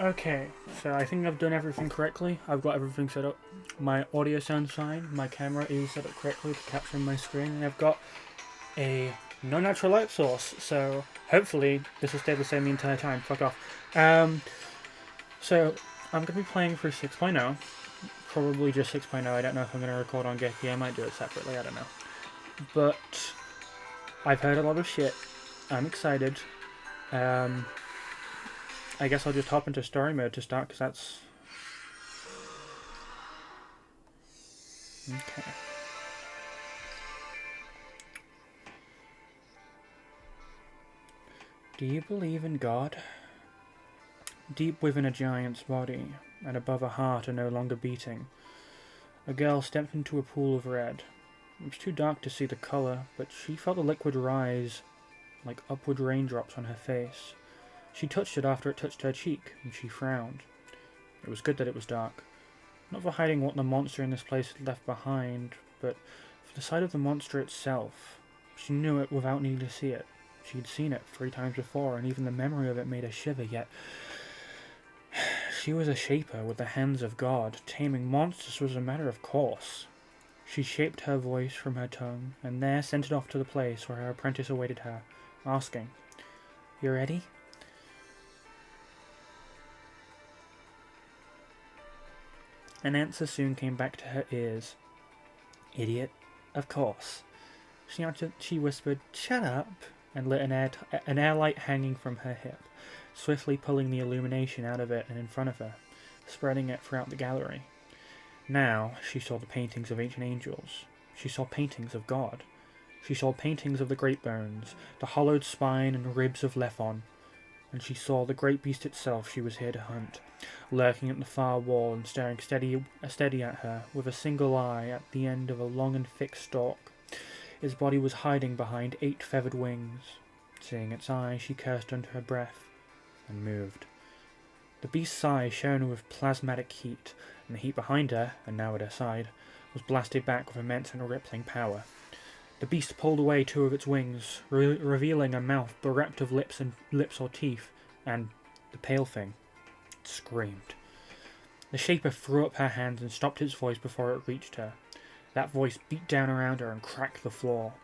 Okay, so I think I've done everything correctly. I've got everything set up. My audio sounds fine. My camera is set up correctly to capture my screen, and I've got a non-natural light source. So hopefully this will stay the same the entire time. Fuck off. So I'm gonna be playing through 6.0. Probably just 6.0. I don't know if I'm gonna record on Geki. I might do it separately. I don't know. But I've heard a lot of shit. I'm excited. I guess I'll just hop into story mode to start, because that's... Okay. Do you believe in God? Deep within a giant's body, and above a heart are no longer beating, a girl stepped into a pool of red. It was too dark to see the colour, but she felt the liquid rise like upward raindrops on her face. She touched it after it touched her cheek, and she frowned. It was good that it was dark. Not for hiding what the monster in this place had left behind, but for the sight of the monster itself. She knew it without needing to see it. She'd seen it 3 times before, and even the memory of it made her shiver, yet she was a shaper with the hands of God. Taming monsters was a matter of course. She shaped her voice from her tongue, and there sent it off to the place where her apprentice awaited her, asking, "You ready?" An answer soon came back to her ears. "Idiot, of course." She whispered, "Shut up," and lit an air light hanging from her hip, swiftly pulling the illumination out of it and in front of her, spreading it throughout the gallery. Now she saw the paintings of ancient angels. She saw paintings of God. She saw paintings of the great bones, the hollowed spine and ribs of Lethon, and she saw the great beast itself she was here to hunt, lurking at the far wall and staring steady at her, with a single eye at the end of a long and thick stalk. Its body was hiding behind 8 feathered wings. Seeing its eye, she cursed under her breath, and moved. The beast's eye shone with plasmatic heat, and the heat behind her, and now at her side, was blasted back with immense and rippling power. The beast pulled away 2 of its wings, revealing a mouth bereft of lips or teeth, and the pale thing screamed. The shaper threw up her hands and stopped its voice before it reached her. That voice beat down around her and cracked the floor.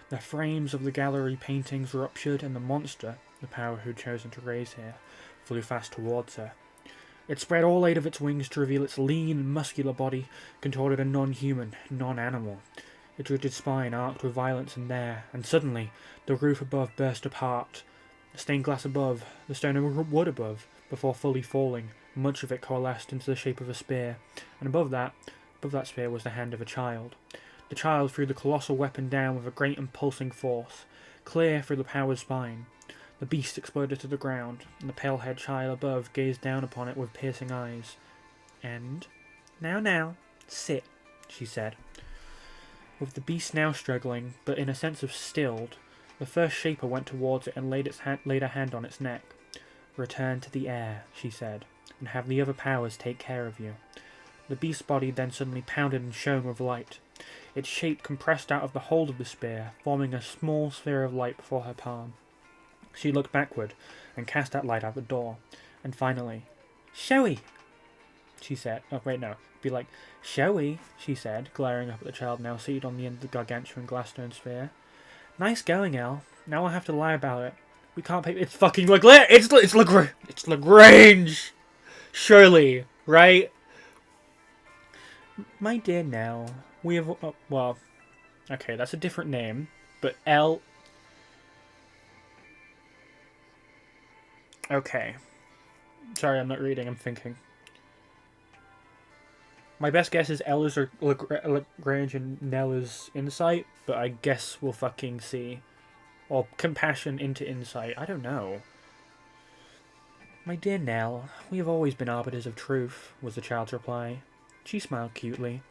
The frames of the gallery paintings ruptured, and the monster, the power who'd chosen to raise here, flew fast towards her. It spread all 8 of its wings to reveal its lean, muscular body, contorted and non-human, non-animal. Its rigid spine arced with violence and there, and suddenly the roof above burst apart. The stained glass above, the stone and wood above, before fully falling, much of it coalesced into the shape of a spear, and above that spear was the hand of a child. The child threw the colossal weapon down with a great and pulsing force, clear through the power's spine. The beast exploded to the ground, and the pale-haired child above gazed down upon it with piercing eyes. And, "Now, sit," she said. With the beast now struggling, but in a sense of stilled, the first shaper went towards it and laid a hand on its neck. "Return to the air," she said, "and have the other powers take care of you." The beast's body then suddenly pounded and shone with light. Its shape compressed out of the hold of the spear, forming a small sphere of light before her palm. She looked backward, and cast that light out the door, and finally, "Showy," she said. Oh, wait, no. Be like, "Showy," she said, glaring up at the child now seated on the end of the gargantuan glassstone sphere. "Nice going, El. Now I'll have to lie about it. We can't pay... It's fucking it's Lagrange! Surely, right? My dear Nell, we have... Oh, well, okay, that's a different name, but El... Okay. Sorry, I'm not reading, I'm thinking. My best guess is L is Lagrange and Nell is Insight, but I guess we'll fucking see. Or Compassion into Insight, I don't know. "My dear Nell, we have always been arbiters of truth," was the child's reply. She smiled cutely.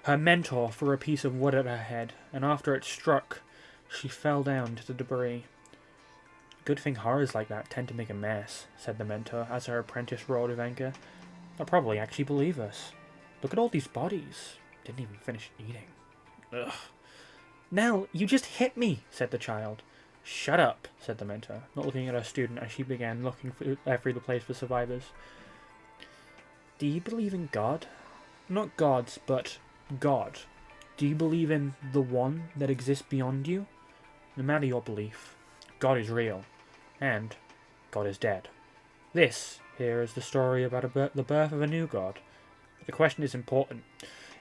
Her mentor threw a piece of wood at her head, and after it struck, she fell down to the debris. "Good thing horrors like that tend to make a mess," said the mentor, as her apprentice roared with anger. "They'll probably actually believe us. Look at all these bodies. Didn't even finish eating. Ugh." "Nell, you just hit me," said the child. "Shut up," said the mentor, not looking at her student as she began looking through the place for survivors. Do you believe in God? Not gods, but God. Do you believe in the one that exists beyond you? No matter your belief, God is real, and God is dead. This here is the story about the birth of a new God. But the question is important.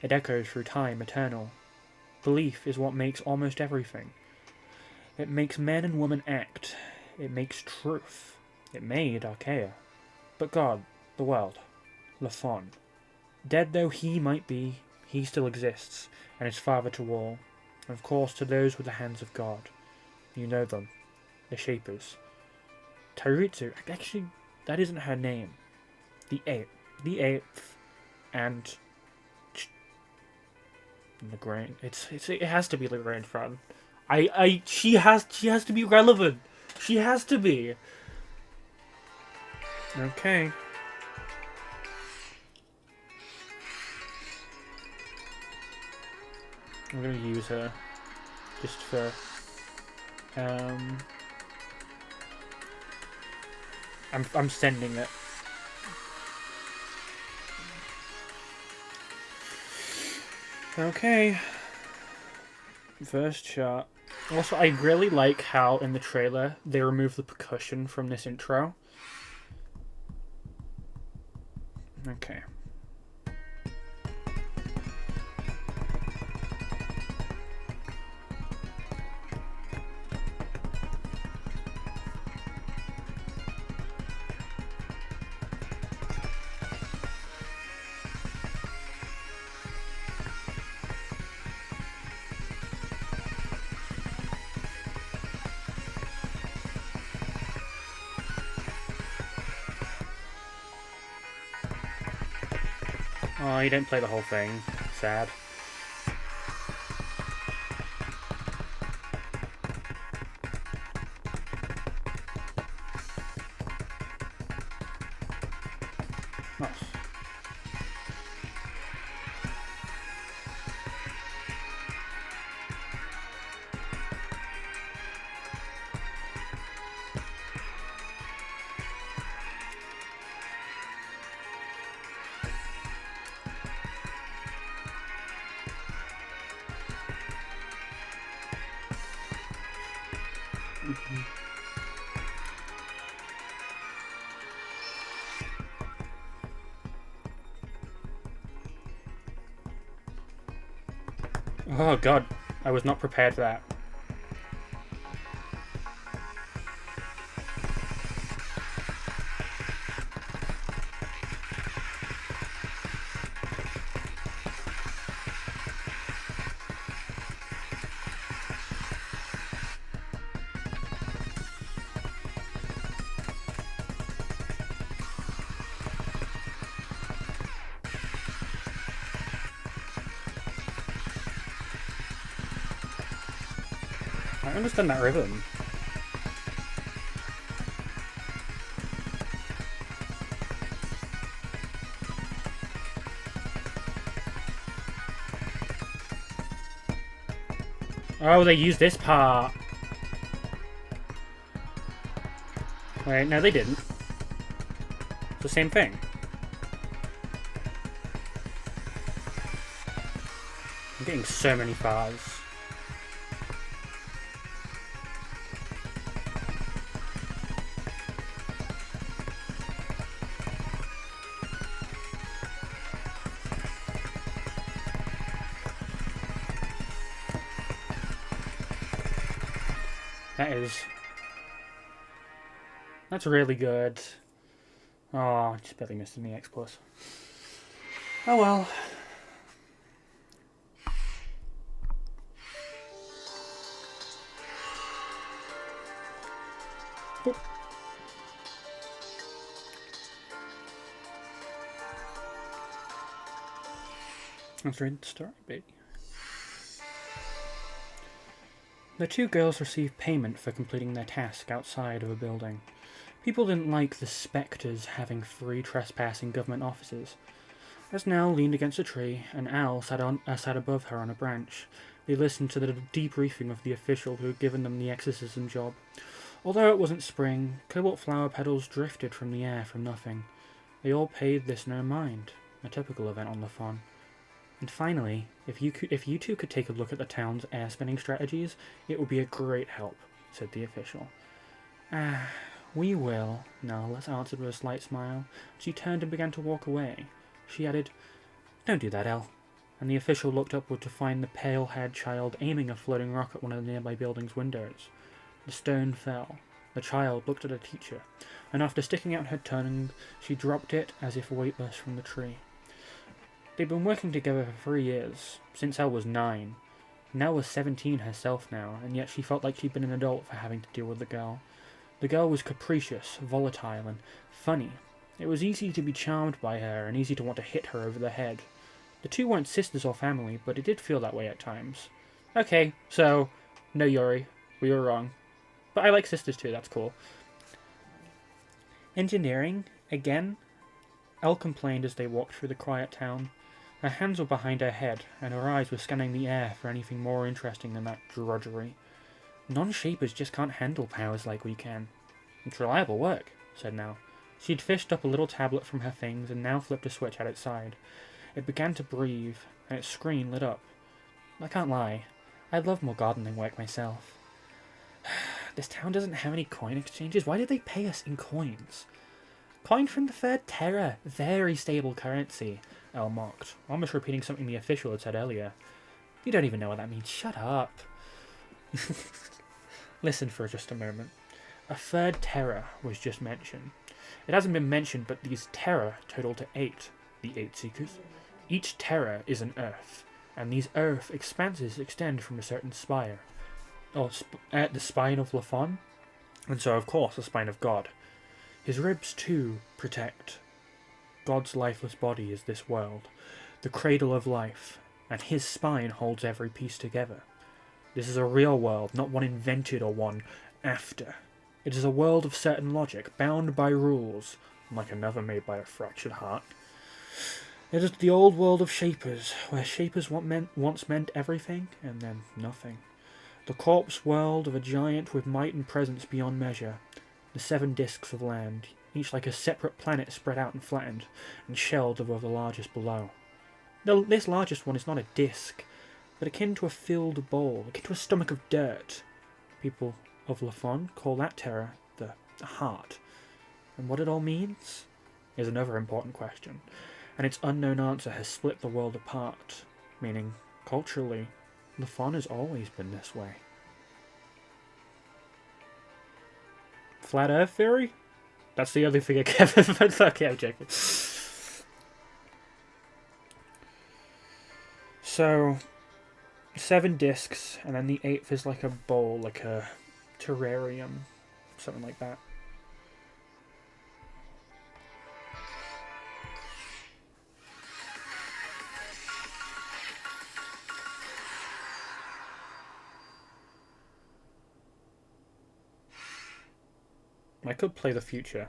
It echoes through time, eternal. Belief is what makes almost everything. It makes men and women act. It makes truth. It made Arcaea. But God, the world, Lafon. Dead though he might be, he still exists, and is father to all. And of course to those with the hands of God. You know them. The Shapers. Tairutsu, actually, that isn't her name. The Eighth, and Lagrange. It has to be Lagrange Fran. She has to be relevant. She has to be. Okay. I'm gonna use her just for I'm sending it. Okay. First shot. Also, I really like how in the trailer they remove the percussion from this intro. Okay. Oh, you didn't play the whole thing. Sad. Nice. Oh god, I was not prepared for that. I understand that rhythm. Oh, they used this part. Wait, no they didn't. It's the same thing. I'm getting so many bars. That's really good. Oh, just barely missed an EX plus. Oh well. Oh. Let's read the story, baby. The two girls received payment for completing their task outside of a building. People didn't like the spectres having free trespassing government offices. As Nell leaned against a tree, an owl sat above her on a branch. They listened to the debriefing of the official who had given them the exorcism job. Although it wasn't spring, cobalt flower petals drifted from the air from nothing. They all paid this no mind, a typical event on Lafon. And finally, if you two could take a look at the town's air-spinning strategies, it would be a great help, said the official. Ah, we will, Nahlas answered with a slight smile. She turned and began to walk away. She added, Don't do that, El. And the official looked upward to find the pale-haired child aiming a floating rock at one of the nearby building's windows. The stone fell. The child looked at her teacher, and after sticking out her tongue, she dropped it as if weightless from the tree. They'd been working together for 3 years, since Elle was 9. Nell was 17 herself now, and yet she felt like she'd been an adult for having to deal with the girl. The girl was capricious, volatile, and funny. It was easy to be charmed by her, and easy to want to hit her over the head. The two weren't sisters or family, but it did feel that way at times. Okay, so, no Yuri, we were wrong. But I like sisters too, that's cool. Engineering, again? Elle complained as they walked through the quiet town. Her hands were behind her head, and her eyes were scanning the air for anything more interesting than that drudgery. Non-shapers just can't handle powers like we can. It's reliable work, said Nell. She'd fished up a little tablet from her things and now flipped a switch at its side. It began to breathe, and its screen lit up. I can't lie, I'd love more gardening work myself. This town doesn't have any coin exchanges. Why did they pay us in coins? Coin from the third Terra. Very stable currency, Elle mocked, almost repeating something the official had said earlier. You don't even know what that means. Shut up. Listen for just a moment. A third Terra was just mentioned. It hasn't been mentioned, but these Terra total to 8. The 8 Seekers. Each Terra is an Earth, and these Earth expanses extend from a certain spire. The spine of Lafon, and so of course the spine of God. His ribs too protect. God's lifeless body is this world, the cradle of life, and his spine holds every piece together. This is a real world, not one invented or one after. It is a world of certain logic, bound by rules, like another made by a fractured heart. It is the old world of Shapers, where Shapers once meant everything, and then nothing. The corpse world of a giant with might and presence beyond measure. The 7 discs of land, each like a separate planet spread out and flattened, and shelled above the largest below. This largest one is not a disc, but akin to a filled bowl, akin to a stomach of dirt. People of Lafon call that terror the heart. And what it all means is another important question, and its unknown answer has split the world apart, meaning, culturally, Lafon has always been this way. Flat Earth theory? That's the only thing I can okay, I'm joking. So, 7 discs, and then the 8th is like a bowl, like a terrarium, something like that. I could play the future.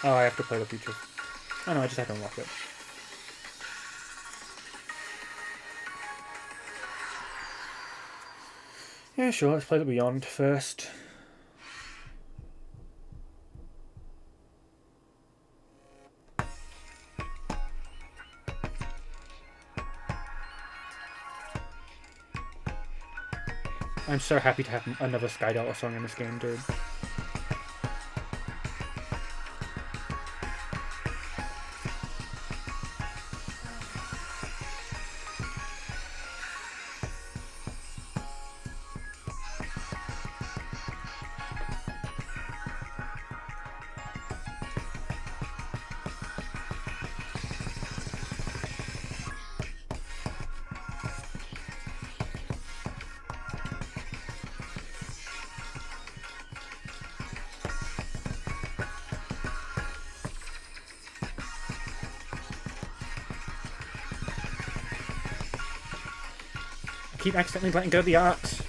Oh, I have to play the future. Oh no, I just have to unlock it. Yeah, sure, let's play the Beyond first. I'm so happy to have another Sky Delta song in this game, dude. Keep accidentally letting go of the arcs.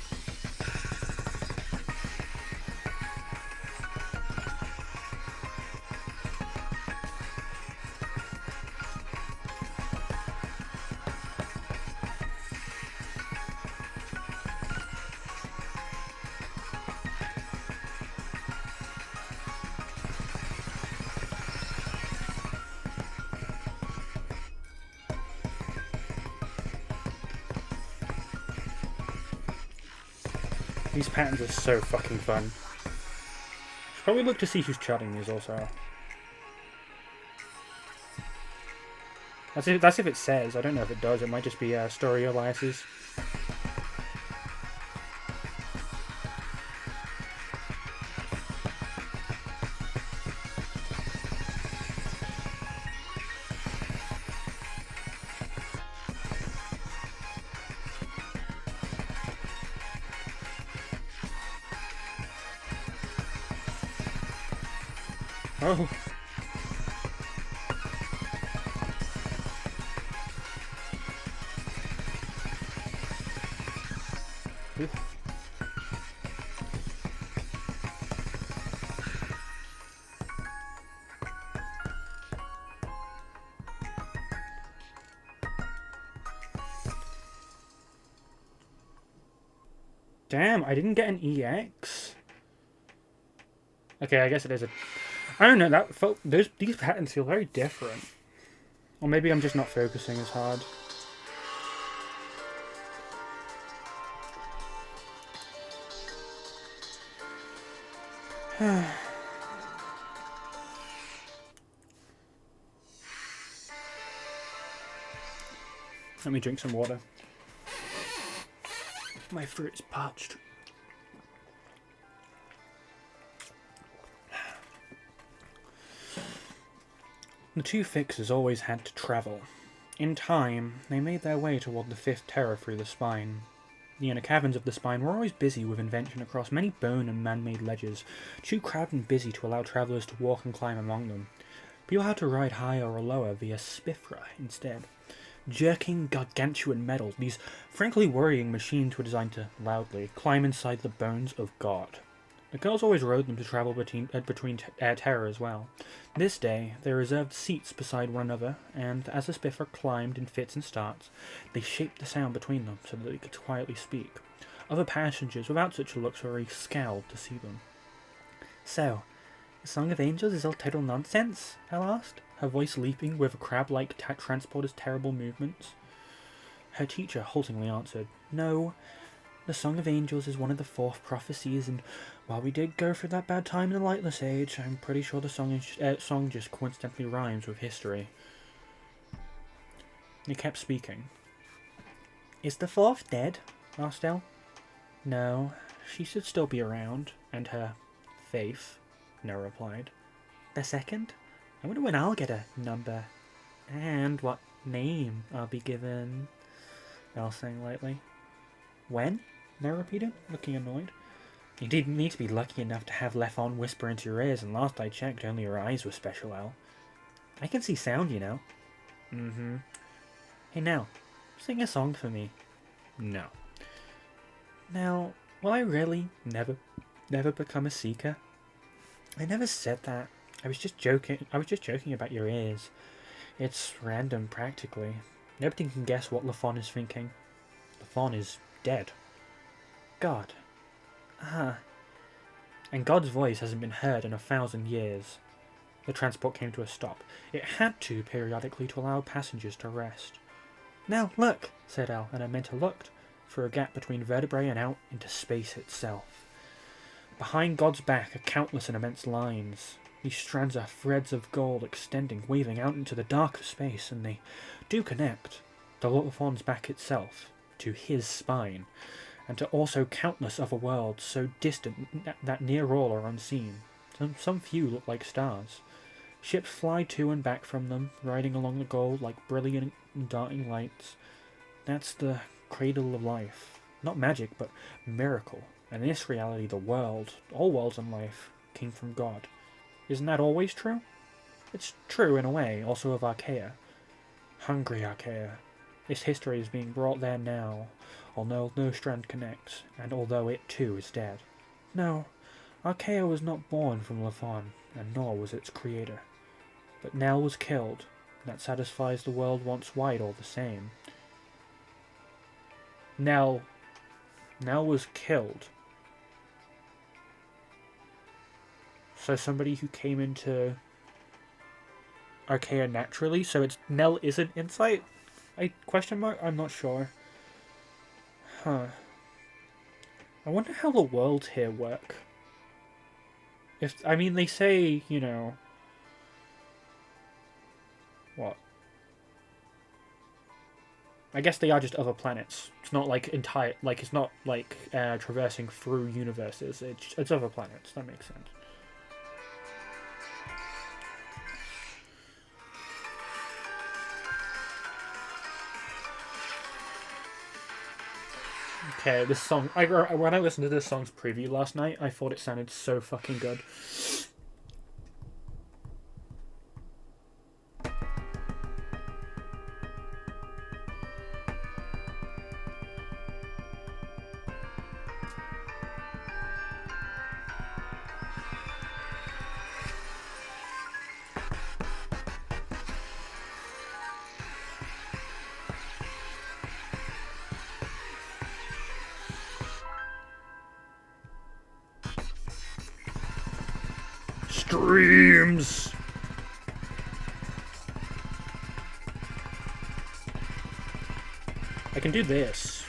These patterns are so fucking fun. Should probably look to see who's charting these also. That's if it says. I don't know if it does. It might just be story aliases. Oh. Damn, I didn't get an EX. Okay, I guess it is a... I don't know, that felt... These patterns feel very different. Or maybe I'm just not focusing as hard. Let me drink some water. My throat's parched. The two fixers always had to travel. In time, they made their way toward the fifth terror through the spine. The inner caverns of the spine were always busy with invention across many bone and man-made ledges, too crowded and busy to allow travellers to walk and climb among them. People had to ride higher or lower via spiffra instead. Jerking gargantuan metals, these frankly worrying machines were designed to loudly climb inside the bones of God. The girls always rode them to travel between terror as well. This day, they reserved seats beside one another, and as the spiffer climbed in fits and starts, they shaped the sound between them so that they could quietly speak. Other passengers, without such a luxury, scowled to see them. So, the Song of Angels is all total nonsense? Elle asked, her voice leaping with a crab-like transporter's terrible movements. Her teacher haltingly answered, No, the Song of Angels is one of the fourth prophecies, and while we did go through that bad time in the Lightless Age, I'm pretty sure the song just coincidentally rhymes with history. He kept speaking. Is the fourth dead? Asked Elle. No, she should still be around, and her faith, No replied. The second? I wonder when I'll get a number. And what name I'll be given, Elle sang lightly. When? No repeated, looking annoyed. You didn't need to be lucky enough to have Lefon whisper into your ears, and last I checked, only your eyes were special, Elle. I can see sound, you know. Mm-hmm. Hey, now, sing a song for me. No. Now, will I really never become a seeker? I never said that. I was just joking about your ears. It's random, practically. Nobody can guess what Lefon is thinking. Lefon is dead. God. Ah. And God's voice hasn't been heard in 1,000 years. The transport came to a stop. It had to, periodically, to allow passengers to rest. Now, look, said Elle, and her mentor looked, through a gap between vertebrae and out into space itself. Behind God's back are countless and immense lines. These strands are threads of gold extending, waving out into the dark of space, and they do connect to Lefon's back itself, to his spine, and to also countless other worlds so distant that near all are unseen. Some few look like stars. Ships fly to and back from them, riding along the gold like brilliant and darting lights. That's the cradle of life. Not magic, but miracle. And in this reality, the world, all worlds and life, came from God. Isn't that always true? It's true in a way, also of Arcaea. Hungry Arcaea. This history is being brought there now, although no strand connects, and although it too is dead. No, Arcaea was not born from Lefon, and nor was its creator. But Nell was killed, and that satisfies the world once wide all the same. Nell was killed. So somebody who came into Arcaea naturally, so it's Nell isn't Insight? I'm not sure. Huh. I wonder how the worlds here work. I mean, they say, you know... What? I guess they are just other planets. It's not like it's not like traversing through universes. It's other planets. That makes sense. Okay, this song... when I listened to this song's preview last night, I thought it sounded so fucking good. Streams! I can do this.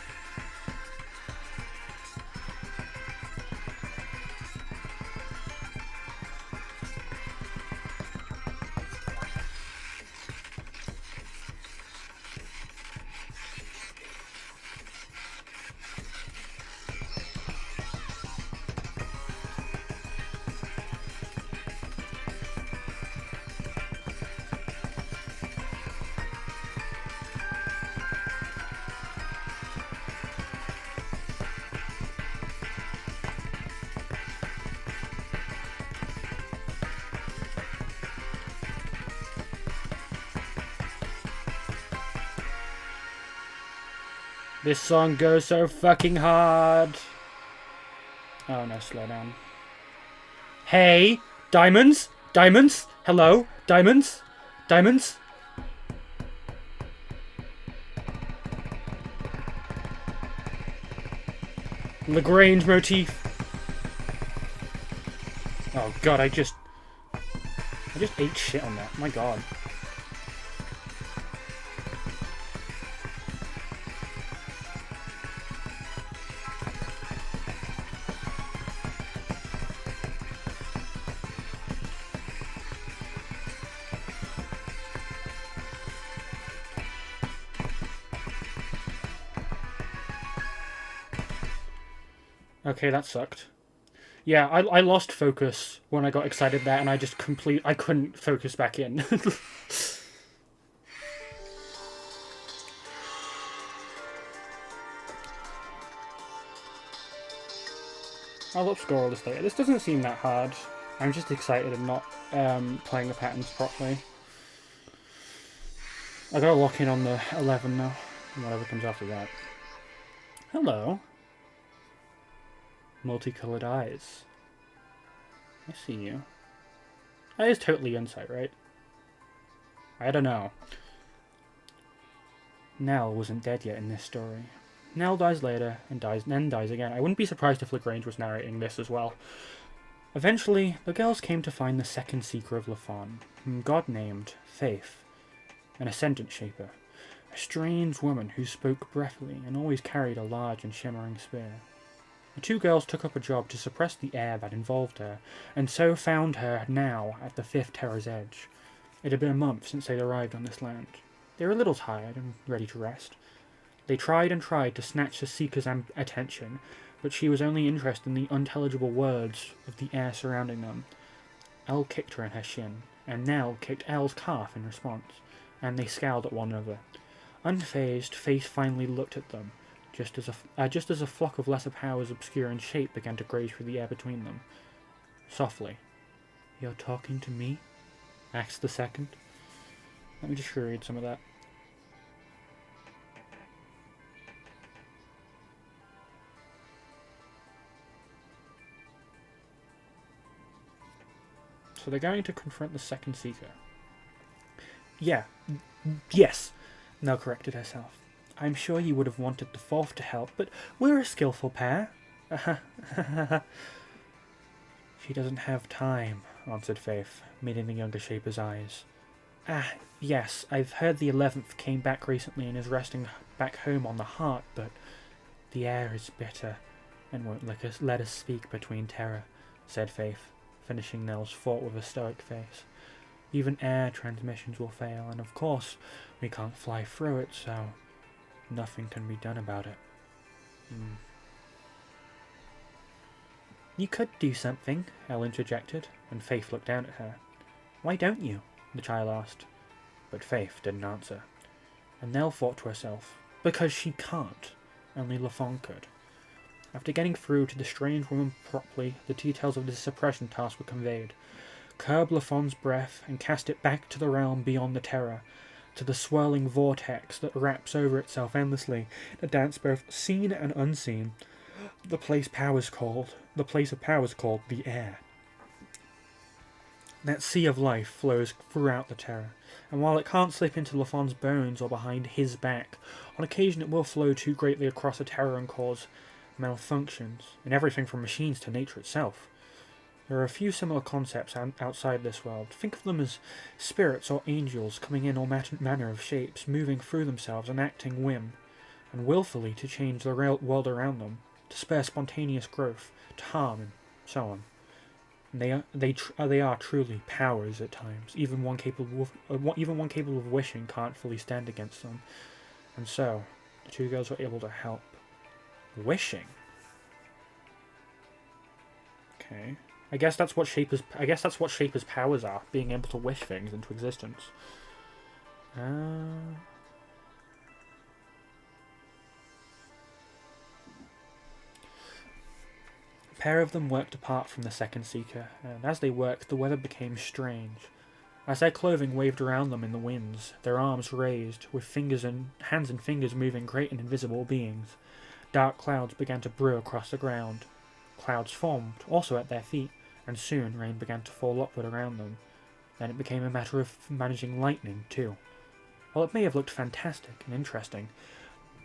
This song goes so fucking hard. Oh no, slow down. Hey, diamonds? Diamonds? Hello? Diamonds? Diamonds? Lagrange motif. Oh god, I just ate shit on that. My god. Okay, that sucked. Yeah, I lost focus when I got excited there, and I couldn't focus back in. I'll upscore all this later. This doesn't seem that hard. I'm just excited and not playing the patterns properly. I gotta lock in on the 11 now, and whatever comes after that. Hello. Multicolored eyes. I see you. That is totally insight, right? I don't know. Nell wasn't dead yet in this story. Nell dies later, and then dies again. I wouldn't be surprised if Lagrange was narrating this as well. Eventually, the girls came to find the second seeker of Lafon, whom God named Faith, an ascendant shaper, a strange woman who spoke breathily and always carried a large and shimmering spear. The two girls took up a job to suppress the air that involved her, and so found her now at the fifth terror's edge. It had been a month since they'd arrived on this land. They were a little tired and ready to rest. They tried and tried to snatch the seeker's attention, but she was only interested in the unintelligible words of the air surrounding them. Elle kicked her in her shin, and Nell kicked Elle's calf in response, and they scowled at one another. Unfazed, Faith finally looked at them, just as a flock of lesser powers obscure in shape began to graze through the air between them. Softly. "You're talking to me?" asked the second. Let me just read some of that. So they're going to confront the second seeker. Yes, Nell corrected herself. I'm sure you would have wanted the fourth to help, but we're a skillful pair. She doesn't have time, answered Faith, meeting the younger shaper's eyes. Yes, I've heard the 11th came back recently and is resting back home on the heart, but the air is bitter, and won't let us speak between terror, said Faith, finishing Nell's thought with a stoic face. Even air transmissions will fail, and of course we can't fly through it, so nothing can be done about it. You could do something, Elle interjected, and Faith looked down at her. Why don't you? The child asked. But Faith didn't answer. And Nell thought to herself, because she can't. Only Lafon could. After getting through to the strange woman properly, the details of the suppression task were conveyed. Curb Lafon's breath and cast it back to the realm beyond the terror, to the swirling vortex that wraps over itself endlessly, a dance both seen and unseen. The place of power is called the air. That sea of life flows throughout the terror, and while it can't slip into Lafon's bones or behind his back, on occasion it will flow too greatly across the terror and cause malfunctions, in everything from machines to nature itself. There are a few similar concepts outside this world. Think of them as spirits or angels coming in all manner of shapes, moving through themselves and acting whim, and willfully to change the world around them, to spare spontaneous growth, to harm, and so on. And they are truly powers at times. Even one capable of wishing can't fully stand against them. And so, the two girls were able to help. Wishing. Okay. I guess that's what Shaper's powers are, being able to wish things into existence. A pair of them worked apart from the second seeker, and as they worked, the weather became strange. As their clothing waved around them in the winds, their arms raised, with hands and fingers moving great and invisible beings, dark clouds began to brew across the ground. Clouds formed, also at their feet, and soon rain began to fall upward around them. Then it became a matter of managing lightning, too. While it may have looked fantastic and interesting,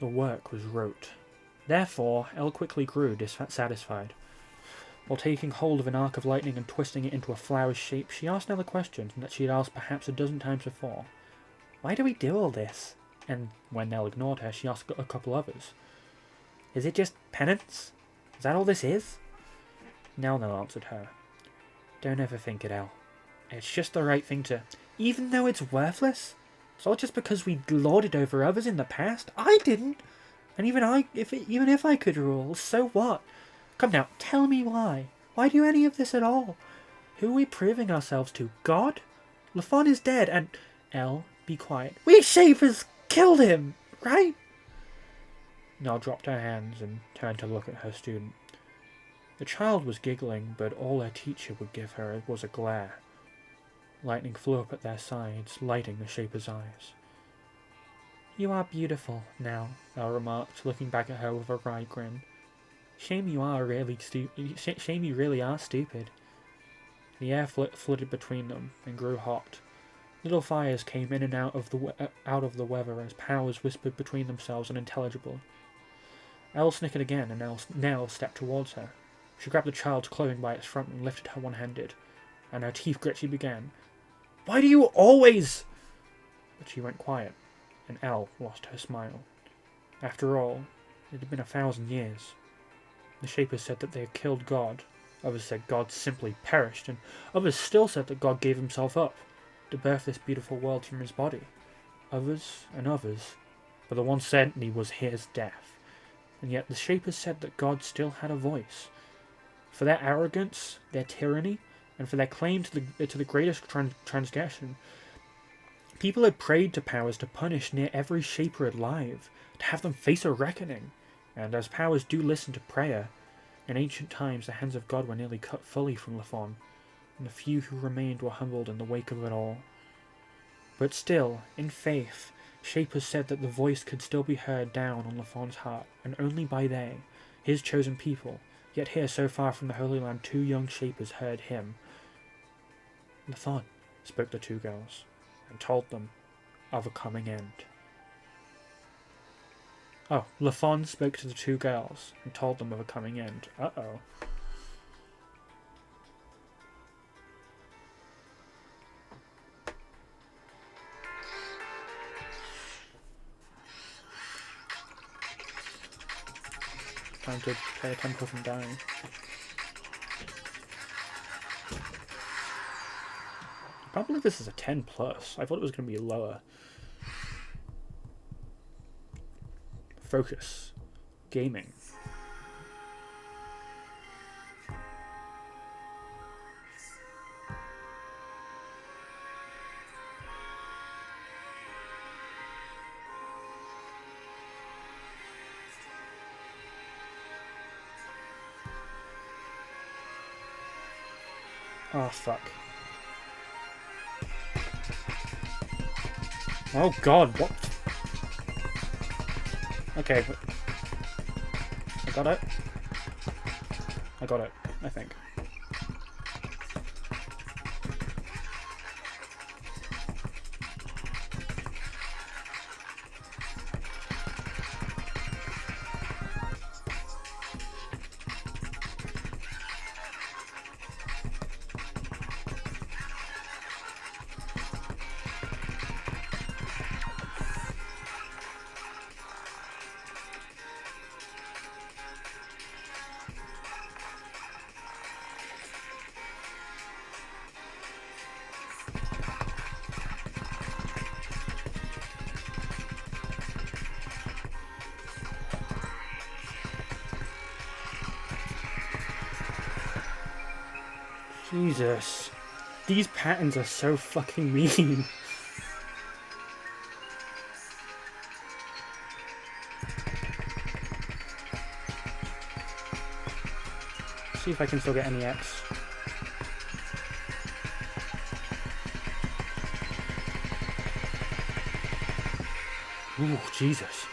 the work was rote. Therefore, Elle quickly grew dissatisfied. While taking hold of an arc of lightning and twisting it into a flower's shape, she asked Nell a question that she had asked perhaps a dozen times before. Why do we do all this? And when Nell ignored her, she asked a couple others. Is it just penance? Is that all this is? Nell answered her. Don't ever think it, Elle. It's just the right thing to... Even though it's worthless? It's all just because we lorded over others in the past? I didn't! And even if I could rule, so what? Come now, tell me why. Why do any of this at all? Who are we proving ourselves to? God? Lafon is dead, and... Elle, be quiet. We Shapers killed him, right? Nell dropped her hands and turned to look at her student. The child was giggling, but all her teacher would give her was a glare. Lightning flew up at their sides, lighting the Shaper's eyes. You are beautiful, now, Elle remarked, looking back at her with a wry grin. Shame you really are stupid. The air flooded between them and grew hot. Little fires came in and out of the weather as powers whispered between themselves unintelligible. Elle snickered again, and Nell stepped towards her. She grabbed the child's clothing by its front and lifted her one-handed, and her teeth grit she began. Why do you always... But she went quiet, and Elle lost her smile. After all, it had been 1,000 years. The Shapers said that they had killed God. Others said God simply perished, and others still said that God gave himself up to birth this beautiful world from his body. Others and others, but the one certainty was his death. And yet the Shapers said that God still had a voice. For their arrogance, their tyranny, and for their claim to the greatest transgression, people had prayed to powers to punish near every Shaper alive, to have them face a reckoning. And as powers do listen to prayer, in ancient times the hands of God were nearly cut fully from Lafon, and the few who remained were humbled in the wake of it all. But still, in faith, Shapers said that the voice could still be heard down on Lafon's heart, and only by they, his chosen people, yet here so far from the Holy Land 2 young Shapers heard him. Lafon, spoke the 2 girls, and told them of a coming end. Oh, Lafon spoke to the 2 girls, and told them of a coming end. Uh-oh. trying to play a tempo from dying. I can't believe this is a 10 plus. I thought it was going to be lower. Focus. Gaming. Oh, fuck. Oh god, what? Okay, but I got it. I got it, I think. Jesus. These patterns are so fucking mean. See if I can still get any X. Ooh, Jesus.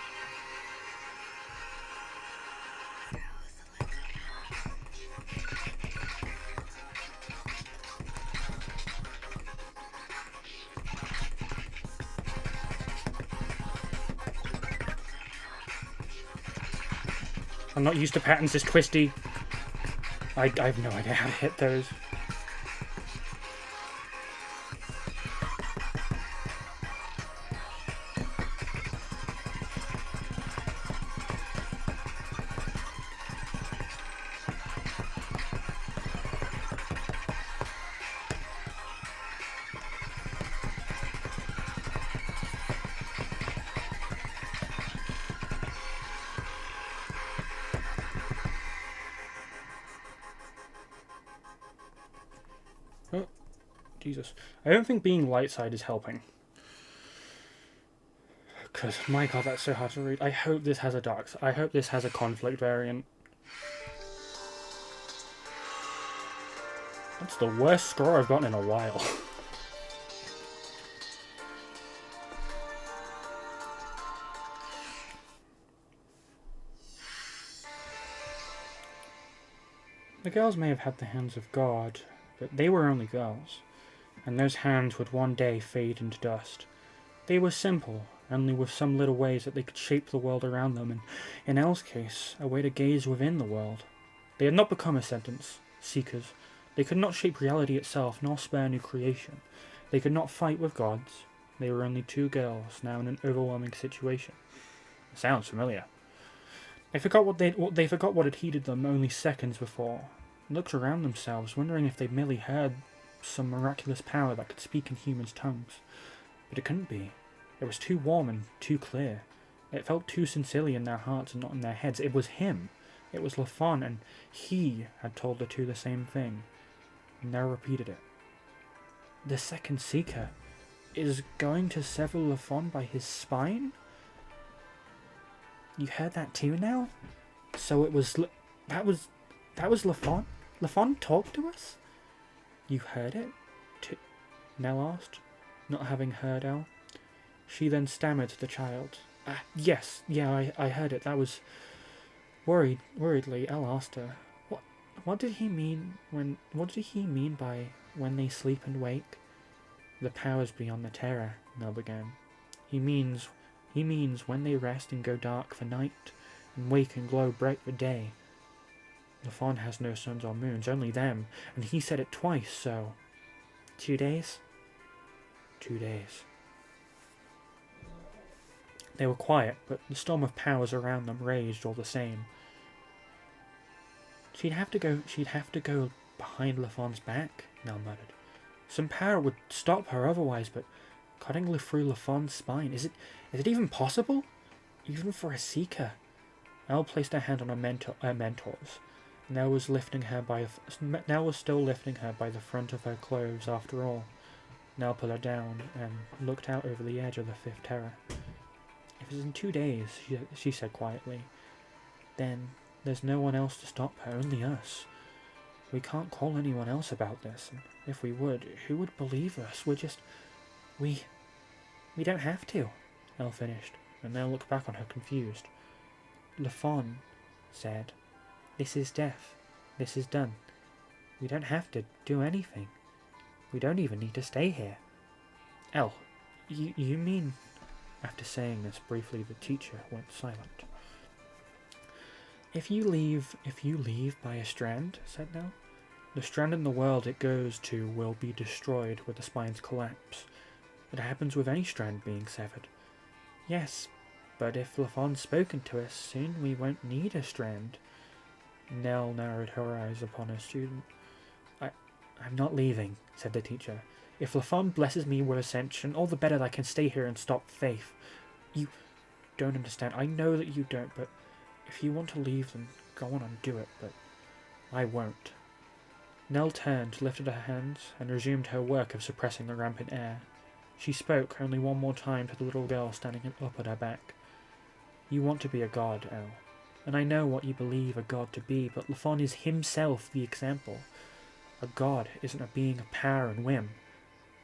I'm not used to patterns this twisty. I have no idea how to hit those. Oh, Jesus. I don't think being light side is helping. Because, my god, that's so hard to read. I hope this has a dark side. I hope this has a conflict variant. That's the worst score I've gotten in a while. The girls may have had the hands of God, but they were only girls, and those hands would one day fade into dust. They were simple, only with some little ways that they could shape the world around them, and in Elle's case, a way to gaze within the world. They had not become ascendants, seekers. They could not shape reality itself, nor spare new creation. They could not fight with gods. They were only two girls, now in an overwhelming situation. It sounds familiar. They forgot what had heated them only seconds before. Looked around themselves, wondering if they merely heard some miraculous power that could speak in humans' tongues. But it couldn't be. It was too warm and too clear. It felt too sincerely in their hearts and not in their heads. It was him. It was Lafon, and he had told the two the same thing. And now repeated it. The second seeker is going to sever Lafon by his spine? You heard that too now? So it was that was Lafon? Lafon talked to us? You heard it? Nell asked, not having heard Elle. She then stammered to the child. Yes, yeah, I heard it. That was... Worriedly, Elle asked her, What did he mean by when they sleep and wake? The powers beyond the terror, Nell began. He means when they rest and go dark for night, and wake and glow bright for day. Lafon has no suns or moons, only them, and he said it twice, so... 2 days? 2 days. They were quiet, but the storm of powers around them raged all the same. She'd have to go behind Lafon's back, Nell muttered. Some power would stop her otherwise, but cutting through Lafon's spine, is it even possible? Even for a seeker? Nell placed her hand on her mentor's. Nell was still lifting her by the front of her clothes after all. Nell put her down and looked out over the edge of the fifth terror. If it's in 2 days, she said quietly, then there's no one else to stop her, only us. We can't call anyone else about this, and if we would, who would believe us? We don't have to, Nell finished, and Nell looked back on her confused. Lafon said, this is death. This is done. We don't have to do anything. We don't even need to stay here. Elle, you mean... After saying this briefly, the teacher went silent. If you leave by a strand, said Nell, the strand in the world it goes to will be destroyed with the spine's collapse. It happens with any strand being severed. Yes, but if Lafon's spoken to us soon, we won't need a strand. Nell narrowed her eyes upon her student. I'm not leaving, said the teacher. If Lafon blesses me with ascension, all the better that I can stay here and stop Faith. You don't understand. I know that you don't, but if you want to leave, then go on and do it, but I won't. Nell turned, lifted her hands, and resumed her work of suppressing the rampant air. She spoke only one more time to the little girl standing up at her back. You want to be a god, Elle, and I know what you believe a god to be, but Lafon is himself the example. A god isn't a being of power and whim.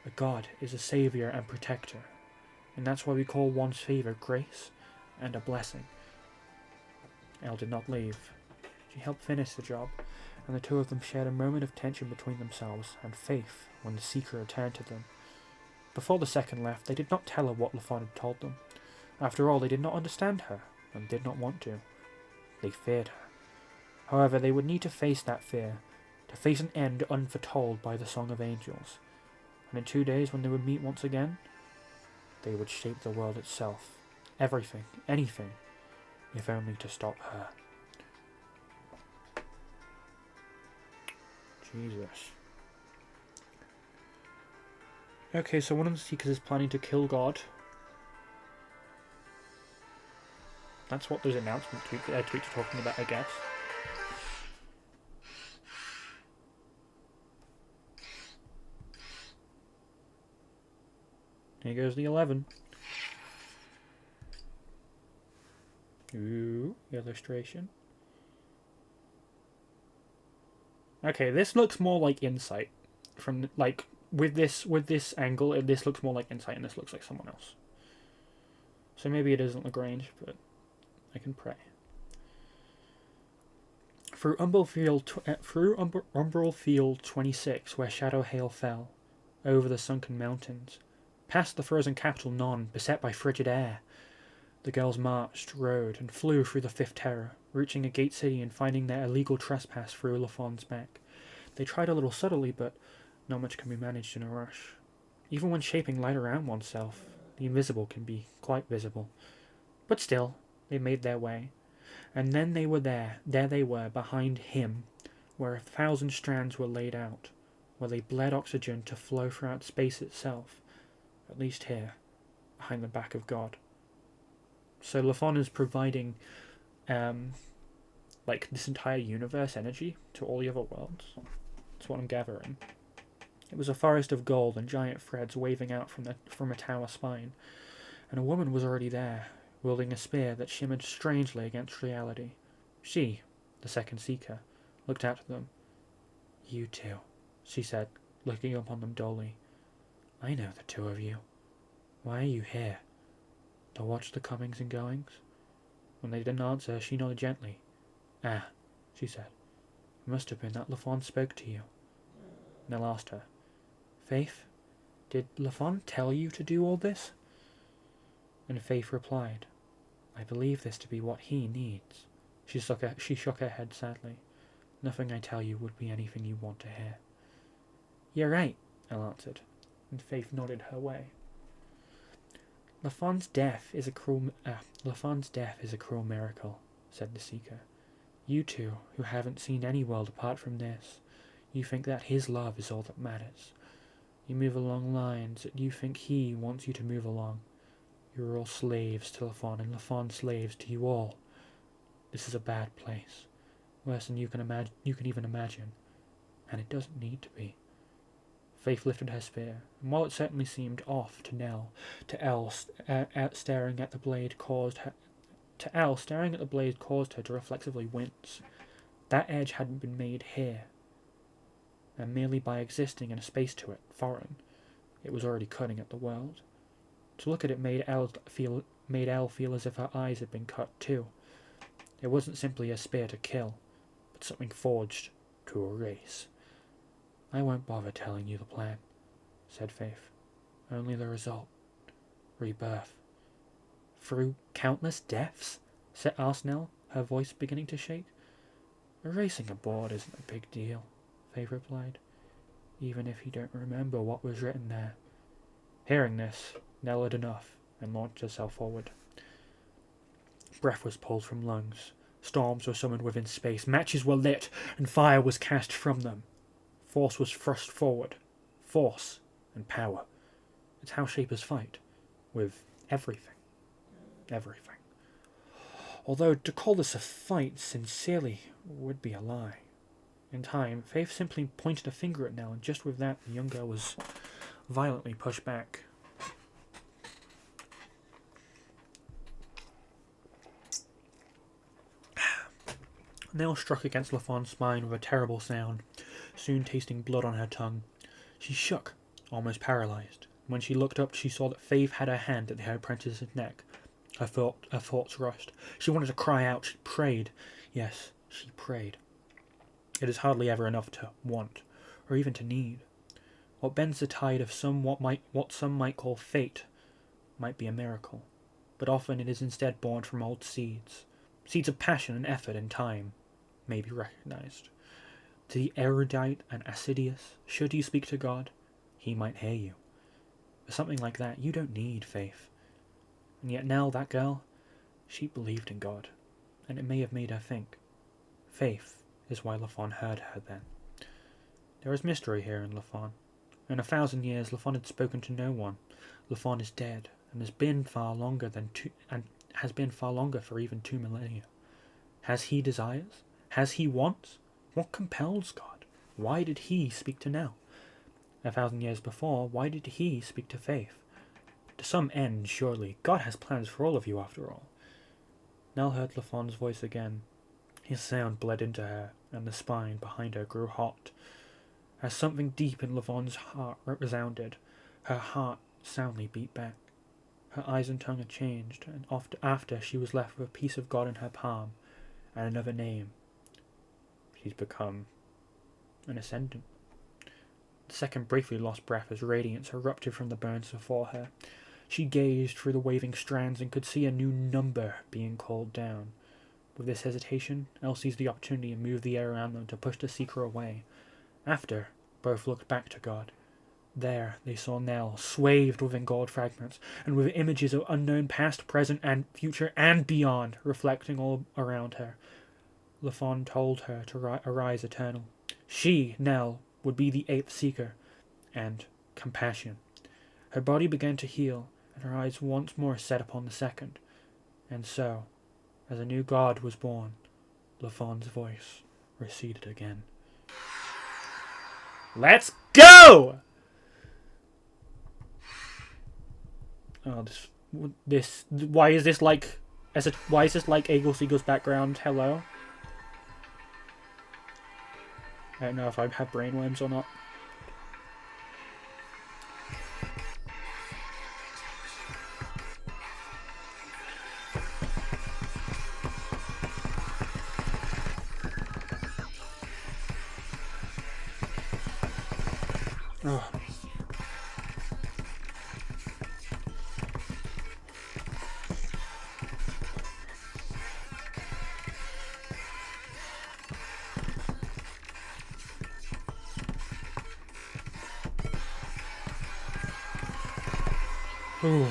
A god is a saviour and protector, and that's why we call one's favour grace and a blessing. Elle did not leave. She helped finish the job, and the two of them shared a moment of tension between themselves and Faith when the Seeker returned to them. Before the second left, they did not tell her what Lafon had told them. After all, they did not understand her, and did not want to. They feared her. However, they would need to face that fear, to face an end unforetold by the Song of Angels. And in 2 days, when they would meet once again, they would shape the world itself. Everything, anything, if only to stop her. Jesus. Okay, so one of the Seekers is planning to kill God. That's what those announcement tweets are talking about, I guess. Here goes the 11. Ooh, illustration. Okay, this looks more like Insight. From like with this angle, this looks more like Insight, and this looks like someone else. So maybe it isn't Lagrange, but I can pray. Through Umbral Field 26, where shadow hail fell, over the sunken mountains, past the frozen capital Non, beset by frigid air, the girls marched, rode, and flew through the Fifth Terror, reaching a gate city and finding their illegal trespass through Lafon's back. They tried a little subtly, but not much can be managed in a rush. Even when shaping light around oneself, the invisible can be quite visible. But still, they made their way. And then they were there they were, behind him, where 1,000 strands were laid out, where they bled oxygen to flow throughout space itself, at least here, behind the back of God. So Lafon is providing, like, this entire universe energy to all the other worlds. That's what I'm gathering. It was a forest of gold and giant threads waving out from a tower spine, and a woman was already there, wielding a spear that shimmered strangely against reality. She, the second Seeker, looked out at them. You two, she said, looking up on them dully. I know the two of you. Why are you here? To watch the comings and goings? When they didn't answer, she nodded gently. Ah, she said. It must have been that Lafon spoke to you. Nell asked her. Faith, did Lafon tell you to do all this? And Faith replied, I believe this to be what he needs. She shook her head sadly. Nothing I tell you would be anything you want to hear. You're right, Elle answered, and Faith nodded her way. Lafon's death is a cruel miracle, said the Seeker. You two, who haven't seen any world apart from this, you think that his love is all that matters. You move along lines that you think he wants you to move along. You're all slaves to Lafon, and Lafon slaves to you all. This is a bad place. Worse than you can even imagine. And it doesn't need to be. Faith lifted her spear, and while it certainly seemed off to Nell, staring at the blade caused her to reflexively wince. That edge hadn't been made here, and merely by existing in a space to it, foreign, it was already cutting at the world. To look at it made Elle feel as if her eyes had been cut too. It wasn't simply a spear to kill, but something forged to erase. I won't bother telling you the plan, said Faith. Only the result. Rebirth. Through countless deaths? Asked Nell, her voice beginning to shake. Erasing a board isn't a big deal, Faith replied, even if you don't remember what was written there. Hearing this, Nell had enough and launched herself forward. Breath was pulled from lungs. Storms were summoned within space. Matches were lit, and fire was cast from them. Force was thrust forward. Force and power. It's how shapers fight. With everything. Everything. Although to call this a fight sincerely would be a lie. In time, Faith simply pointed a finger at Nell, and just with that, the young girl was violently pushed back. Nell struck against Lafon's spine with a terrible sound, soon tasting blood on her tongue. She shook, almost paralyzed. When she looked up, she saw that Faith had her hand at her apprentice's neck. Her thoughts rushed. She wanted to cry out. She prayed. Yes, she prayed. It is hardly ever enough to want, or even to need. What bends the tide of what some might call fate might be a miracle, but often it is instead born from old seeds. Seeds of passion and effort and time may be recognized. To the erudite and assiduous, should you speak to God, he might hear you. For something like that, you don't need faith. And yet Nell, that girl, she believed in God, and it may have made her think. Faith is why Lafon heard her then. There is mystery here in Lafon. In 1,000 years, Lafon had spoken to no one. Lafon is dead, and has been far longer for even 2 millennia. Has he desires? Has he wants? What compels God? Why did he speak to Nell? 1,000 years before, why did he speak to Faith? To some end, surely. God has plans for all of you, after all. Nell heard Lafon's voice again. His sound bled into her, and the spine behind her grew hot. As something deep in Lafon's heart resounded, her heart soundly beat back. Her eyes and tongue had changed, and after she was left with a piece of God in her palm, and another name. She's become an ascendant. The second briefly lost breath as radiance erupted from the burns before her. She gazed through the waving strands and could see a new number being called down. With this hesitation, Elle seized the opportunity and moved the air around them to push the seeker away. After, both looked back to God. There they saw Nell, swathed within gold fragments, and with images of unknown past, present, and future, and beyond, reflecting all around her. Lafon told her to arise eternal. She, Nell, would be the 8th seeker, and compassion. Her body began to heal, and her eyes once more set upon the second. And so, as a new god was born, Lafon's voice receded again. Let's go! Oh, why is this like Eagle Seagull's background? Hello? I don't know if I have brainworms or not. Oh. Ooh.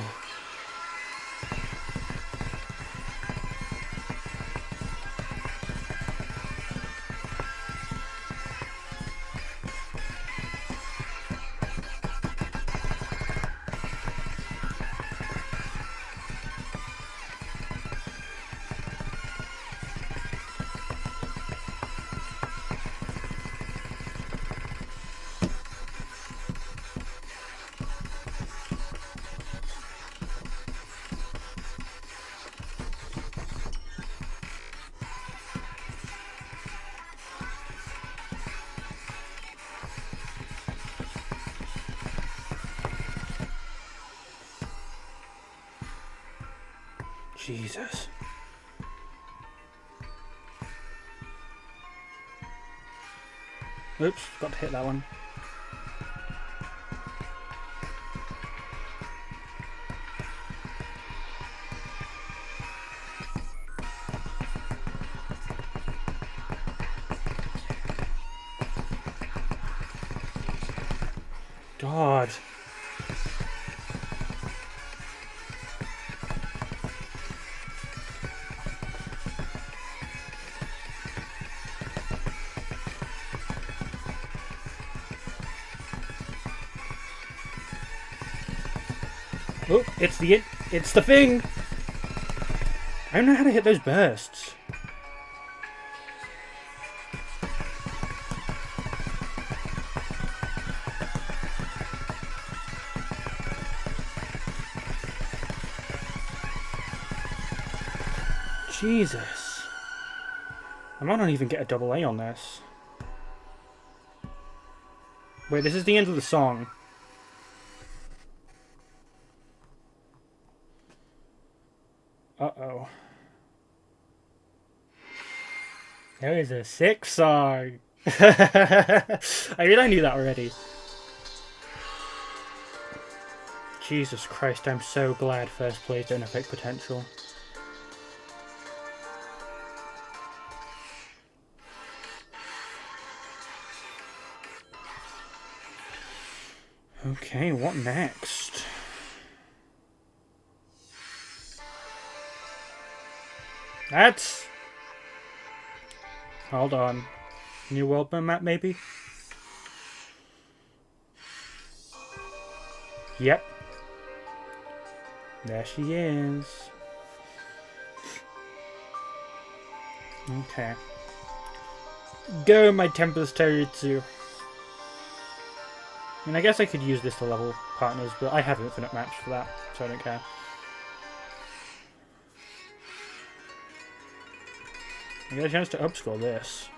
Jesus. Oops, got to hit that one. God. Oh, it's the thing! I don't know how to hit those bursts. Jesus. I might not even get a double A on this. Wait, this is the end of the song. Uh-oh. There is a sixth song. I mean, I knew that already. Jesus Christ, I'm so glad first place don't affect potential. Okay, what next? That's... Hold on. New World map, maybe? Yep. There she is. Okay. Go, my Tempest Terrier 2. I mean, I guess I could use this to level partners, but I have infinite maps for that, so I don't care. I get a chance to upscore this.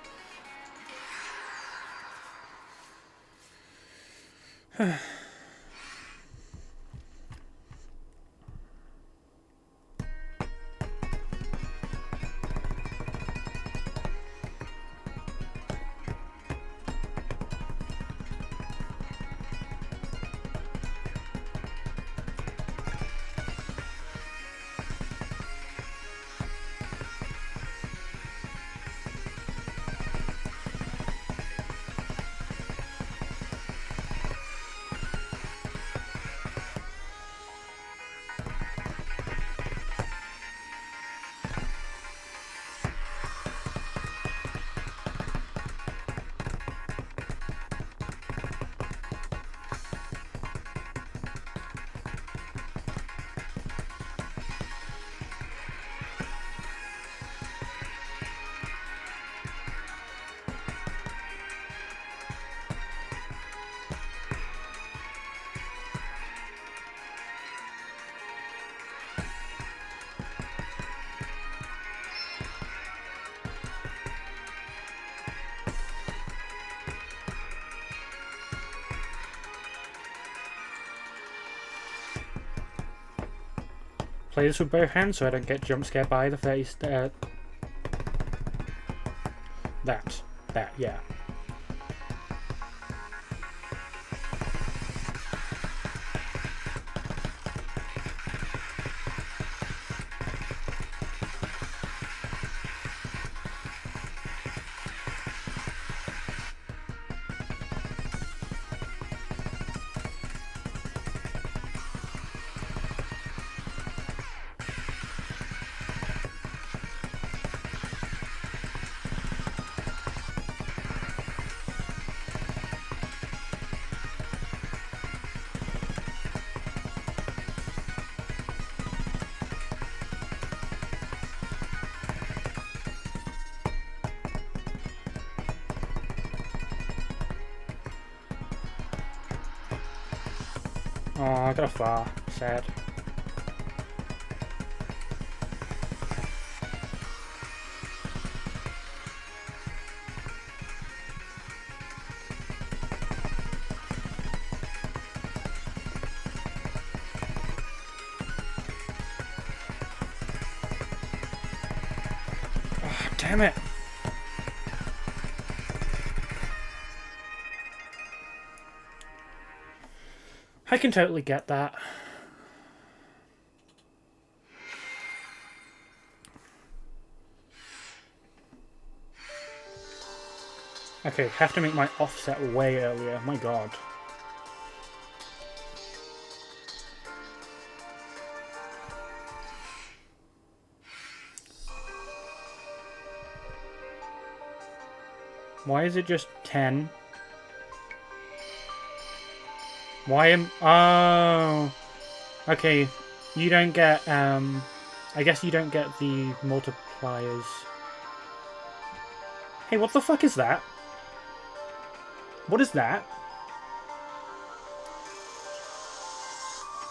Play this with both hands so I don't get jump scared by the face. That, yeah. Oh, I got a far. Sad. Damn it! I can totally get that. Okay, have to make my offset way earlier. My god. Why is it just 10? Why am... Oh! Okay, you don't get, I guess you don't get the multipliers. Hey, what the fuck is that? What is that?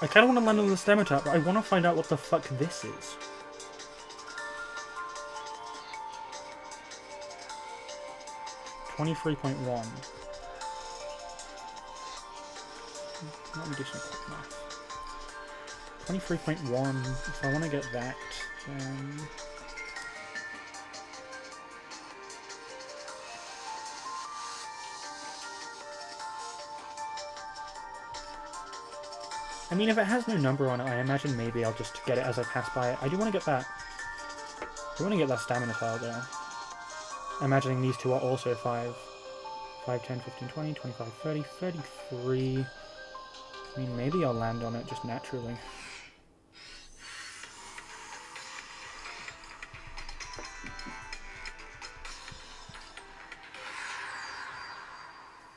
I kinda wanna land on the Stemotype, but I wanna find out what the fuck this is. $23.1. Let me do some quick math. 23.1, if I want to get that, then... I mean, if it has no number on it, I imagine maybe I'll just get it as I pass by it. I do want to get that... I want to get that stamina tile, though. Imagining these two are also 5, 10, 15, 20, 25, 30, 33... I mean, maybe I'll land on it just naturally.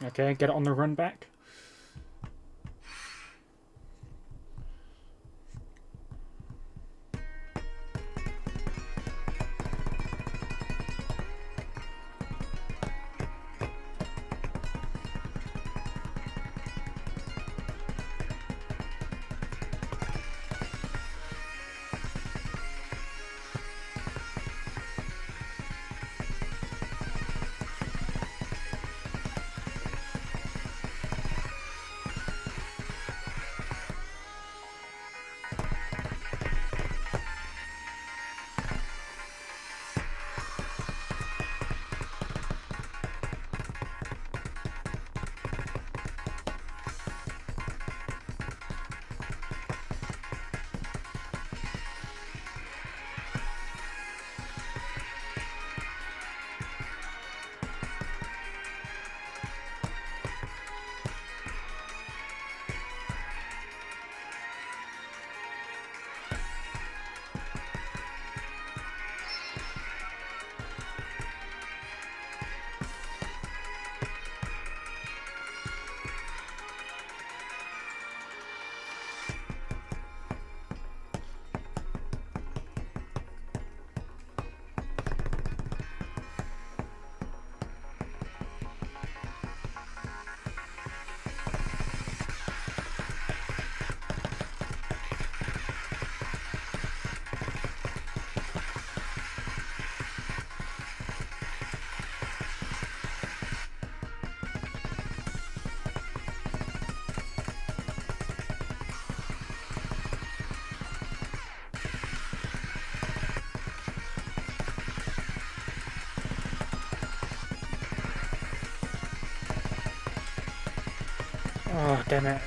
Okay, get it on the run back. Oh, damn it.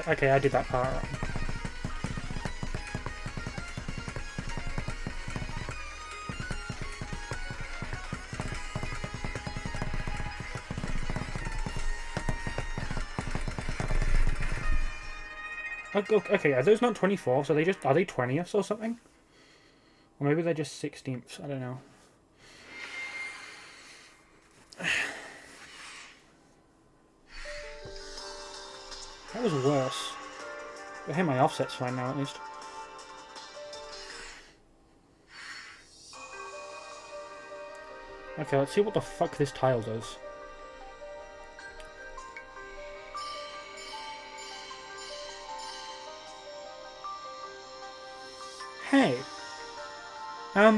Okay, I did that part wrong. Okay, are those not 24s? Are they 20ths or something? Or maybe they're just 16ths, I don't know. That was worse. But hey, my offset's fine now at least. Okay, let's see what the fuck this tile does. Hey. I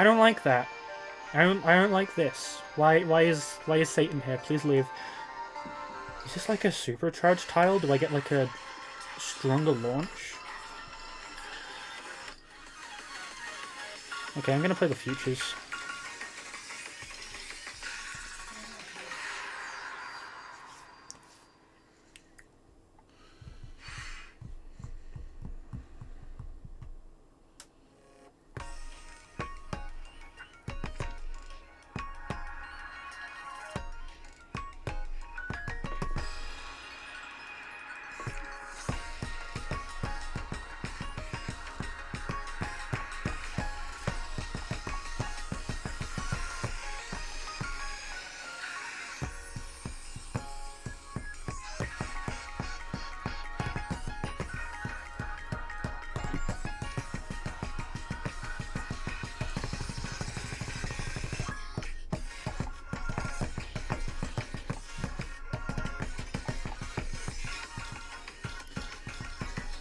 don't like that. I don't like this. Why is Satan here? Please leave. Is this like a supercharged tile? Do I get like a stronger launch? Okay, I'm gonna play the futures.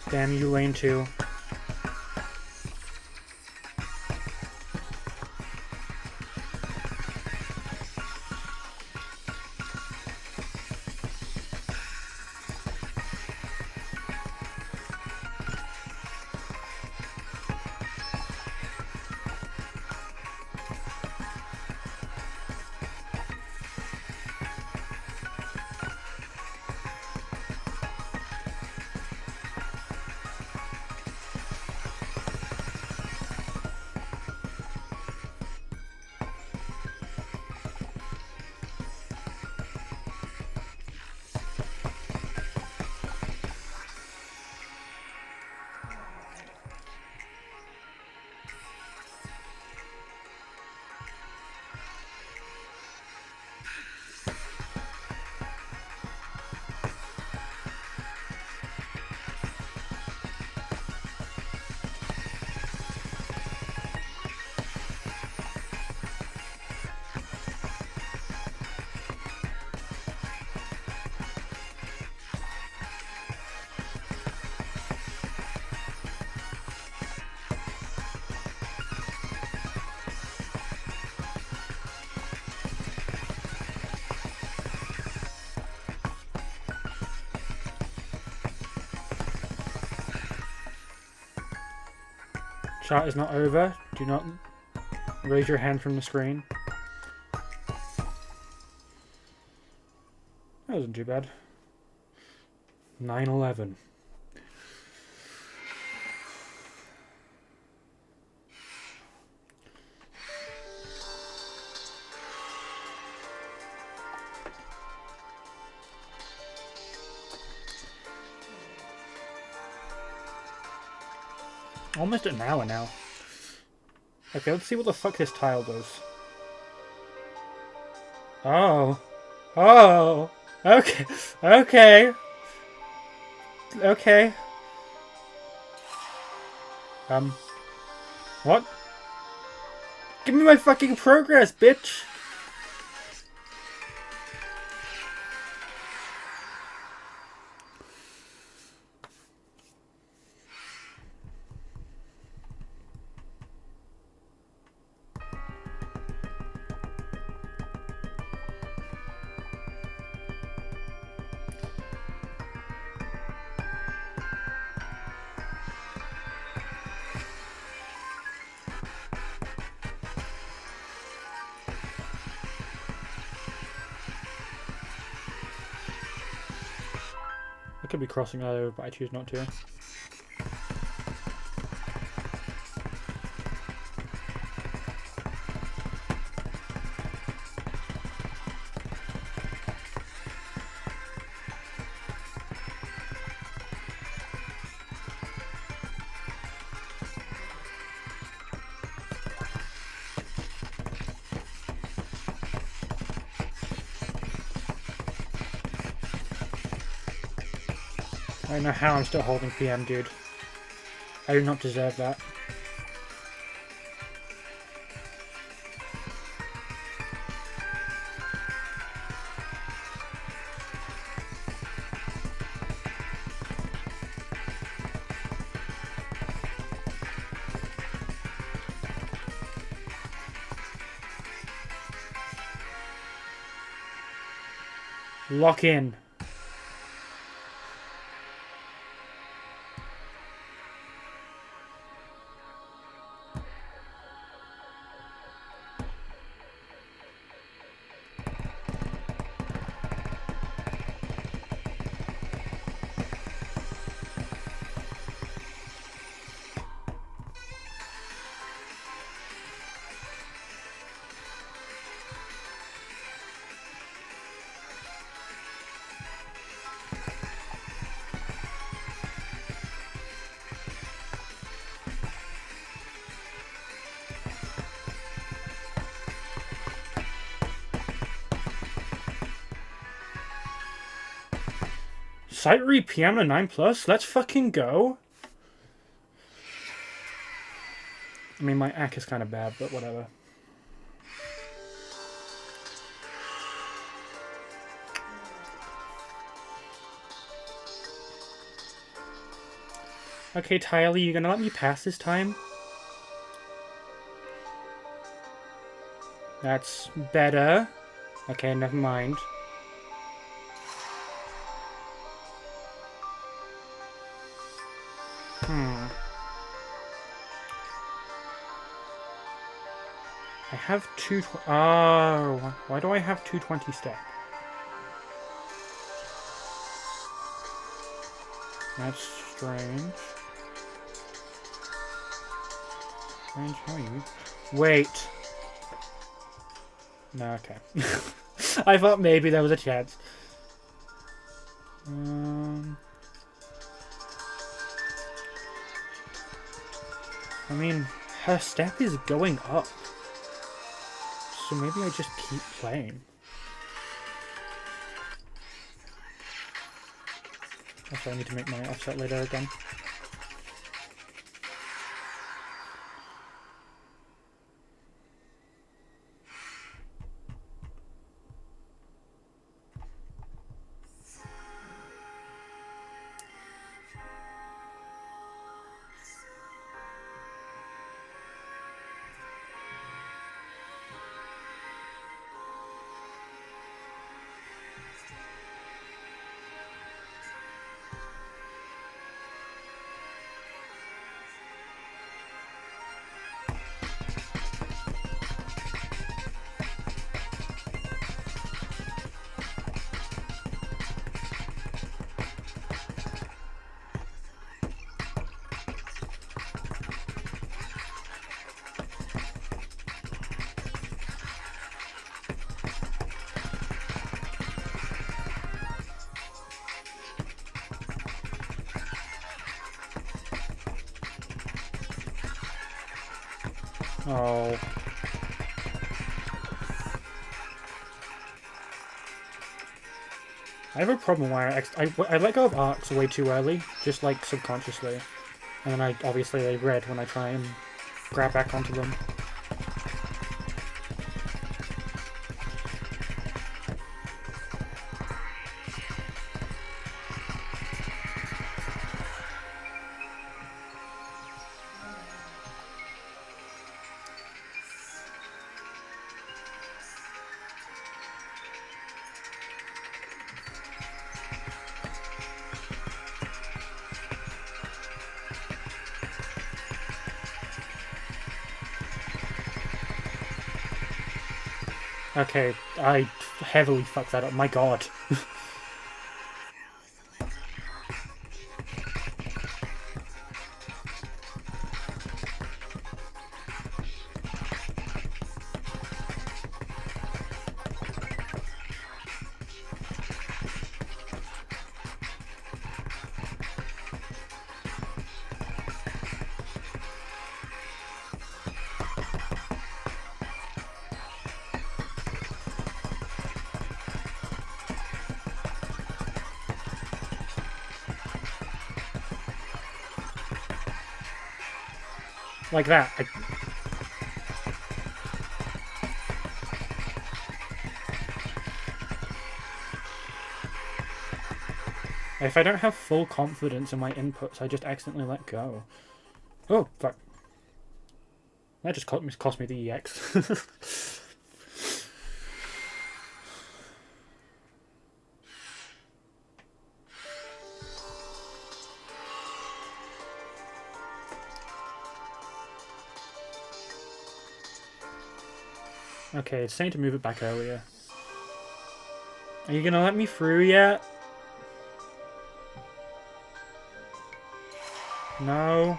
Damn you, lane 2. Chat is not over. Do not raise your hand from the screen. That wasn't too bad. 9/11. Almost an hour now. Okay, let's see what the fuck this tile does. Oh. Oh. Okay. Okay. Okay. What? Give me my fucking progress, bitch! I could be crossing that over, but I choose not to. I don't know how I'm still holding PM, dude. I do not deserve that. Lock in. Sightread PM to 9+? Let's fucking go. I mean, my AC is kind of bad, but whatever. Okay, Tyler, you gonna let me pass this time? That's better. Okay, never mind. I have two... Oh, why do I have 220 stack? That's strange. Strange, how are you? Wait. No, okay. I thought maybe there was a chance. I mean, her step is going up. So maybe I just keep playing. Also, I need to make my offset later again. Oh. I have a problem where I let go of arcs way too early, just like subconsciously. And then obviously they red when I try and grab back onto them. Okay, I heavily fucked that up. My god. Like that. If I don't have full confidence in my inputs, I just accidentally let go. Oh, fuck. That just cost me the EX. Okay, it's saying to move it back earlier. Are you gonna let me through yet? No.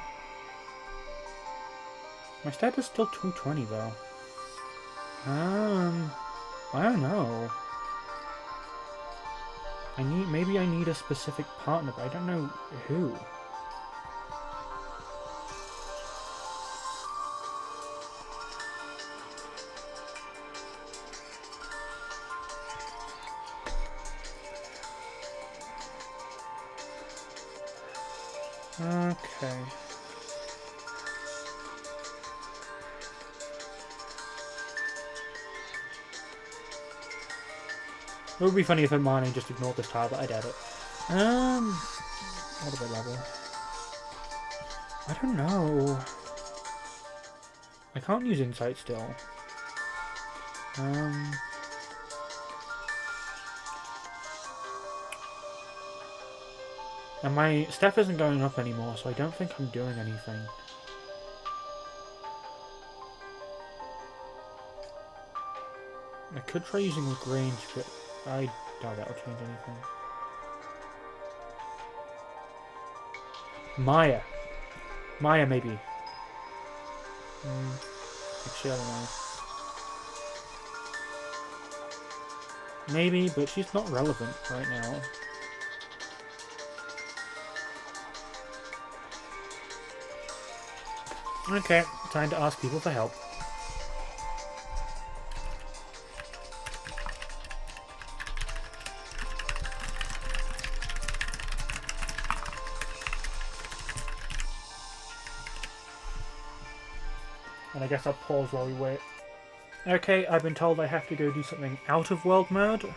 My stat is still 220 though. I don't know. Maybe I need a specific partner, but I don't know who. Okay. It would be funny if Hermione just ignored this tile, but I doubt it. What do they level? I don't know. I can't use Insight still. And my staff isn't going up anymore, so I don't think I'm doing anything. I could try using Lagrange, but I doubt that'll change anything. Maya. Maya, maybe. Actually, I don't know. Maybe, but she's not relevant right now. Okay, time to ask people for help. And I guess I'll pause while we wait. Okay, I've been told I have to go do something out of world mode.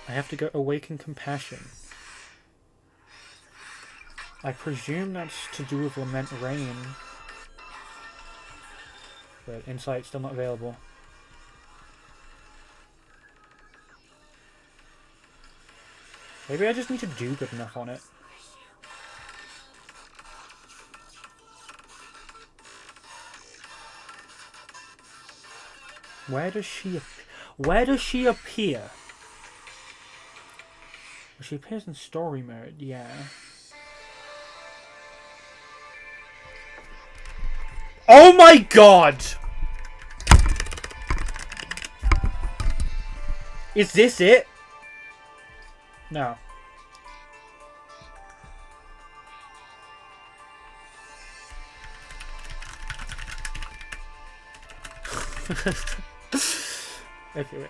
I have to go awaken compassion. I presume that's to do with Lament Rain. But Insight's still not available. Maybe I just need to do good enough on it. Where does she appear? Well, she appears in story mode, yeah. Oh my god! Is this it? No. Okay, wait.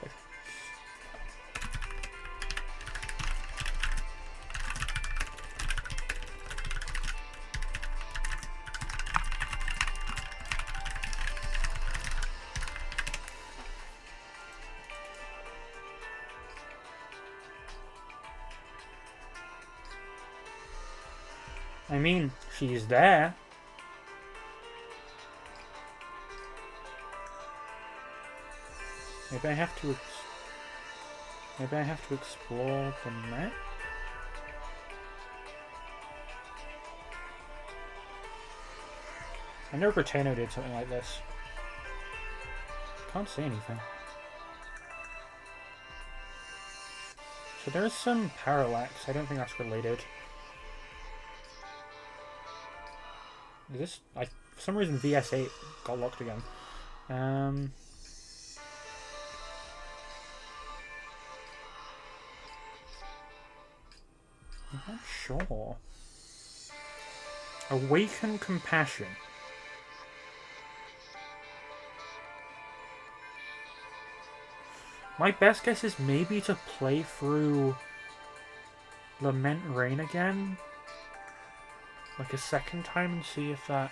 I mean, she's there. Maybe I have to explore the map? I know Britanno did something like this. Can't see anything. So there is some parallax. I don't think that's related. Is this... for some reason VS8 got locked again. I'm not sure. Awaken Compassion. My best guess is maybe to play through Lament Rain again. Like a second time and see if that...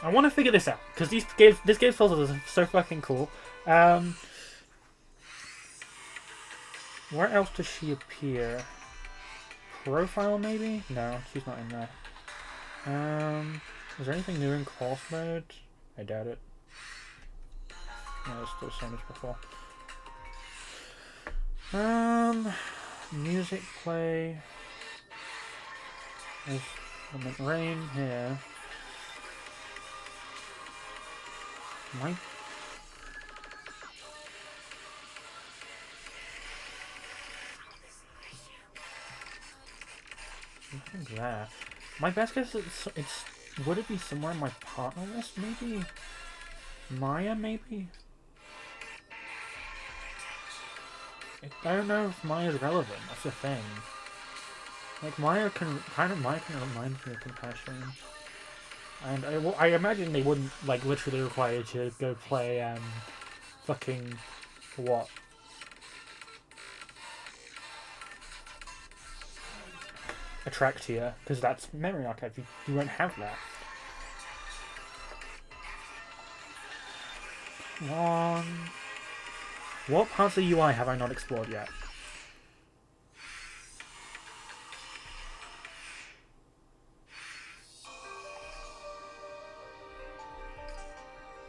I want to figure this out, because this game's puzzles are so fucking cool. Where else does she appear? Profile, maybe? No, she's not in there. Is there anything new in course mode? I doubt it. No, it's still the same as before. Music play. There's Lament Rain here. My... Nothing there. My best guess is it's... Would it be somewhere in my partner list, maybe? Maya, maybe? I don't know if Maya's relevant, that's the thing. Like, Maya can remind me of Compassion. And I imagine they wouldn't, like, literally require you to go play, fucking... what? Attractia, because that's Memory Archive. You won't have that. Come on. What parts of the UI have I not explored yet?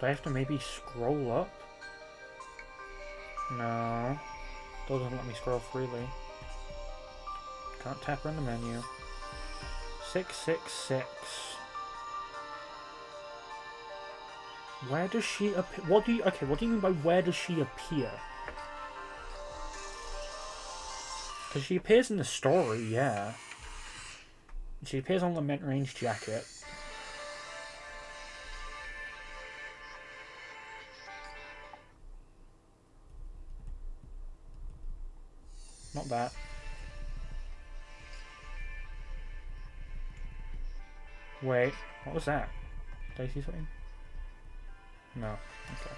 Do I have to maybe scroll up? No. Doesn't let me scroll freely. Can't tap her in the menu. 666. Where does she appear? What do you mean by where does she appear? Because she appears in the story, yeah. She appears on Lament Rain's jacket. Not that. Wait, what was that? Did I see something? No. Okay.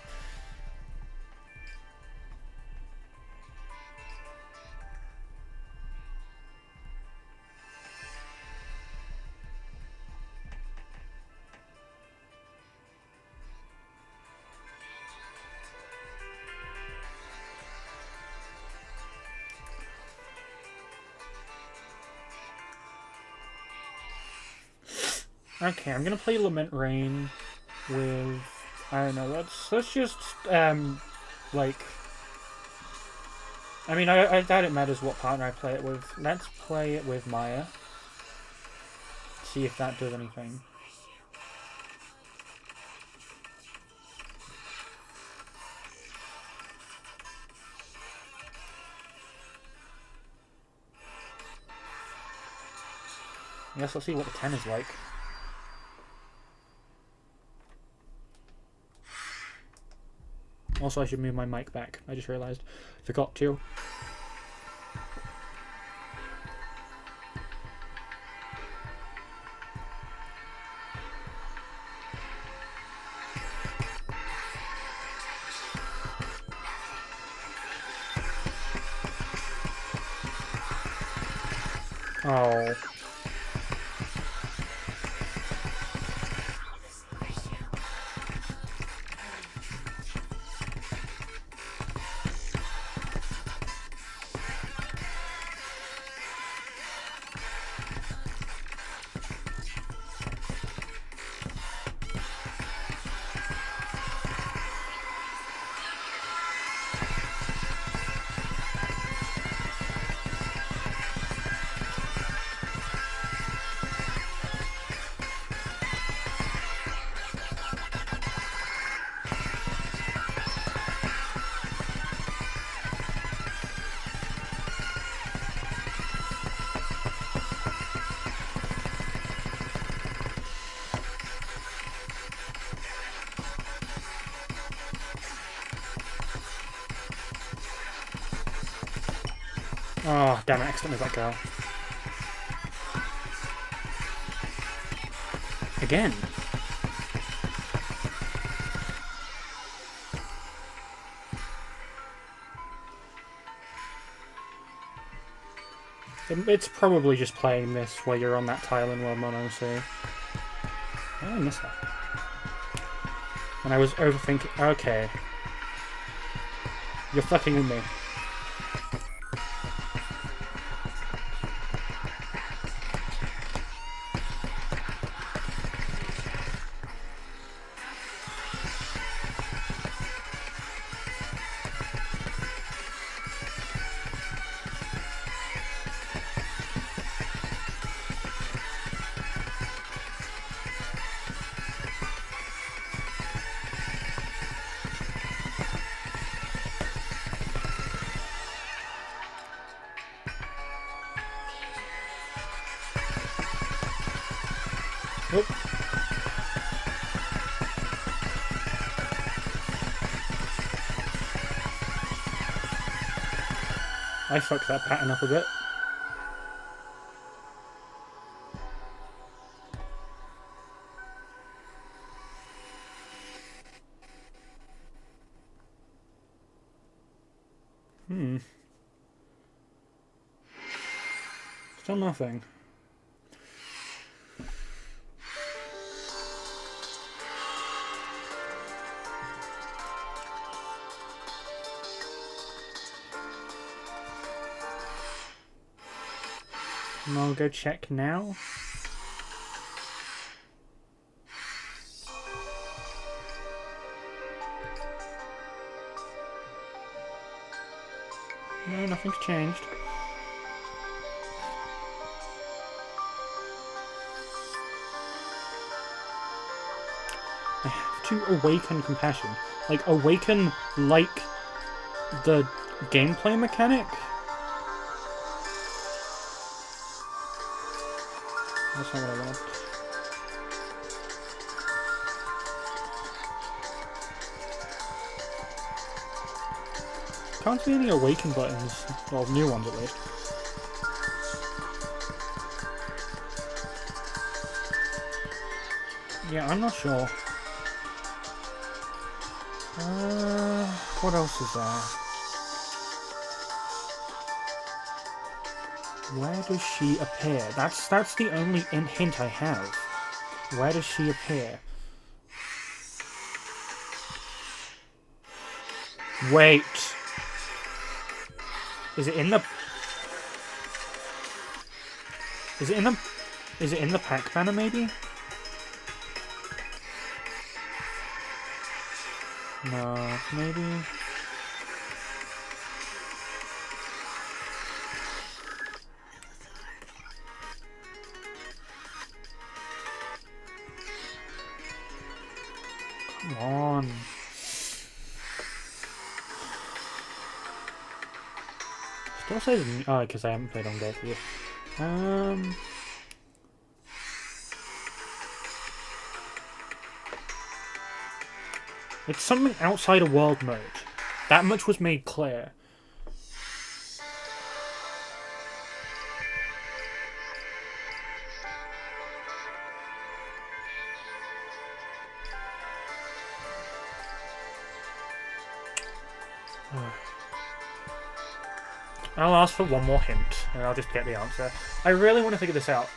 Okay, I'm gonna play Lament Rain with... I don't know, let's just, like... I mean, I doubt it matters what partner I play it with. Let's play it with Maya. See if that does anything. I guess let's see what the 10 is like. Also, I should move my mic back. I just realised. Forgot to. Oh. Oh, damn it, I accidentally let go. Again. It's probably just playing this where you're on that tile in World Mode, honestly. How did I miss that? And I was overthinking. Okay. You're fucking with me. Oop. I fucked that pattern up a bit. Still nothing. And I'll go check now. No, nothing's changed. I have to awaken compassion. Like, awaken like the gameplay mechanic? That's not what I want. Can't see any awaken buttons. Well, new ones at least. Yeah, I'm not sure. What else is there? Where does she appear? That's the only hint I have. Where does she appear? Wait. Is it in the pack banner maybe? No, maybe. Come on. Still says because I haven't played on both of you. It's something outside of world mode. That much was made clear. I'll ask for one more hint, and I'll just get the answer. I really want to figure this out.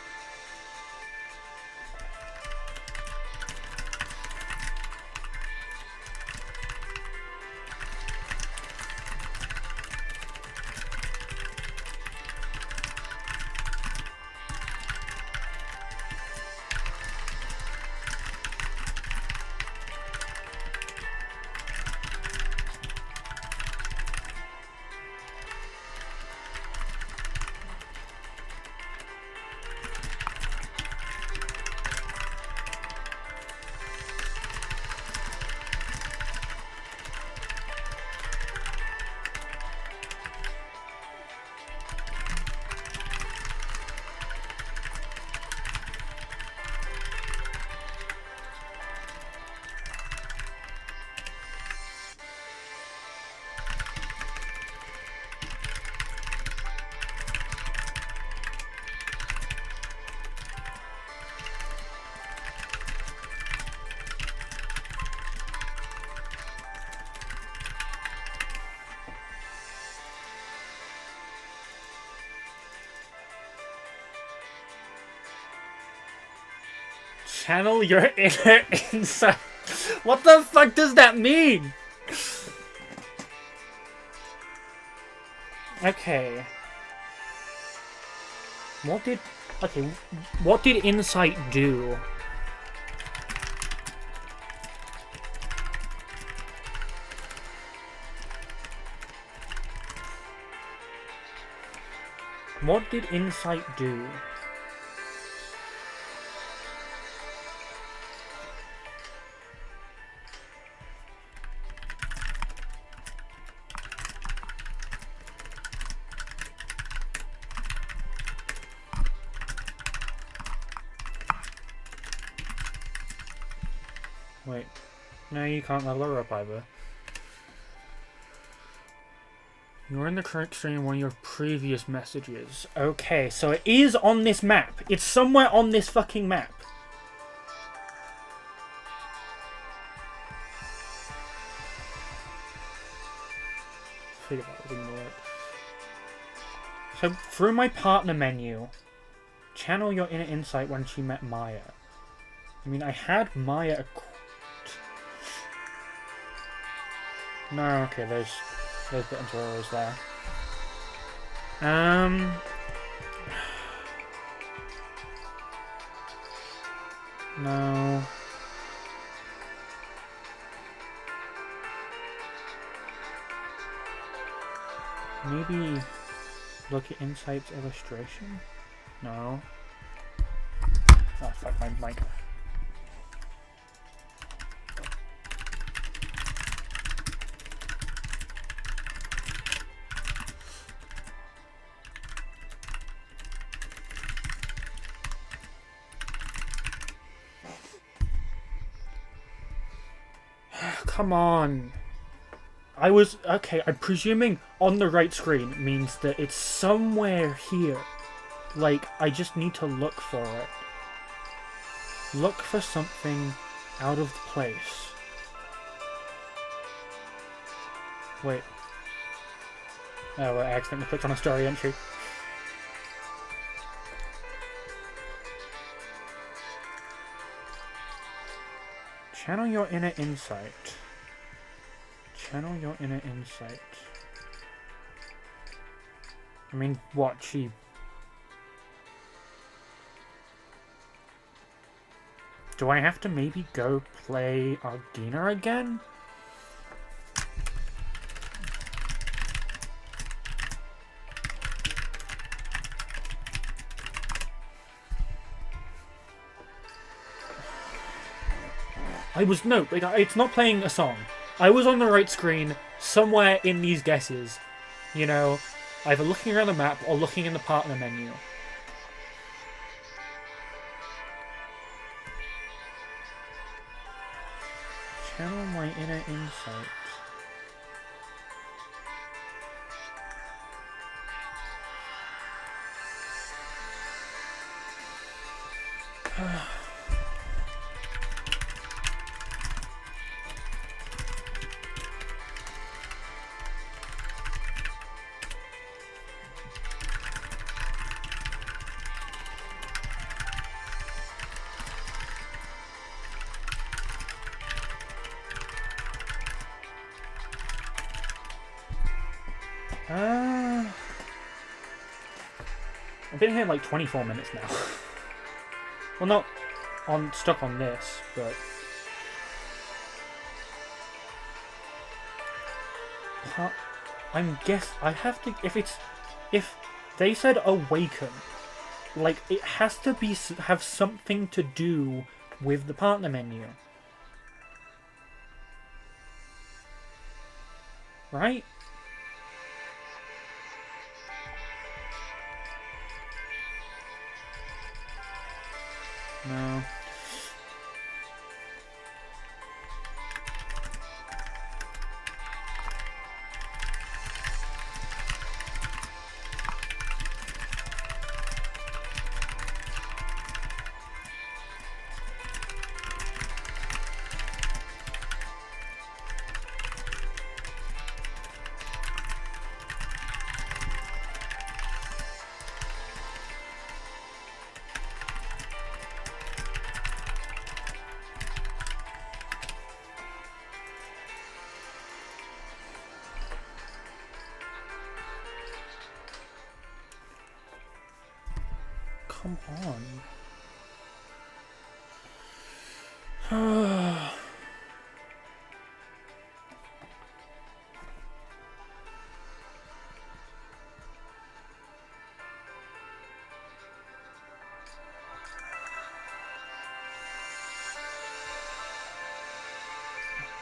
Channel your inner insight. What the fuck does that mean? Okay. What did insight do? What did insight do? Wait. No, you can't level her up either. You're in the correct stream in one of your previous messages. Okay, so it is on this map. It's somewhere on this fucking map. Figure that would ignore it. So, through my partner menu, channel your inner insight when she met Maya. I mean, I had Maya equipped. No, okay, those buttons were always there. No. Maybe look at Insight's illustration? No. Oh, fuck, my mic. Come on. Okay, I'm presuming on the right screen means that it's somewhere here. Like, I just need to look for it. Look for something out of place. Wait. Oh, I accidentally clicked on a story entry. Channel your inner insight. Channel your inner insight. I mean, what? She... Do I have to maybe go play Arcaea again? No, like, it's not playing a song. I was on the right screen, somewhere in these guesses. You know, either looking around the map or looking in the partner menu. Channel my inner insight. I've been here like 24 minutes now. Well, not stuck on this, but... I have to... If they said awaken, like, it has to have something to do with the partner menu. Right? No. Come on.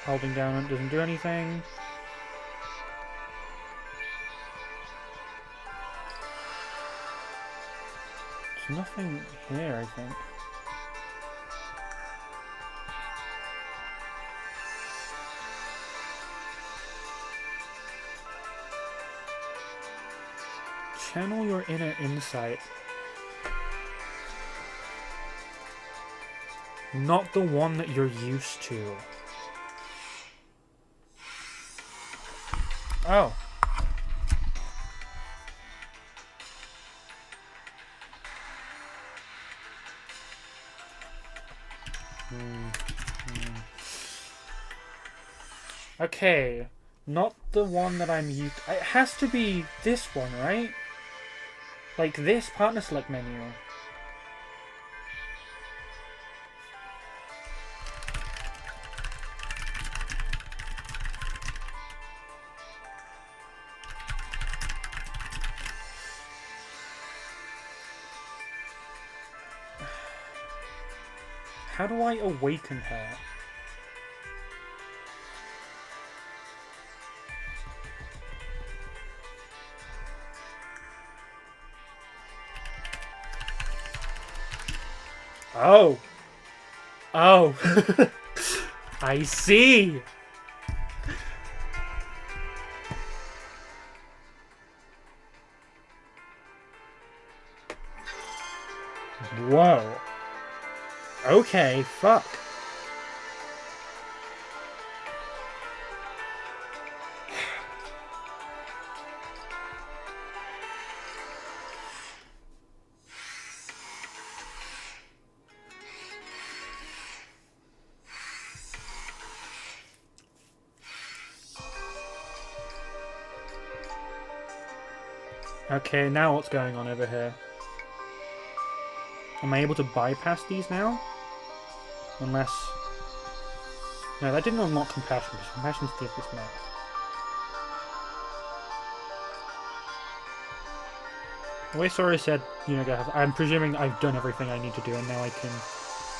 Holding down it doesn't do anything. There's nothing here, I think. Channel your inner insight. Not the one that you're used to. Oh. Okay. Not the one that I'm used to. It has to be this one, right? Like this partner select menu. How do I awaken her? Oh. Oh. I see. Whoa. Okay, fuck. Okay, now what's going on over here? Am I able to bypass these now? Unless... No, that didn't unlock Compassion, because Compassion's the this map. The way Sora said, you know, I'm presuming I've done everything I need to do and now I can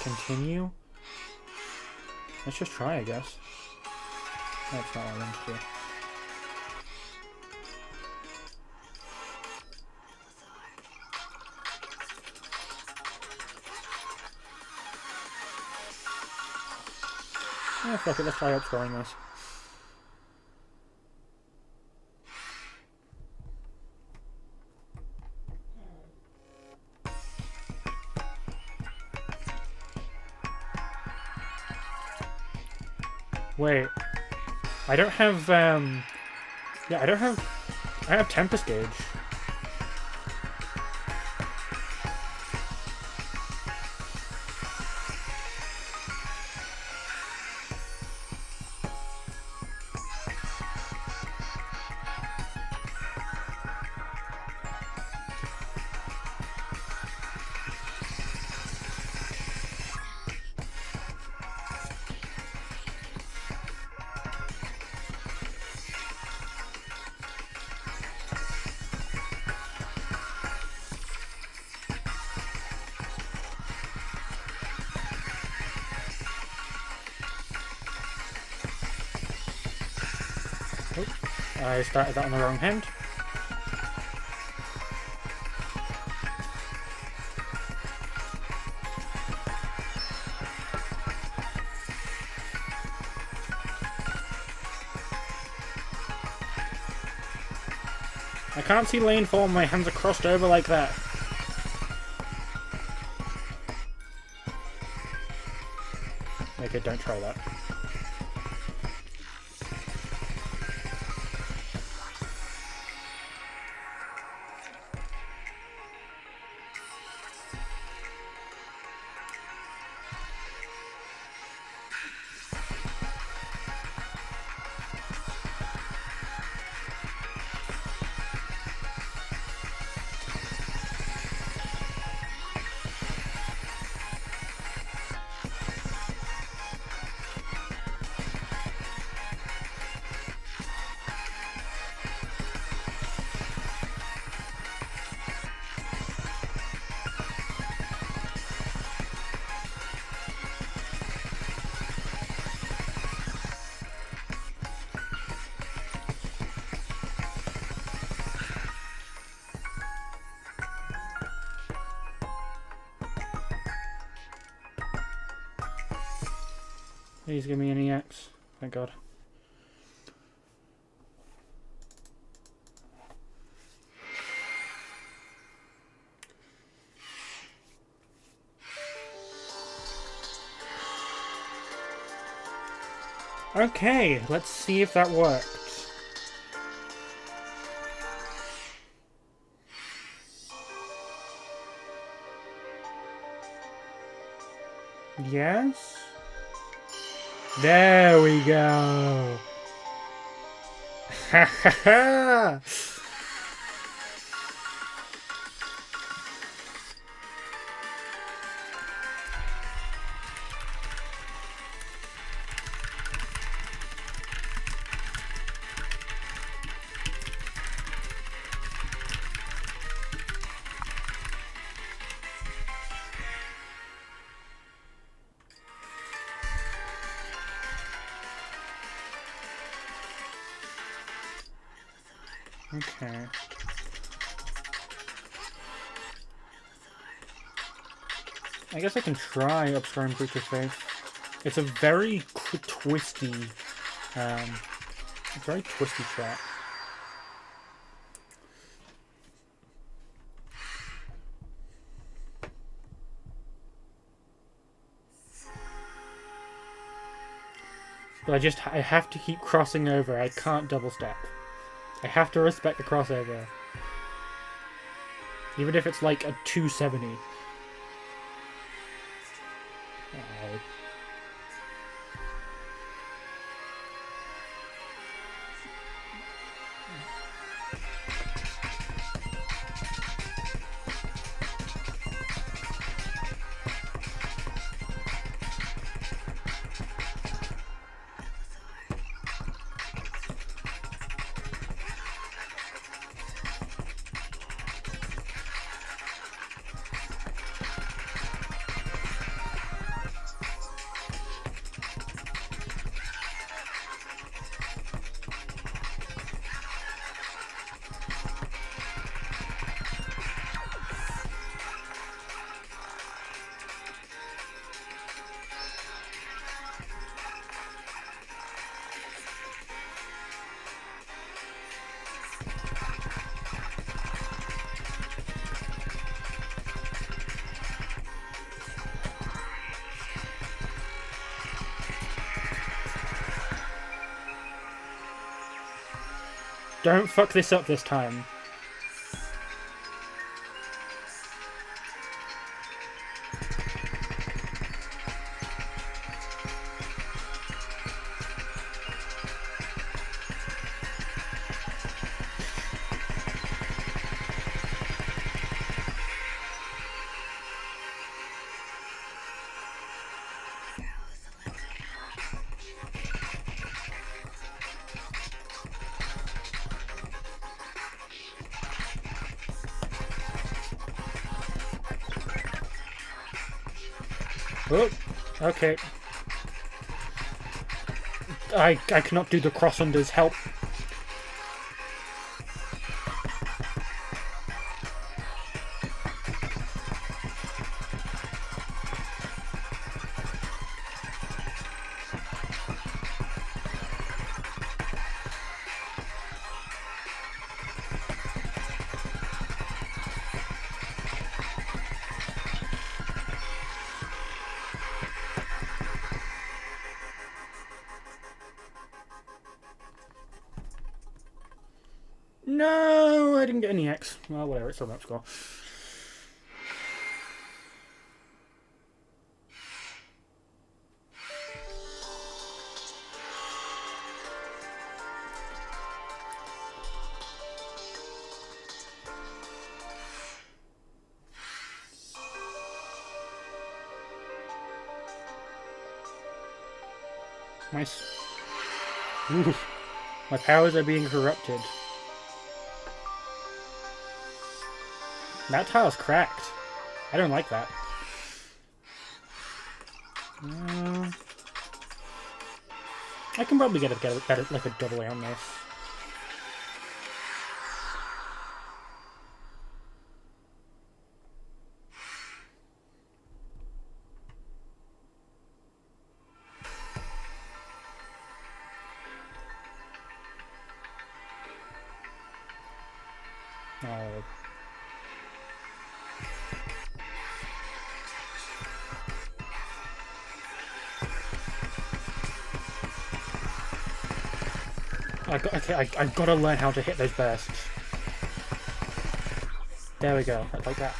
continue. Let's just try, I guess. That's not what I want to do. Yeah, fuck it, let's try upscoring this. Wait. I don't have, yeah, I have Tempest Gauge. I started that on the wrong hand. I can't see lane form, my hands are crossed over like that. Okay, don't try that. Please give me an EX. Thank God. Okay, let's see if that worked. Yes? There we go! Ha ha ha! Okay. I guess I can try upscoring Breach of Faith. It's a very twisty, very twisty track. But I have to keep crossing over. I can't double step. I have to respect the crossover. Even if it's like a 270. Oh. Don't fuck this up this time. Oh, okay. I cannot do the cross-unders. Help. No, I didn't get any X. Well, whatever, it's still an upscore. My powers are being corrupted. That tile's cracked. I don't like that. I can probably get like a double A on this. Oh. I've got to learn how to hit those bursts. There we go, like that.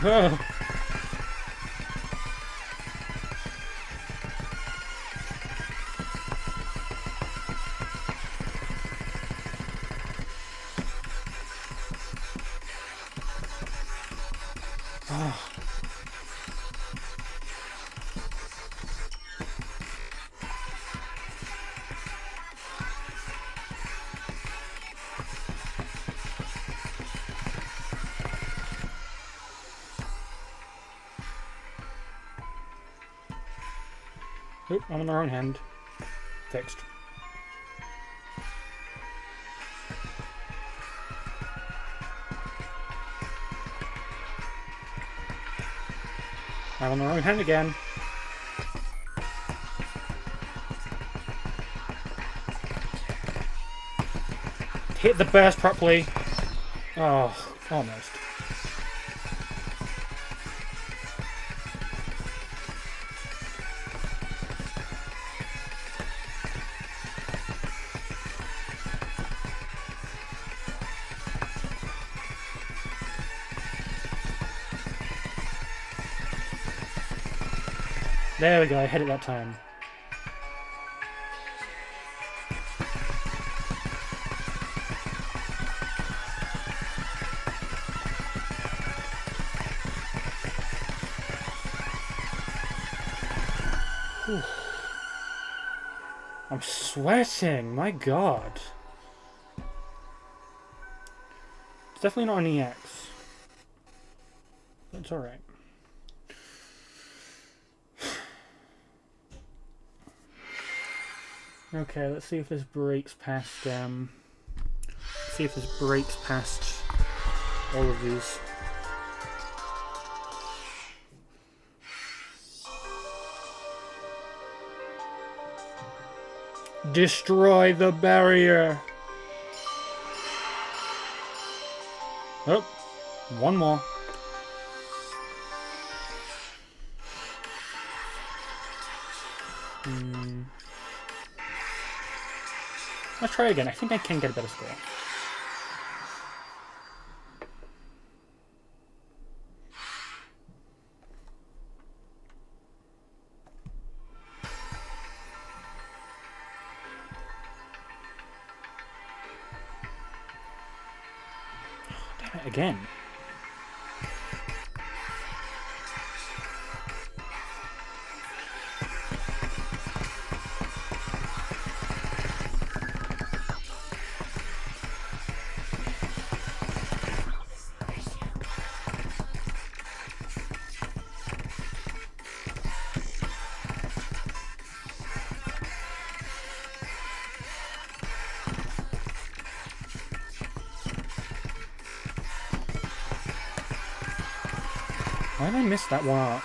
Oh. Oh. Oop, I'm on the wrong hand. Fixed. I'm on the wrong hand again. Hit the burst properly. Oh, almost. There we go, I hit it that time. Whew. I'm sweating, my god. It's definitely not an EX. That's alright. Okay, let's see if this breaks past, see if this breaks past all of these. Destroy the barrier! Oh, one more. Let's try again. I think I can get a better score. Damn it, again. Why did I miss that one arc?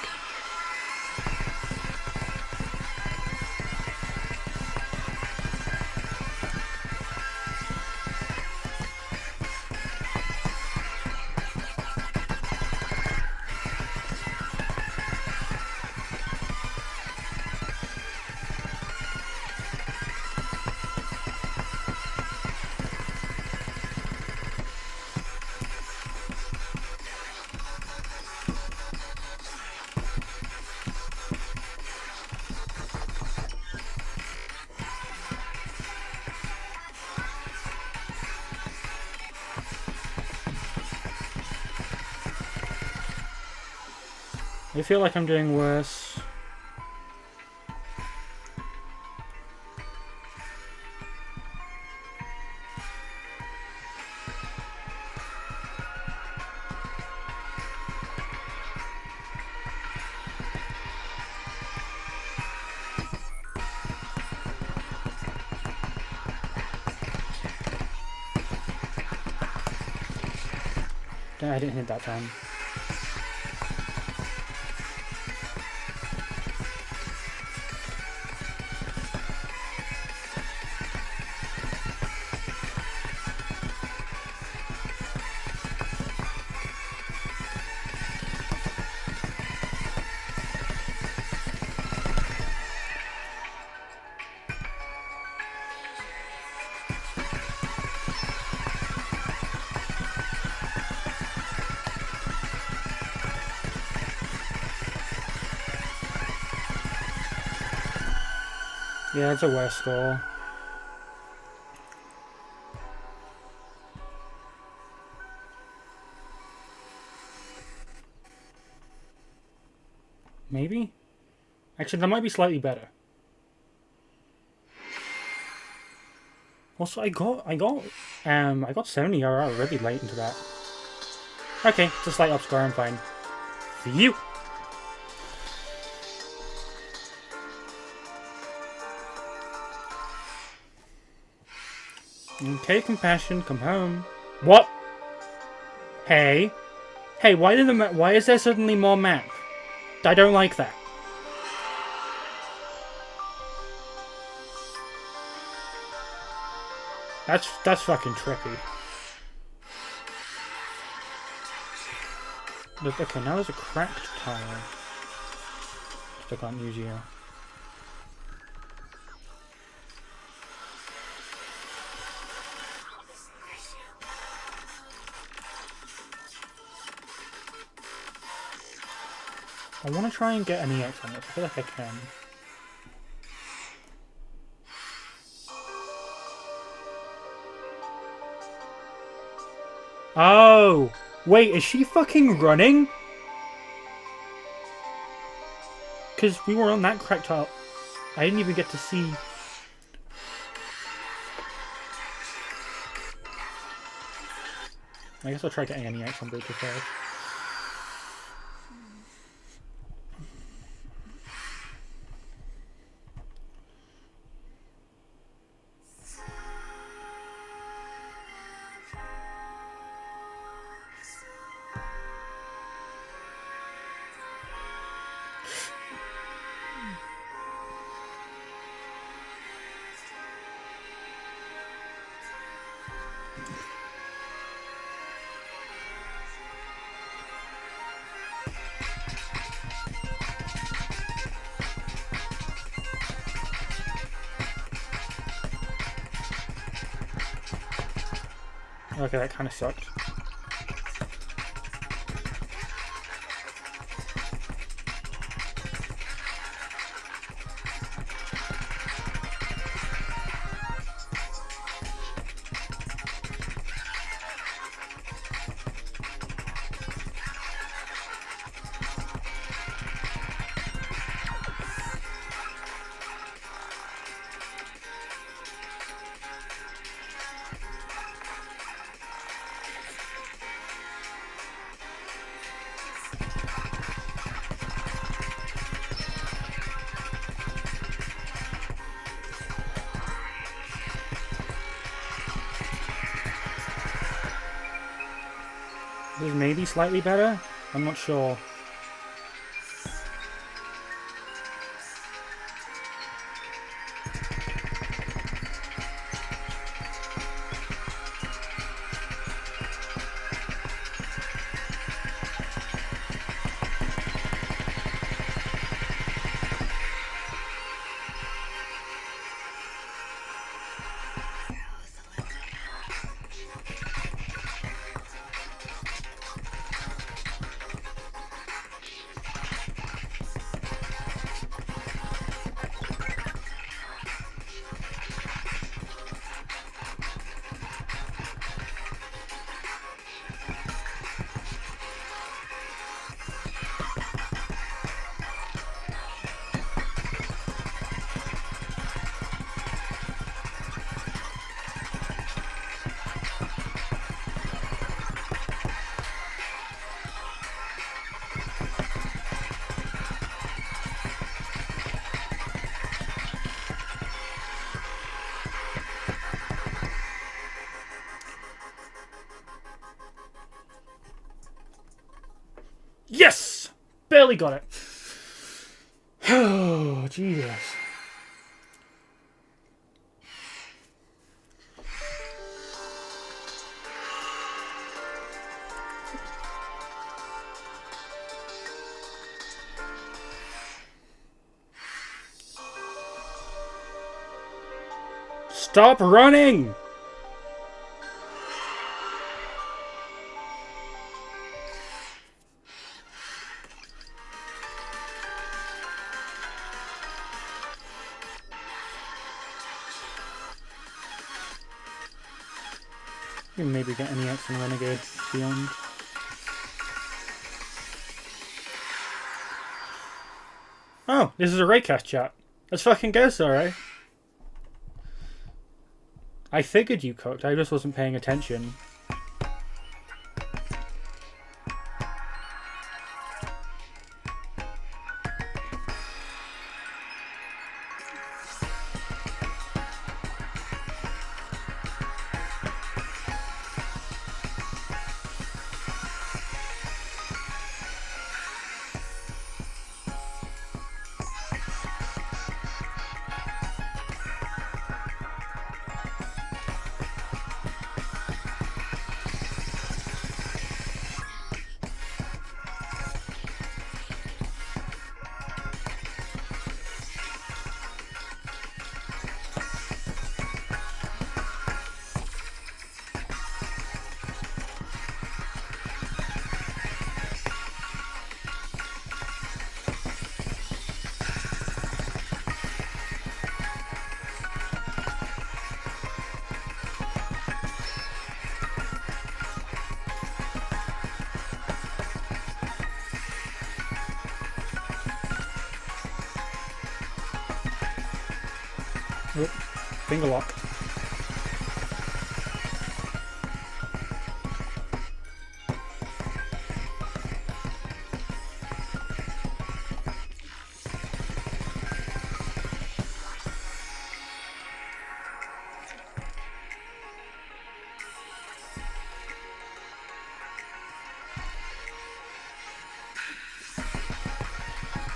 I feel like I'm doing worse. I didn't hit that time. Yeah, it's a worse score. Maybe? Actually, that might be slightly better. Also, I got 70 RR really late into that. Okay, it's a slight upscore, I'm fine. Phew! Okay, Compassion, come home. What? Hey. Hey, why is there suddenly more map? I don't like that. That's fucking trippy. Okay, now there's a cracked tire. Still can't use you. I want to try and get an EX on this. I feel like I can. Oh! Wait, is she fucking running? Because we were on that cracked tile. I didn't even get to see... I guess I'll try getting an EX on Breaker first. Okay, that kind of sucked. This is maybe slightly better? I'm not sure. Yes! Barely got it. Oh, Jesus. Stop running! You can maybe get any X in Renegade beyond. Oh, this is a raycast chat. Let's fucking go, sorry. I figured you cooked, I just wasn't paying attention. Oh, finger lock.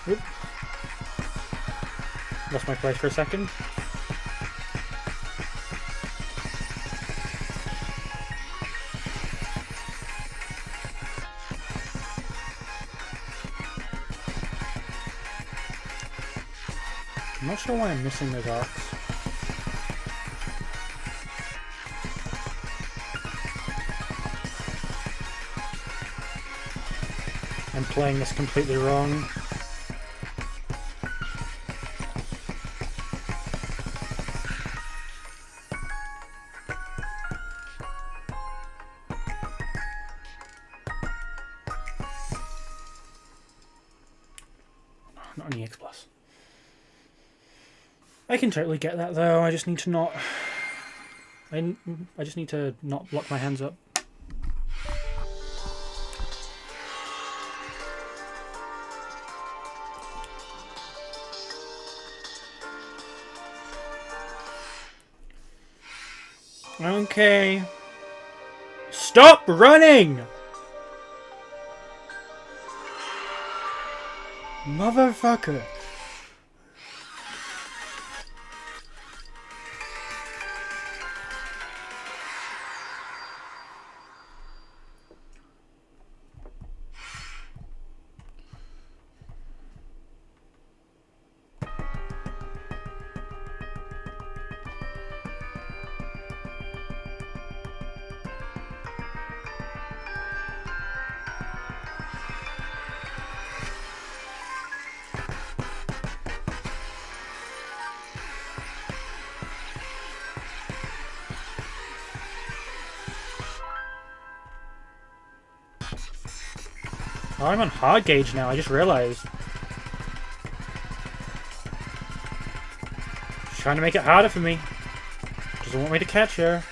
Oop. Lost my place for a second. I'm not sure why I'm missing those arcs. I'm playing this completely wrong. Not an EX Plus. I can totally get that though, I just need to not... I just need to not lock my hands up. Okay. Stop running! Motherfucker. Oh, I'm on hard gauge now, I just realized. She's trying to make it harder for me. Doesn't want me to catch her.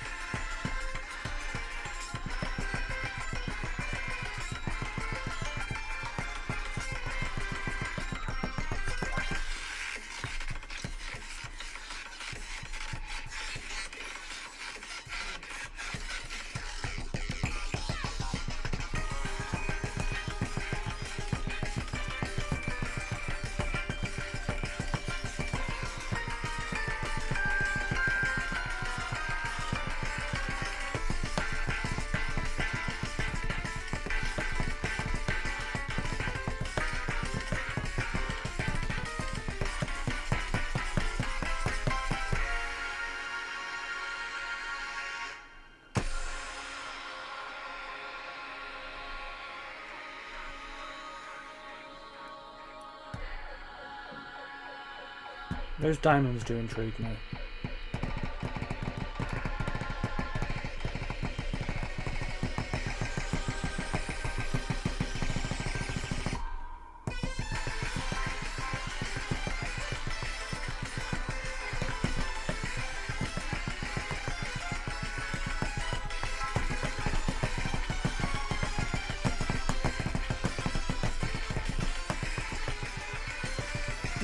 Those diamonds do intrigue me.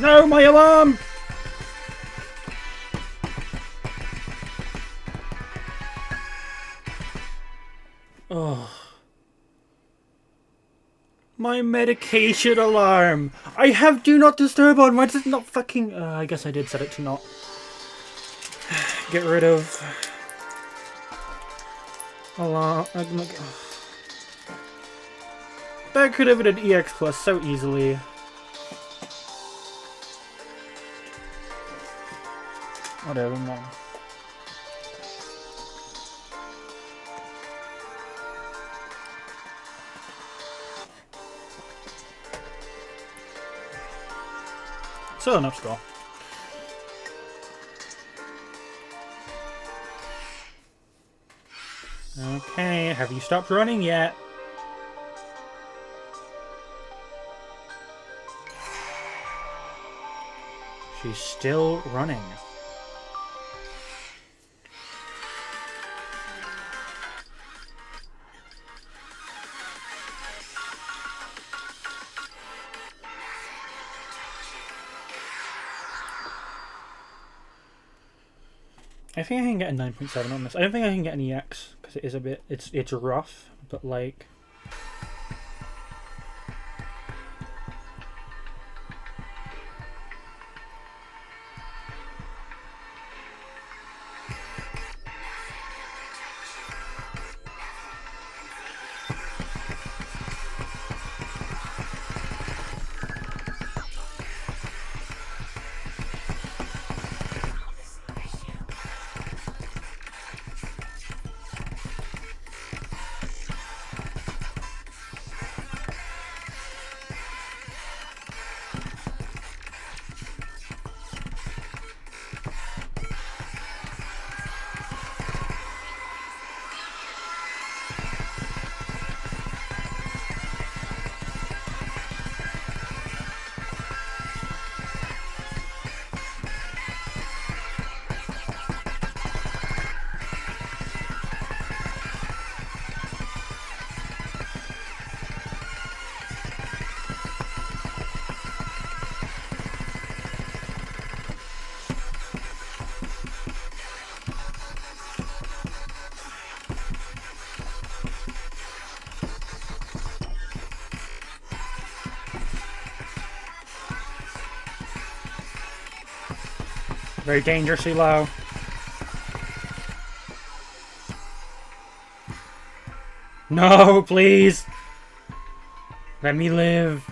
No, my alarm! Oh. My medication alarm! I have do not disturb on, why does it not fucking... I guess I did set it to not. Get rid of... alarm... That could have been an EX plus so easily. Whatever, man. Still an up score. Okay, have you stopped running yet? She's still running. I think I can get a 9.7 on this. I don't think I can get an EX because it is a bit. It's rough, but like. Very dangerously low. No, please! Let me live.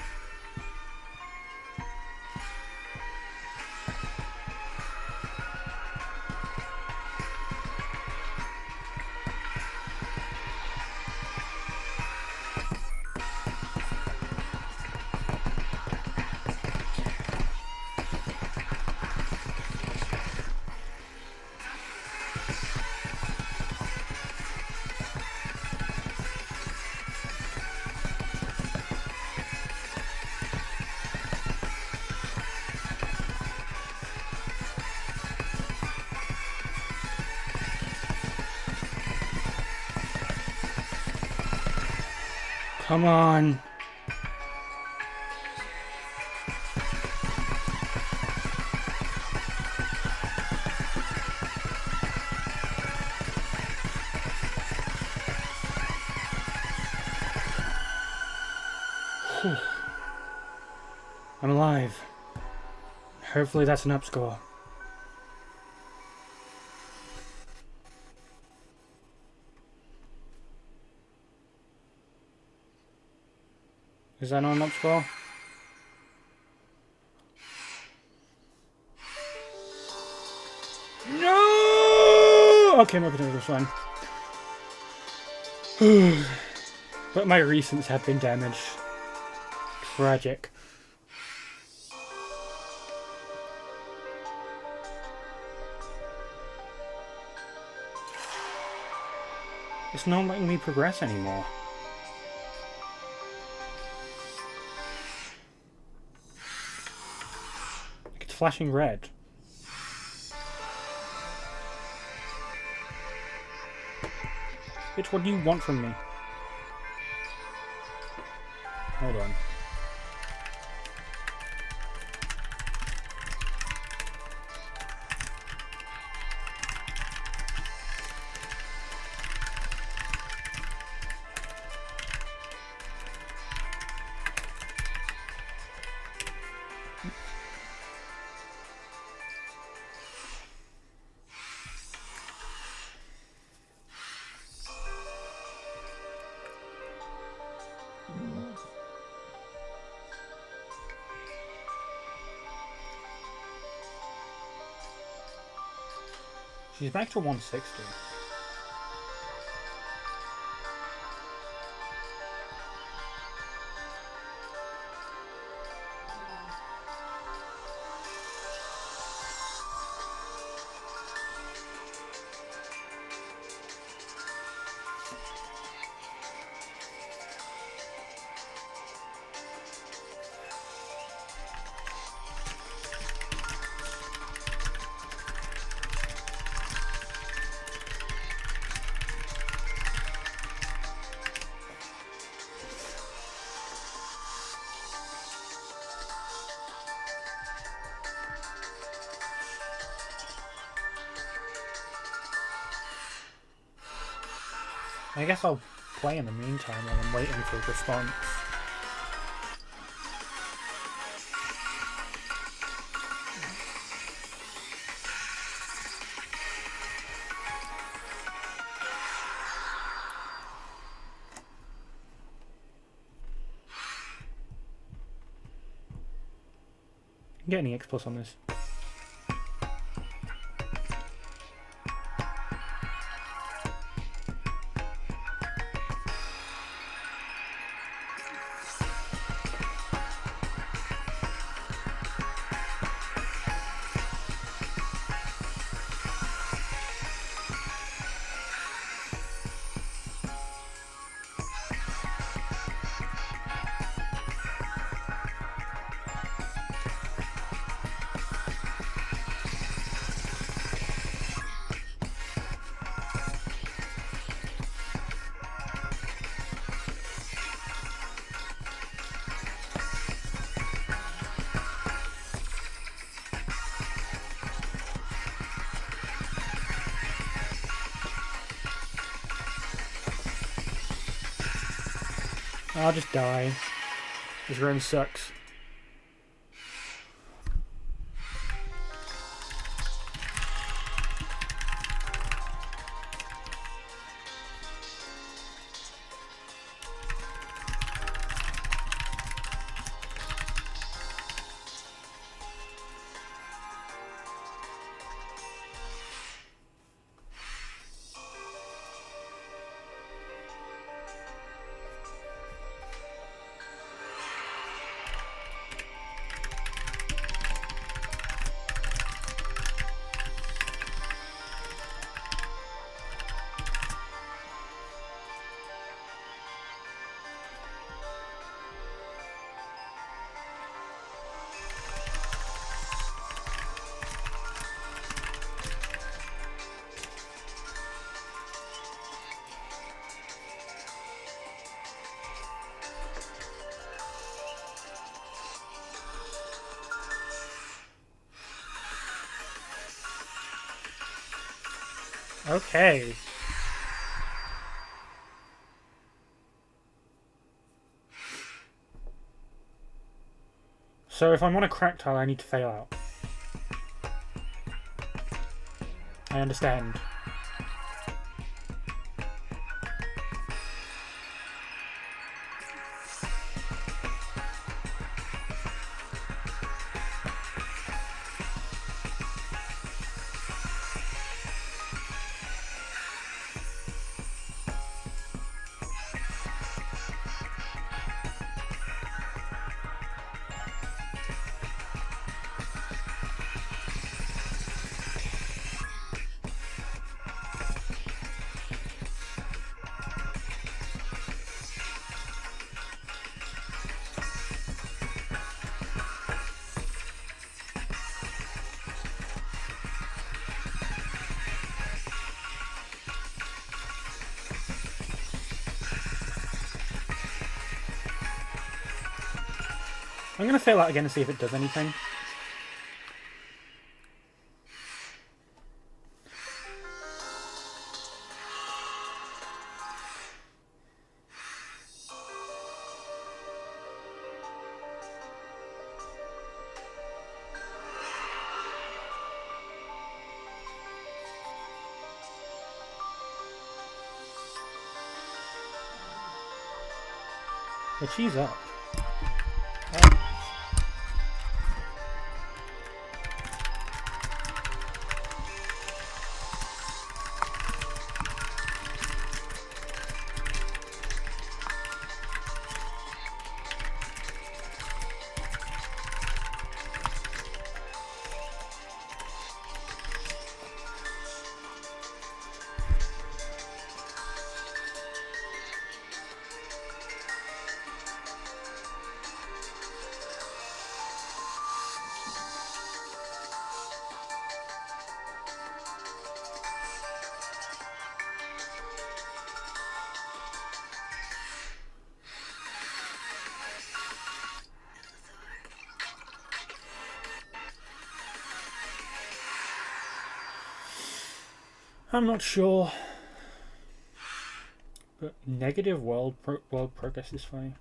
Come on. Whew. I'm alive. Hopefully that's an up score. Is that not an up score? No! Okay, my potatoes are fine. But my recents have been damaged. Tragic. It's not letting me progress anymore. It's flashing red. Bitch, what do you want from me? Hold on. She's back to 160. I guess I'll play in the meantime while I'm waiting for a response. Get any X plus on this. I'll just die. This run sucks. Okay. So if I want a crack tile, I need to fail out. I understand. I'm going to fail out again and see if it does anything. The cheese up. I'm not sure, but negative world progress is funny.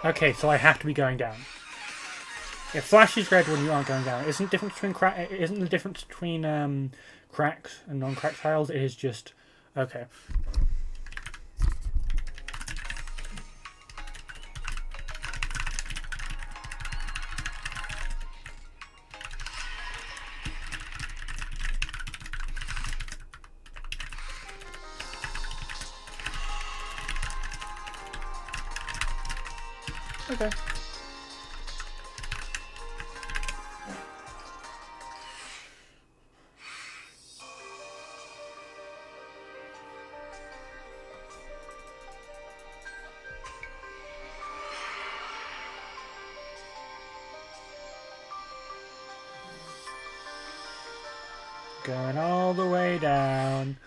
Okay, so I have to be going down. It flashes red when you aren't going down. Isn't the difference between cracks and non-cracked tiles? It is just okay. Okay. going all the way down.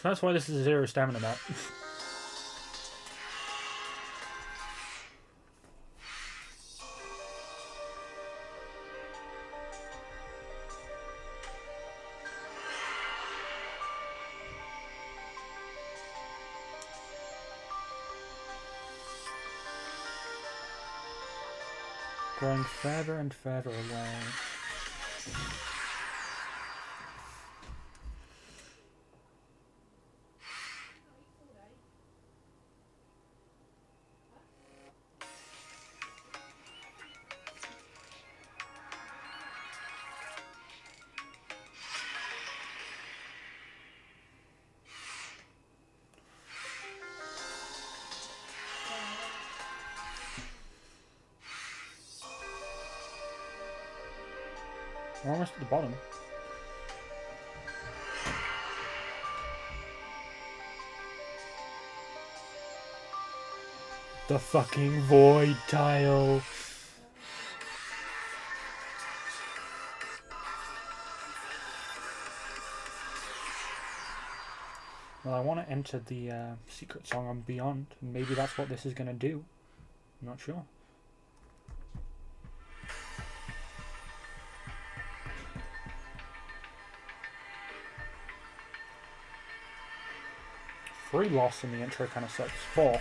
So that's why this is a 0 stamina map. Going further and further away. We're almost at the bottom. The fucking void tile. Well, I want to enter the secret song on Beyond, and maybe that's what this is going to do. I'm not sure. Three loss in the intro kind of sucks. 4.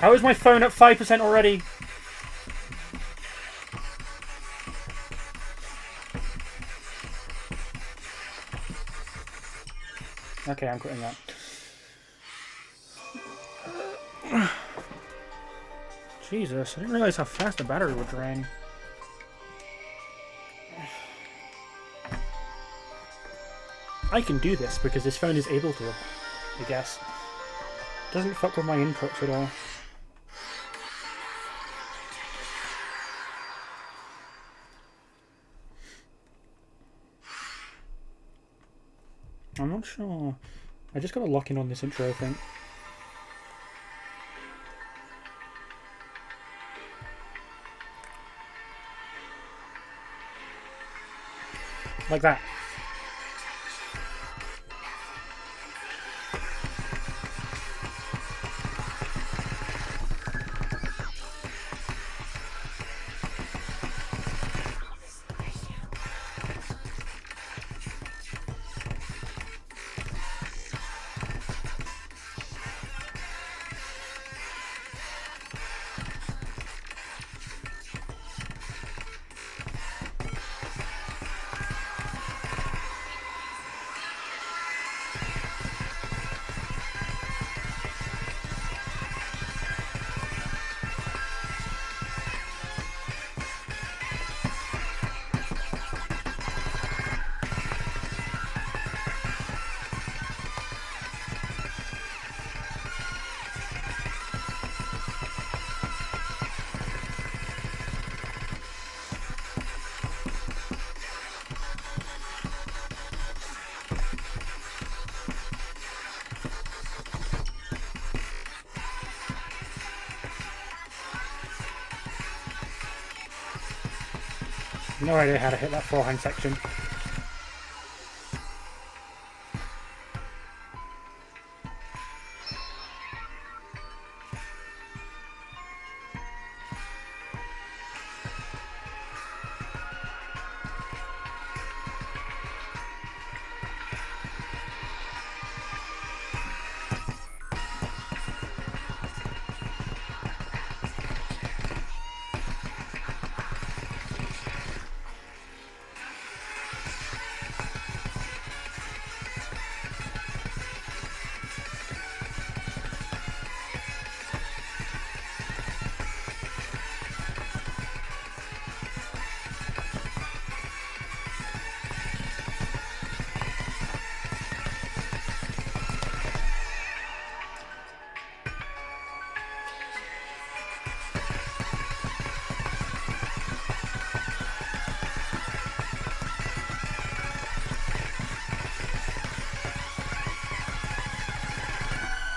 How is my phone at 5% already? Okay, I'm quitting that. Jesus, I didn't realize how fast the battery would drain. I can do this because this phone is able to, I guess. Doesn't fuck with my inputs at all. I'm not sure. I just gotta lock in on this intro, I think. Like that. No idea how to hit that forehand section.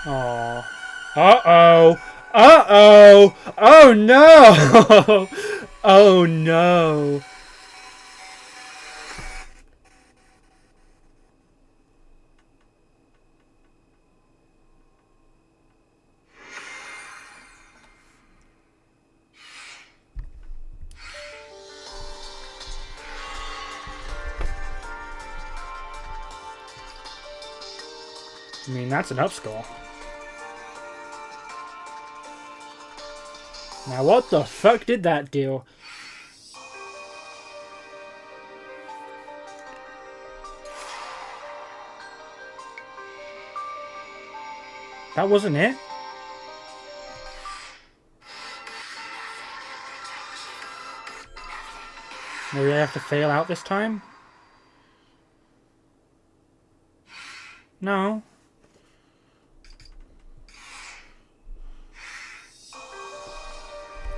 Aww. Uh-oh. Uh-oh. Oh no. Oh no. I mean, that's an upscore. Now what the fuck did that do? That wasn't it? Maybe I have to fail out this time? No.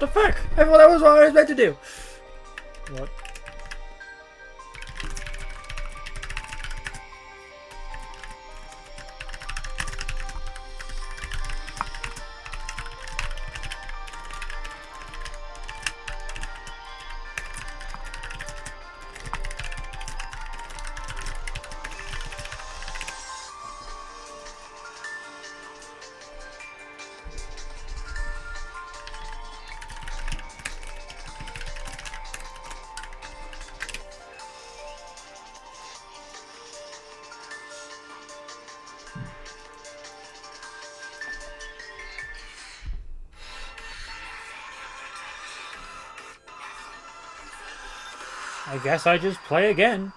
The fuck? I thought that was what I was meant to do. What? I guess I just play again.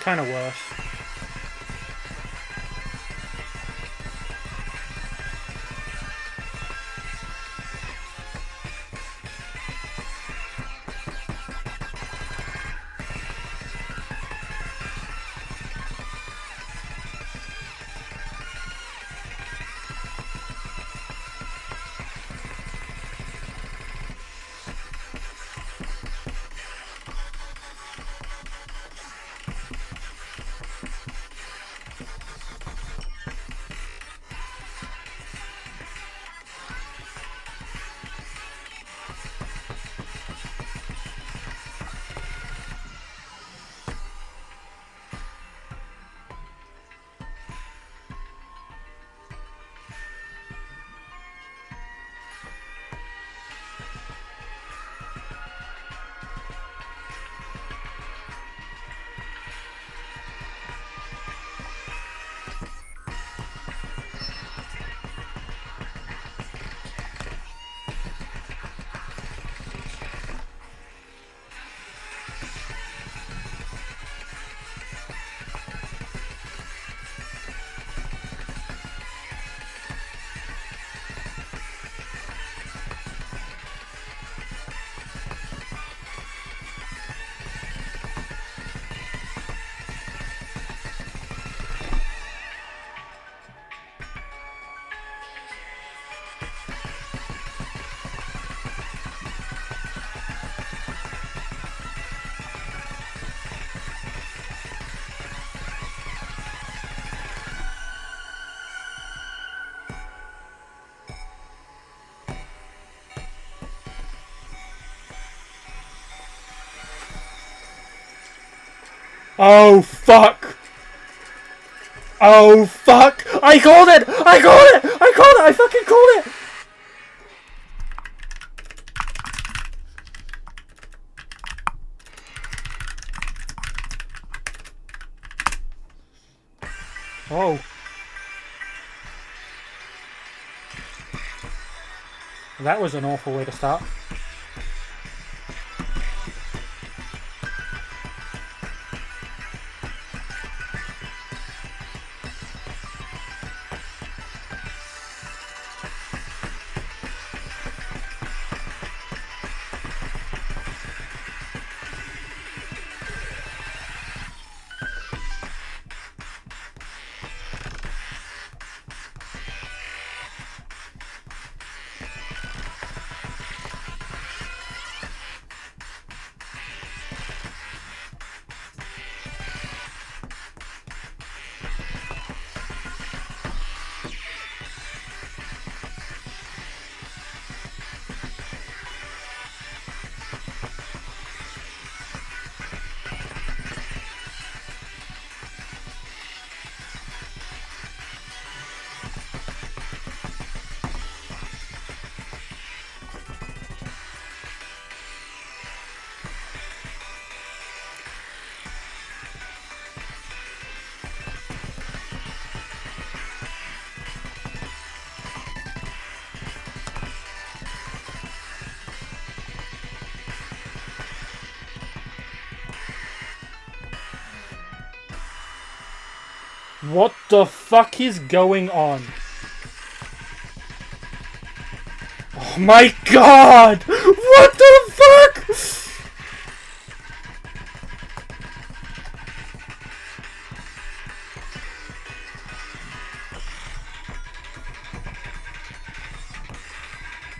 Kind of worse. Oh fuck! Oh fuck! I called it! I called it! I called it! I fucking called it! Whoa. That was an awful way to start. What the fuck is going on? Oh my god! What the fuck?!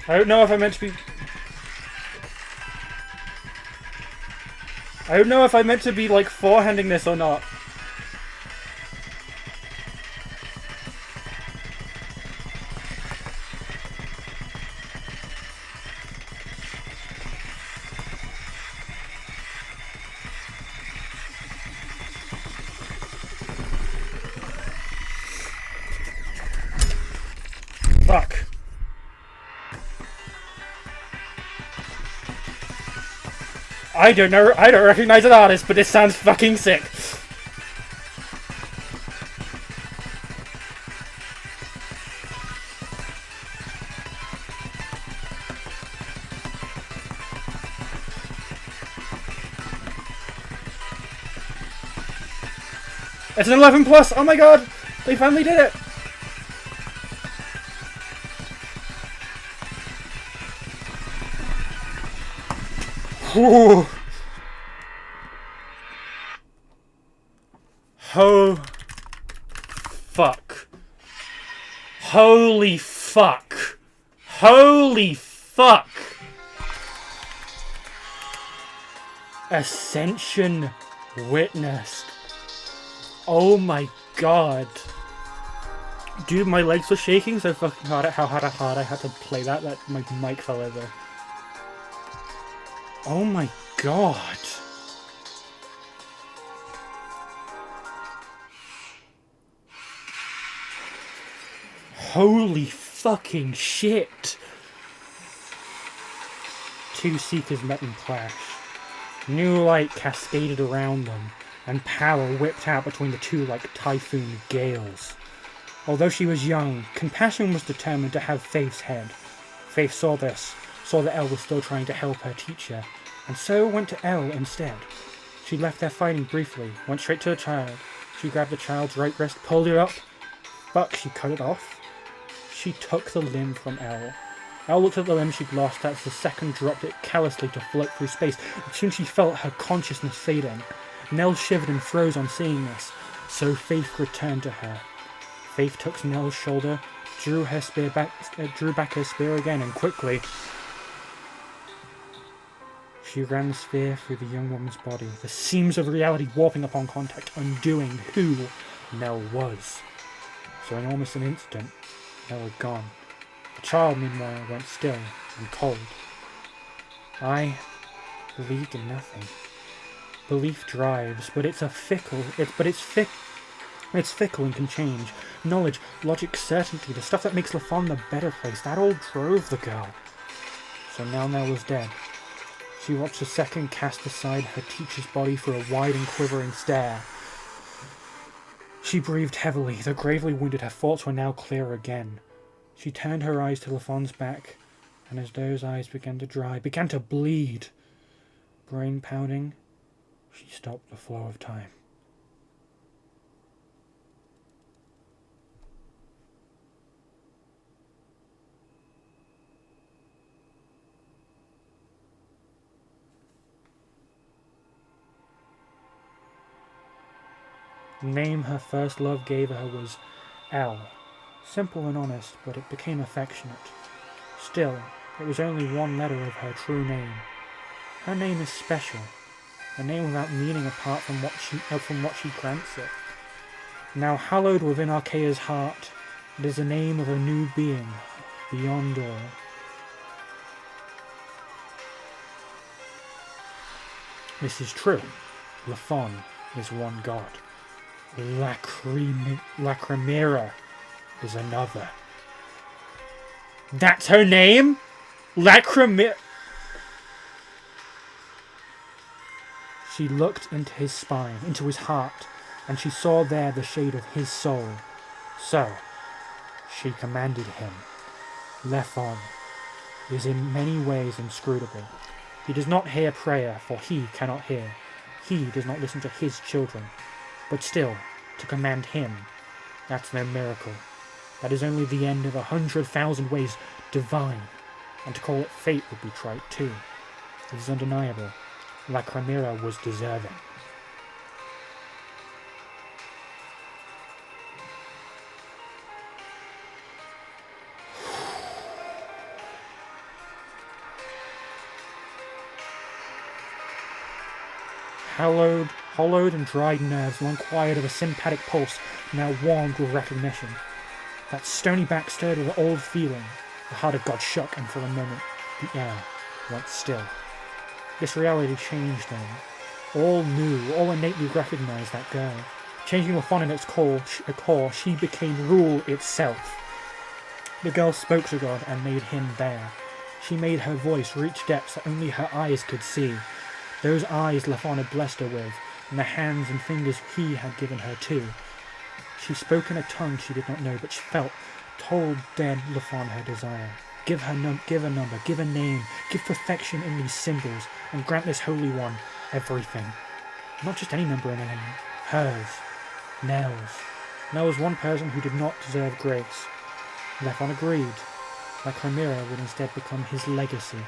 I don't know if I meant to be... I don't know if I meant to be, like, forehanding this or not. Fuck. I don't know, I don't recognize an artist, but this sounds fucking sick. It's an 11 plus, oh my god! They finally did it! Ooh. Oh. Fuck. Holy fuck. Holy fuck. Ascension witnessed. Oh my god. Dude, my legs were shaking so fucking hard at how hard I had to play that my mic fell over. Oh my god. Holy fucking shit. Two Seekers met and clashed. New light cascaded around them, and power whipped out between the two like typhoon gales. Although she was young, Compassion was determined to have Faith's head. Faith saw this, saw that Elle was still trying to help her teacher, and so went to Elle instead. She left their fighting briefly, went straight to the child. She grabbed the child's right wrist, pulled it up. Fuck, she cut it off. She took the limb from Elle. Elle looked at the limb she'd lost as the second dropped it callously to float through space, and soon she felt her consciousness fading. Nell shivered and froze on seeing this, so Faith returned to her. Faith took Nell's shoulder, drew back her spear again, and quickly she ran the spear through the young woman's body, the seams of reality warping upon contact, undoing who Nell was. So in almost an instant, Nell had gone. The child, meanwhile, went still and cold. I believed in nothing. Belief drives, but it's fickle and can change. Knowledge, logic, certainty, the stuff that makes Lafon the better place, that all drove the girl. So now Nell was dead. She watched the second cast aside her teacher's body for a wide and quivering stare. She breathed heavily. The gravely wounded, her thoughts were now clear again. She turned her eyes to Lafon's back, and as those eyes began to dry, began to bleed, brain pounding, she stopped the flow of time. The name her first love gave her was Elle. Simple and honest, but it became affectionate. Still, it was only one letter of her true name. Her name is special, a name without meaning apart from what she grants it. Now hallowed within Arcaea's heart, it is the name of a new being, beyond all. This is true. Lafon is one god. Lacrimera is another. That's her name? Lacrimera. She looked into his spine, into his heart, and she saw there the shade of his soul. So, she commanded him. Lafon is in many ways inscrutable. He does not hear prayer, for he cannot hear. He does not listen to his children. But still, to command him, that's no miracle. That is only the end of 100,000 ways divine, and to call it fate would be trite too. It is undeniable. Lacrimera was deserving. Hollowed and dried nerves, one quiet of a sympathetic pulse, now warmed with recognition. That stony back stirred with old feeling. The heart of God shook, and for a moment the air went still. This reality changed them. All knew, all innately recognized that girl. Changing Lafon in its core, she became rule itself. The girl spoke to God and made him bare. She made her voice reach depths that only her eyes could see. Those eyes Lafon had blessed her with, and the hands and fingers he had given her too. She spoke in a tongue she did not know, but she told dead Lafon her desire. Give a number, give a name, give perfection in these symbols, and grant this Holy One everything. Not just any number in a name, hers, Nell's. Nell was one person who did not deserve grace. Lafon agreed. Lacrimera would instead become his legacy.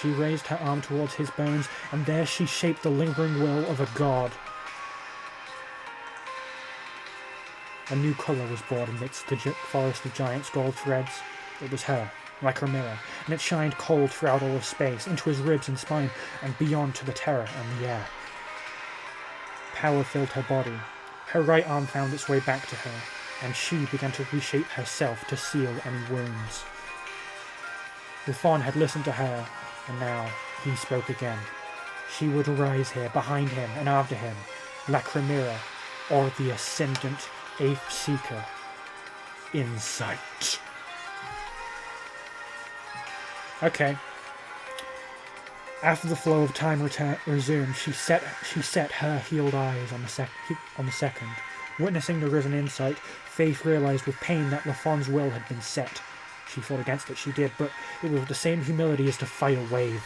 She raised her arm towards his bones, and there she shaped the lingering will of a god. A new colour was born amidst the forest of giants' gold threads. It was her, Lacrimera, and it shined cold throughout all of space, into his ribs and spine, and beyond to the terror and the air. Power filled her body. Her right arm found its way back to her, and she began to reshape herself to seal any wounds. Lafon had listened to her, and now he spoke again. She would arise here, behind him and after him, Lacrimera, or the Ascendant Eighth Seeker, in sight. Okay. After the flow of time resumed, she set her healed eyes on the second. Witnessing the risen insight, Faith realized with pain that Lafon's will had been set. She fought against it, she did, but it was with the same humility as to fight a wave.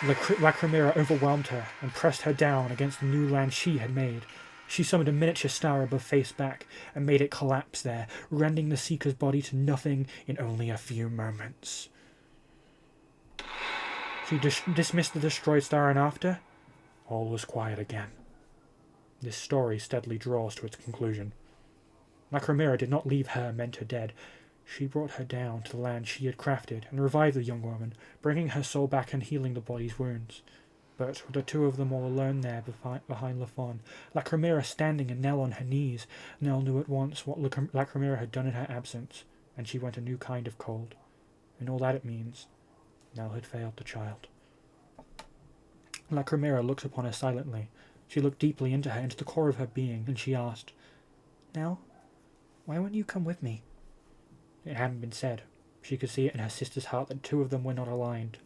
Lacrimera overwhelmed her and pressed her down against the new land she had made. She summoned a miniature star above Faith's back and made it collapse there, rending the Seeker's body to nothing in only a few moments. She dismissed the destroyed star, and after, all was quiet again. This story steadily draws to its conclusion. Lacrimera did not leave her mentor dead. She brought her down to the land she had crafted and revived the young woman, bringing her soul back and healing the body's wounds. But with the two of them all alone there behind Lafon, Lacrimera standing and Nell on her knees, Nell knew at once what Lacrimera had done in her absence, and she went a new kind of cold. And all that it means, Nell had failed the child. Lacrimera looked upon her silently. She looked deeply into her, into the core of her being, and she asked, "Nell, why won't you come with me?" It hadn't been said. She could see it in her sister's heart that two of them were not aligned.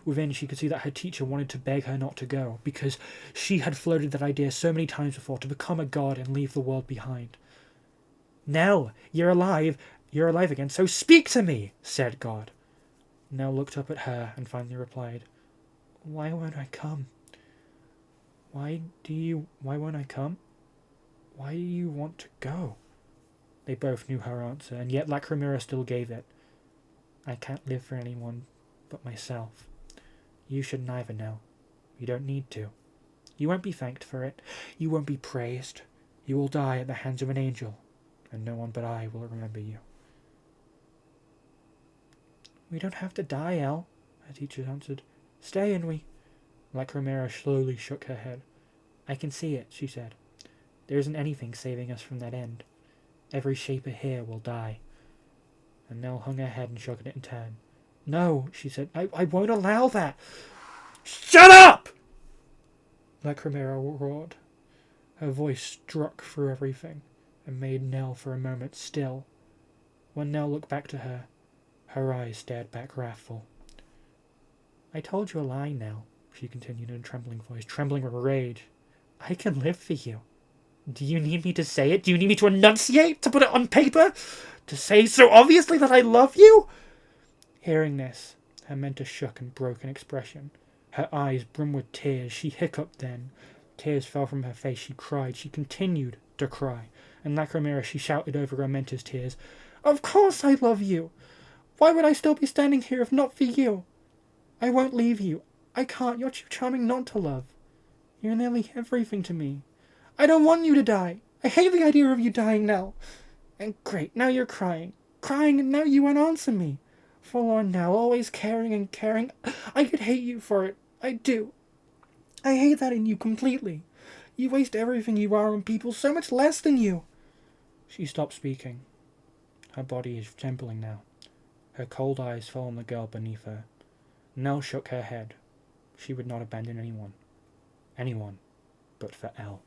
Within, she could see that her teacher wanted to beg her not to go, because she had floated that idea so many times before, to become a god and leave the world behind. "Nell, you're alive again, so speak to me," said God. Nell looked up at her and finally replied, "Why won't I come? Why won't I come? Why do you want to go?" They both knew her answer, and yet Lacrimera still gave it. "I can't live for anyone but myself. You should neither, Nell. You don't need to. You won't be thanked for it. You won't be praised. You will die at the hands of an angel, and no one but I will remember you." "We don't have to die, El," her teacher answered. "Stay and we—" Lacrimera slowly shook her head. "I can see it," she said. "There isn't anything saving us from that end. Every shaper here will die." And Nell hung her head and shook it in turn. "No," she said. I won't allow that." "Shut up!" Lacrimera roared. Her voice struck through everything and made Nell for a moment still. When Nell looked back to her, her eyes stared back wrathful. "I told you a lie, Nell," she continued in a trembling voice, trembling with rage. "I can live for you. Do you need me to say it? Do you need me to enunciate? To put it on paper? To say so obviously that I love you?" Hearing this, her mentor shook and broke in expression. Her eyes brimmed with tears. She hiccuped then. Tears fell from her face. She cried. She continued to cry. And Lacrimera, she shouted over her mentor's tears, "Of course I love you! Why would I still be standing here if not for you? I won't leave you. I can't. You're too charming not to love. You're nearly everything to me. I don't want you to die. I hate the idea of you dying now. And great, now you're crying. Crying, and now you won't answer me. Forlorn now, always caring and caring. I could hate you for it. I do. I hate that in you completely. You waste everything you are on people so much less than you." She stopped speaking. Her body is trembling now. Her cold eyes fell on the girl beneath her. Nell shook her head. She would not abandon anyone. Anyone but for Elle.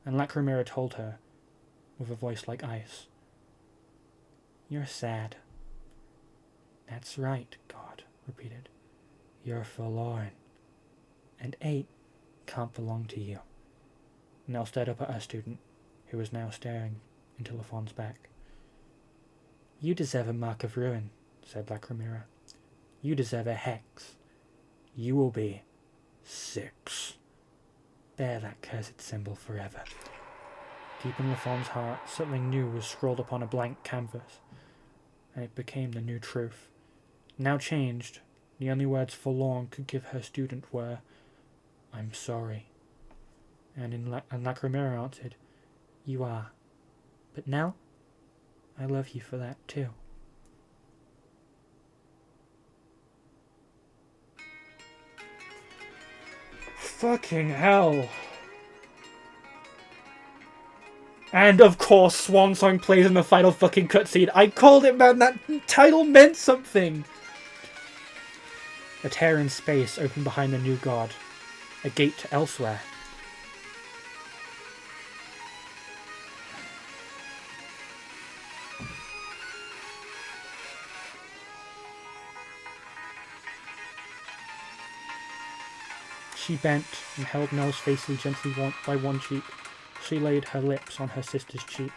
And Lacrimera told her, with a voice like ice, "You're sad." "That's right," God repeated. "You're forlorn. And 8 can't belong to you." Nell stared up at her student, who was now staring into Lafon's back. "You deserve a mark of ruin," said Lacrimera. "You deserve a hex. You will be 6. Bear that cursed symbol forever." Deep in Lafon's heart, something new was scrawled upon a blank canvas, and it became the new truth. Now changed, the only words forlorn could give her student were, "I'm sorry." And Lacrimera answered, "You are. But now, I love you for that too." Fucking hell. And of course, Swan Song plays in the final fucking cutscene. I called it, man. That title meant something. A tear in space opened behind the new god. A gate to elsewhere. She bent and held Nell's face gently by one cheek. She laid her lips on her sister's cheek.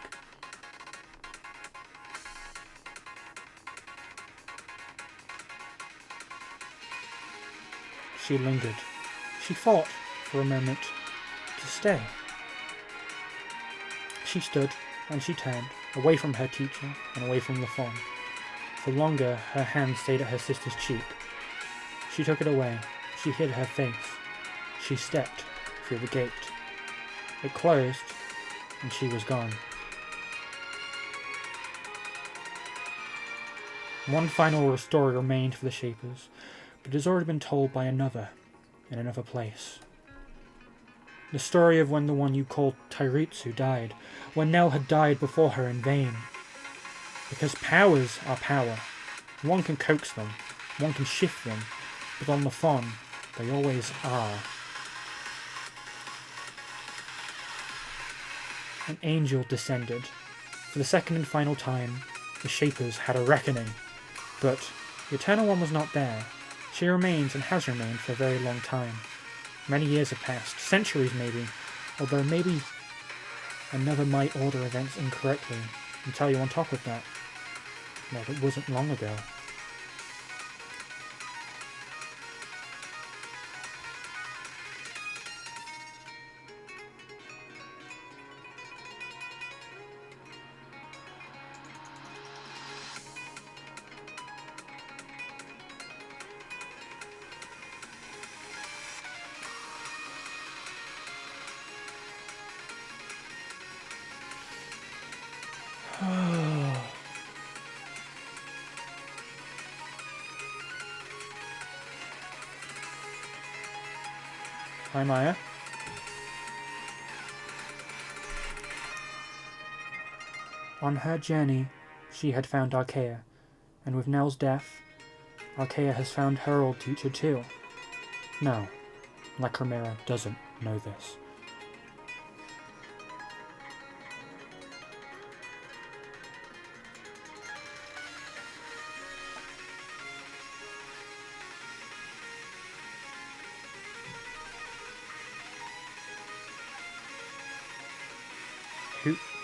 She lingered. She thought, for a moment, to stay. She stood, and she turned, away from her teacher, and away from Lafon. For longer, her hand stayed at her sister's cheek. She took it away. She hid her face. She stepped through the gate. It closed, and she was gone. One final story remained for the Shapers, but it has already been told by another, in another place. The story of when the one you called Tairitsu died, when Nell had died before her in vain. Because powers are power. One can coax them, one can shift them, but on the Thon, they always are. An angel descended. For the second and final time, the Shapers had a reckoning. But the Eternal One was not there. She remains and has remained for a very long time. Many years have passed, centuries maybe, although maybe another might order events incorrectly and tell you on top of that it wasn't long ago. Hi, Maya. On her journey, she had found Arcaea, and with Nell's death, Arcaea has found her old teacher too. No, Lacrimera doesn't know this.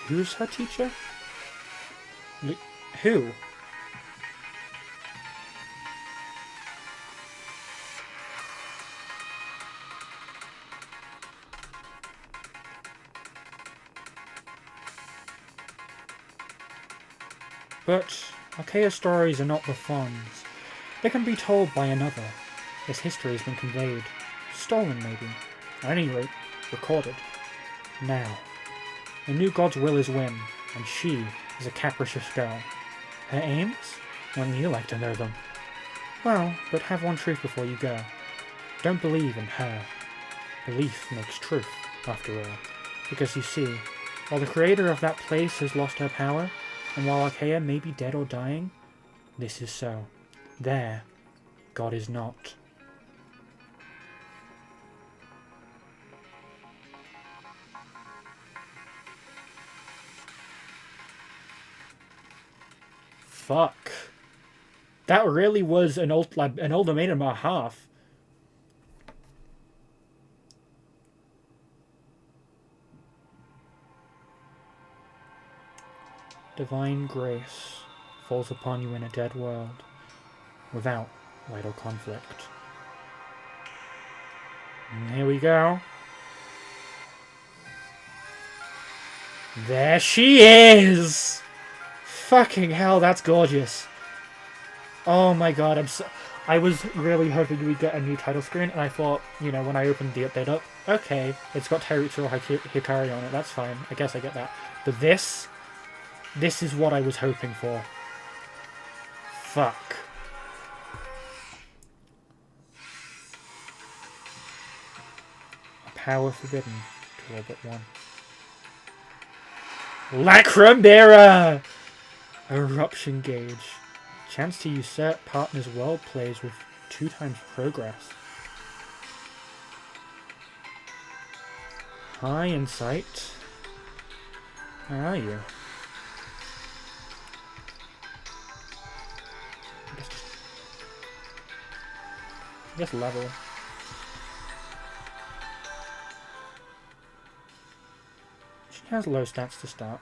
Who's her teacher? Who? But Arcaea's stories are not the Fawn's. They can be told by another. This history has been conveyed. Stolen, maybe. At any rate, recorded. Now. The new god's will is whim, and she is a capricious girl. Her aims? Wouldn't you like to know them? Well, but have one truth before you go. Don't believe in her. Belief makes truth, after all. Because you see, while the creator of that place has lost her power, and while Arcaea may be dead or dying, this is so. There, God is not. Fuck. That really was an ultimatum and a half. Divine grace falls upon you in a dead world, without vital conflict. And here we go. There she is! Fucking hell, that's gorgeous. Oh my god, I was really hoping we'd get a new title screen, and I thought, you know, when I opened the update up, okay, it's got Terutsuro Hikari on it, that's fine, I guess I get that. But this is what I was hoping for. Fuck. A power forbidden to all but one. Lacrimera! Eruption gauge. Chance to usurp partner's world plays with 2 times progress. High insight. Where are you? I guess level. She has low stats to start.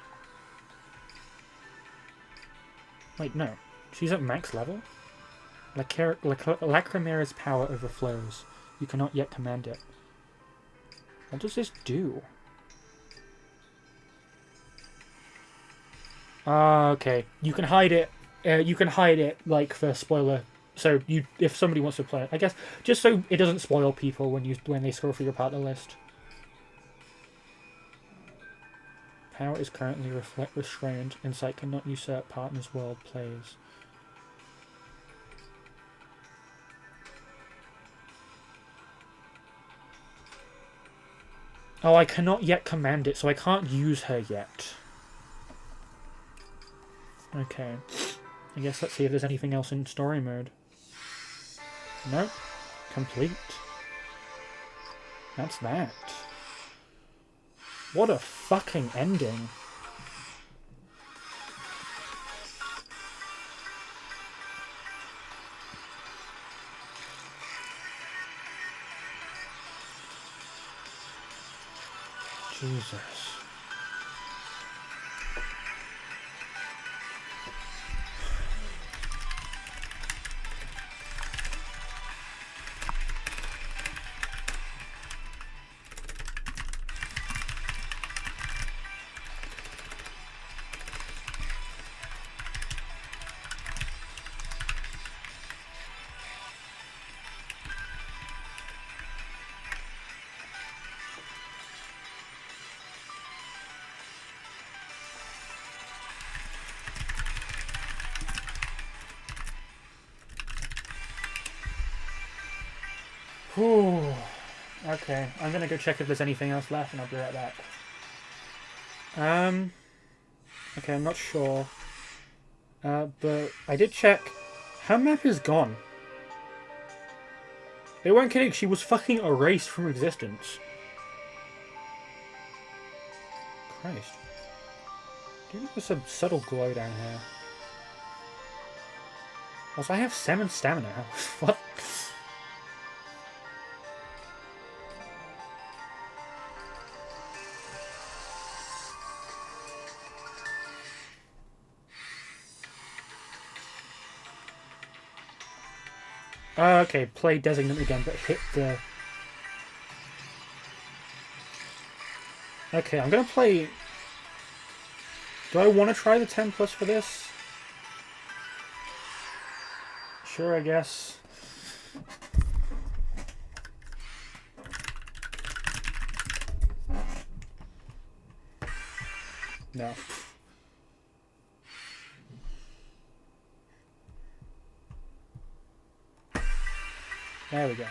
Wait, no. She's at max level? Lacrimera's power overflows. You cannot yet command it. What does this do? Ah, okay. You can hide it. You can hide it, like, for spoiler. So, if somebody wants to play it, I guess, just so it doesn't spoil people when they scroll through your partner list. Power is currently restrained. Insight cannot usurp partner's world plays. Oh, I cannot yet command it, so I can't use her yet. Okay. I guess let's see if there's anything else in story mode. Nope. Complete. That's that. What a fucking ending. Jesus. Whew. Okay, I'm gonna go check if there's anything else left, and I'll be right back. Okay, I'm not sure. But I did check. Her map is gone. They weren't kidding. She was fucking erased from existence. Christ. There's some subtle glow down here. Also, I have 7 stamina. What? Oh, okay, play Designant again, but hit the... Okay, I'm gonna play... Do I want to try the 10 plus for this? Sure, I guess. No. There we go.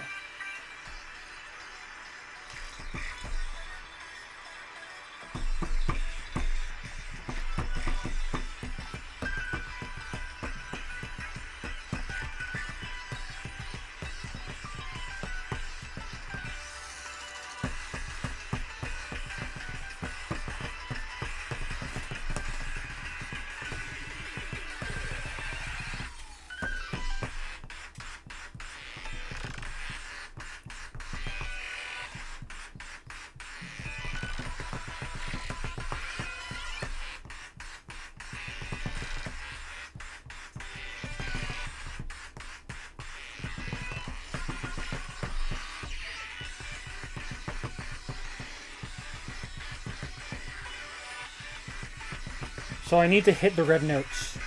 So I need to hit the red notes.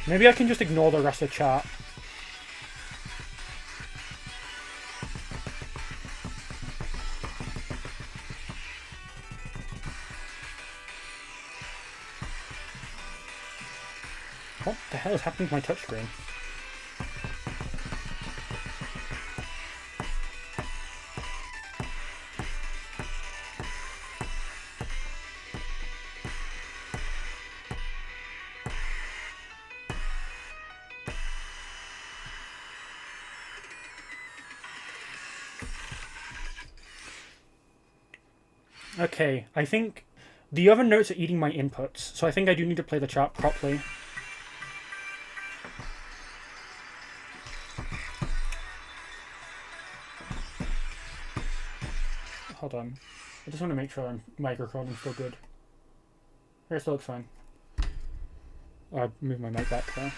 Maybe I can just ignore the rest of the chart. What the hell is happening to my touchscreen? Okay, I think the other notes are eating my inputs, so I think I do need to play the chart properly. Hold on. I just want to make sure my recording's still good. Here, it still looks fine. Oh, I moved my mic back there.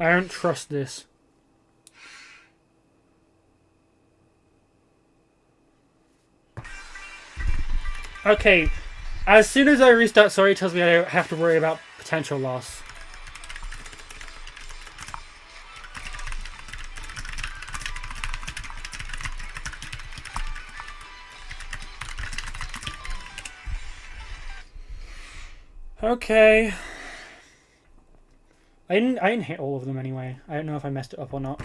I don't trust this. Okay, as soon as I restart, sorry, it tells me I don't have to worry about potential loss. Okay. I didn't hit all of them anyway. I don't know if I messed it up or not.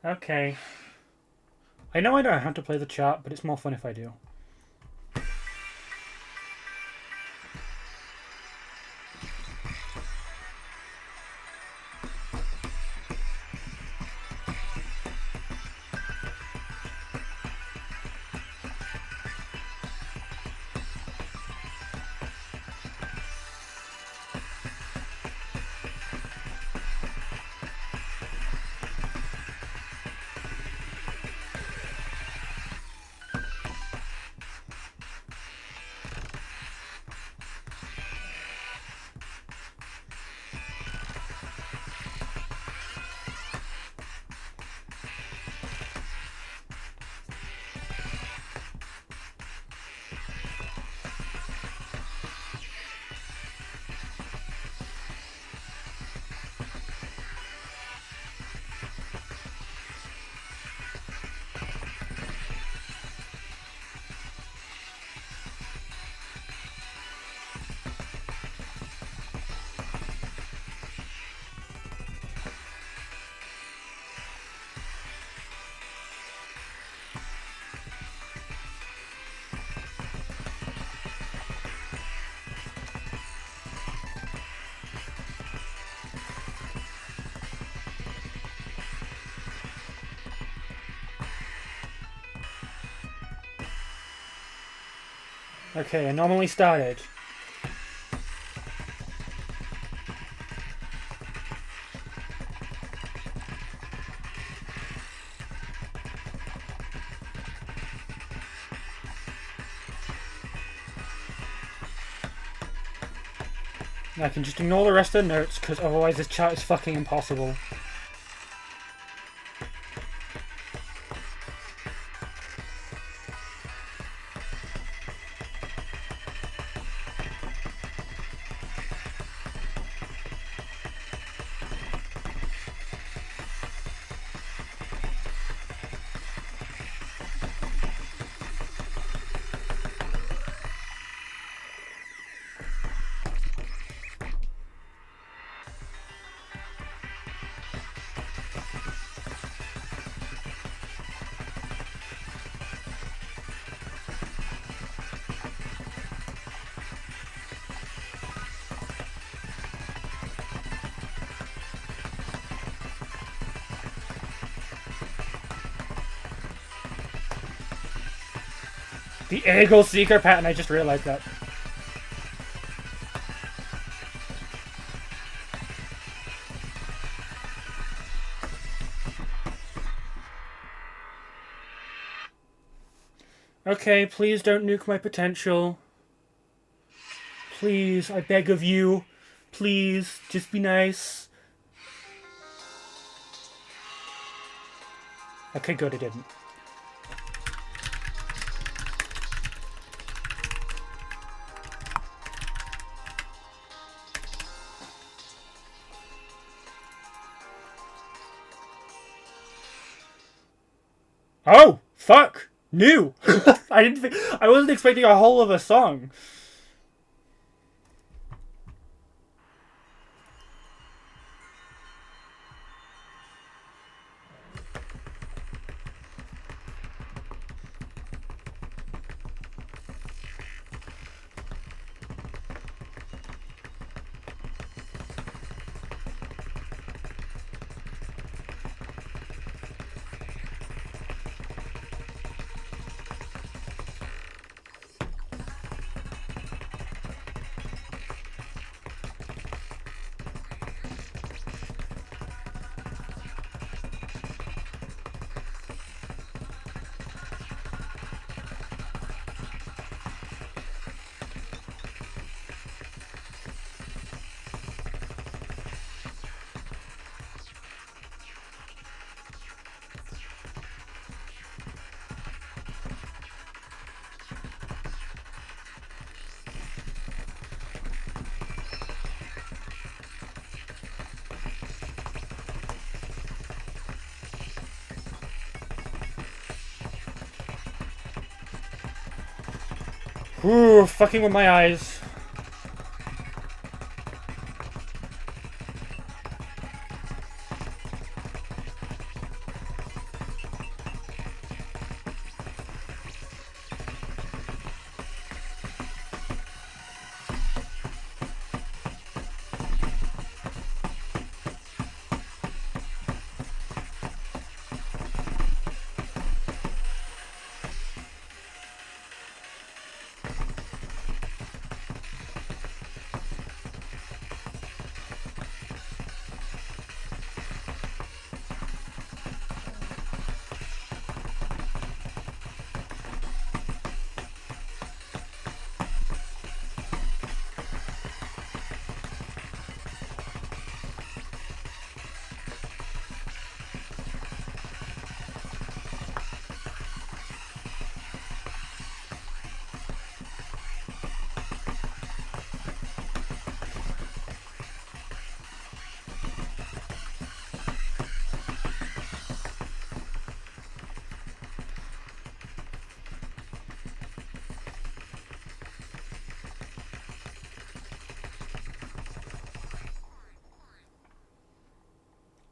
Okay. I know I don't have to play the chart, but it's more fun if I do. Okay, anomaly started. I can just ignore the rest of the notes, because otherwise this chart is fucking impossible. The Eagle Seeker pattern, I just realized that. Okay, please don't nuke my potential. Please, I beg of you. Please, just be nice. Okay, good, it didn't. Oh, fuck! New! I wasn't expecting a whole of a song. Ooh, fucking with my eyes.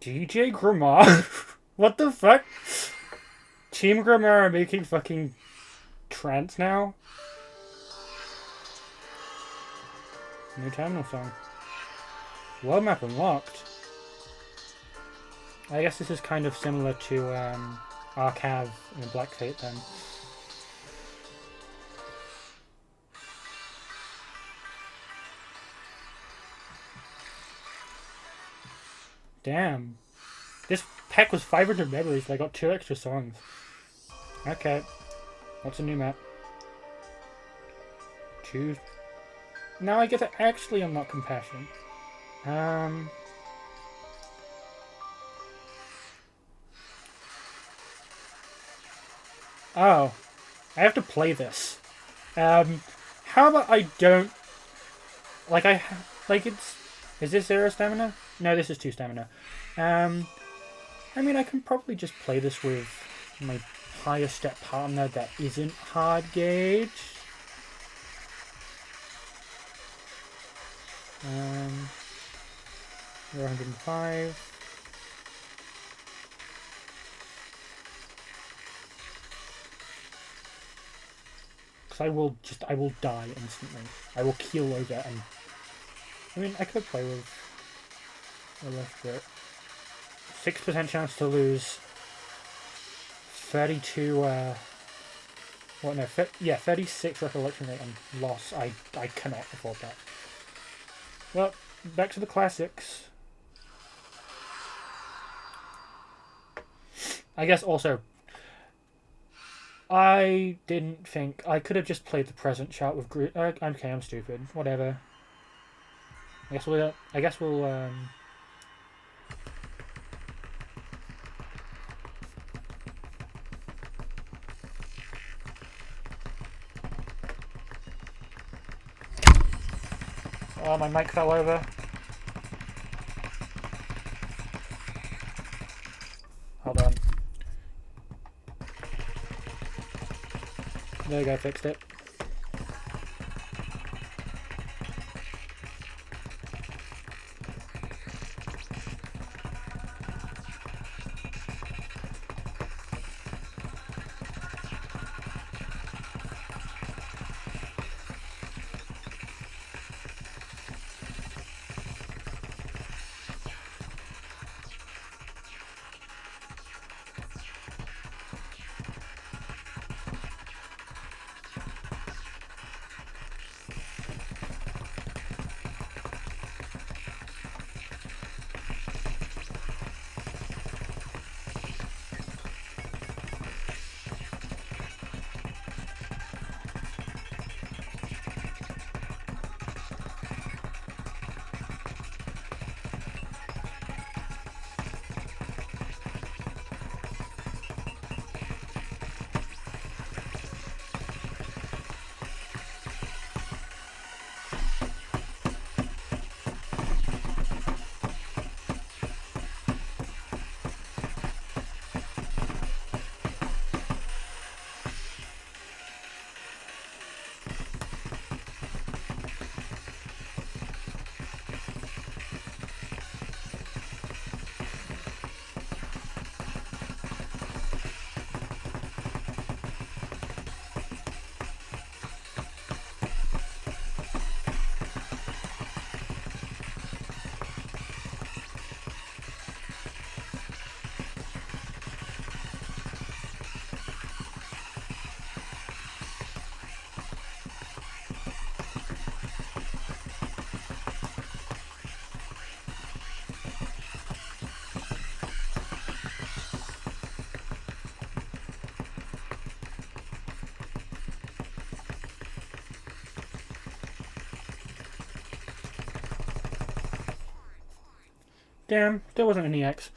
DJ Gramar? What the fuck? Team Gramar are making fucking trance now? New terminal song. World map unlocked. I guess this is kind of similar to Arcaea in Black Fate then. Damn. This pack was 500 memories, but I got 2 extra songs. Okay. What's a new map? Choose. Now I get to actually unlock Compassion. Oh. I have to play this. How about I don't... Like, it's... Is this 0 stamina? No, this is 2 stamina. I mean, I can probably just play this with my higher step partner that isn't hard gauge. 105. Because I will die instantly. I will keel over and... I mean, I could play with the left bit. 6% chance to lose. 32, what, no, yeah, 36 recollection rate and loss. I cannot afford that. Well, back to the classics. I guess also, I didn't think... I could have just played the present chart with... okay, I'm stupid. Whatever. I guess we'll oh, my mic fell over. Hold on. There we go, fixed it. Damn, there wasn't any X.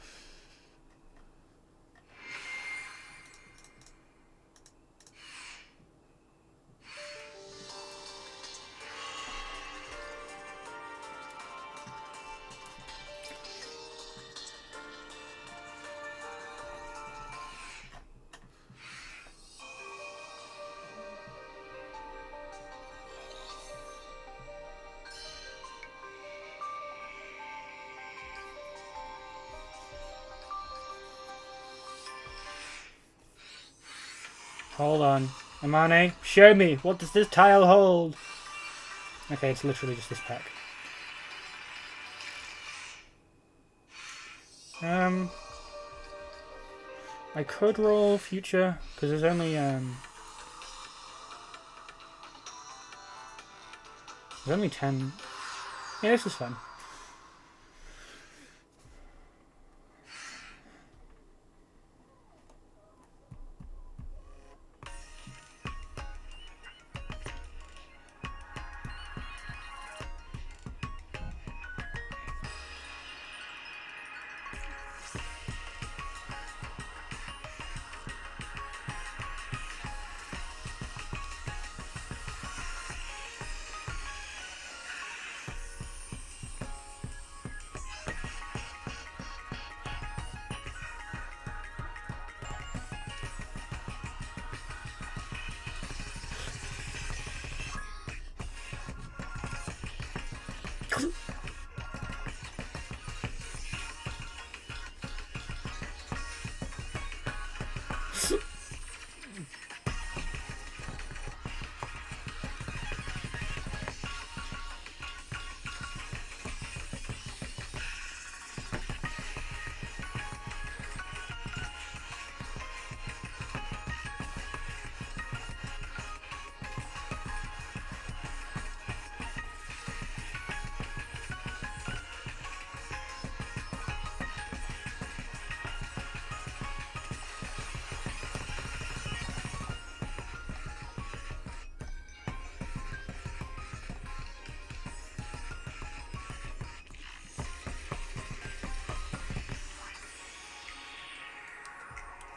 Hold on. Amane, show me. What does this tile hold? Okay, it's literally just this pack. I could roll future, because there's only, there's only 10. Yeah, this is fun.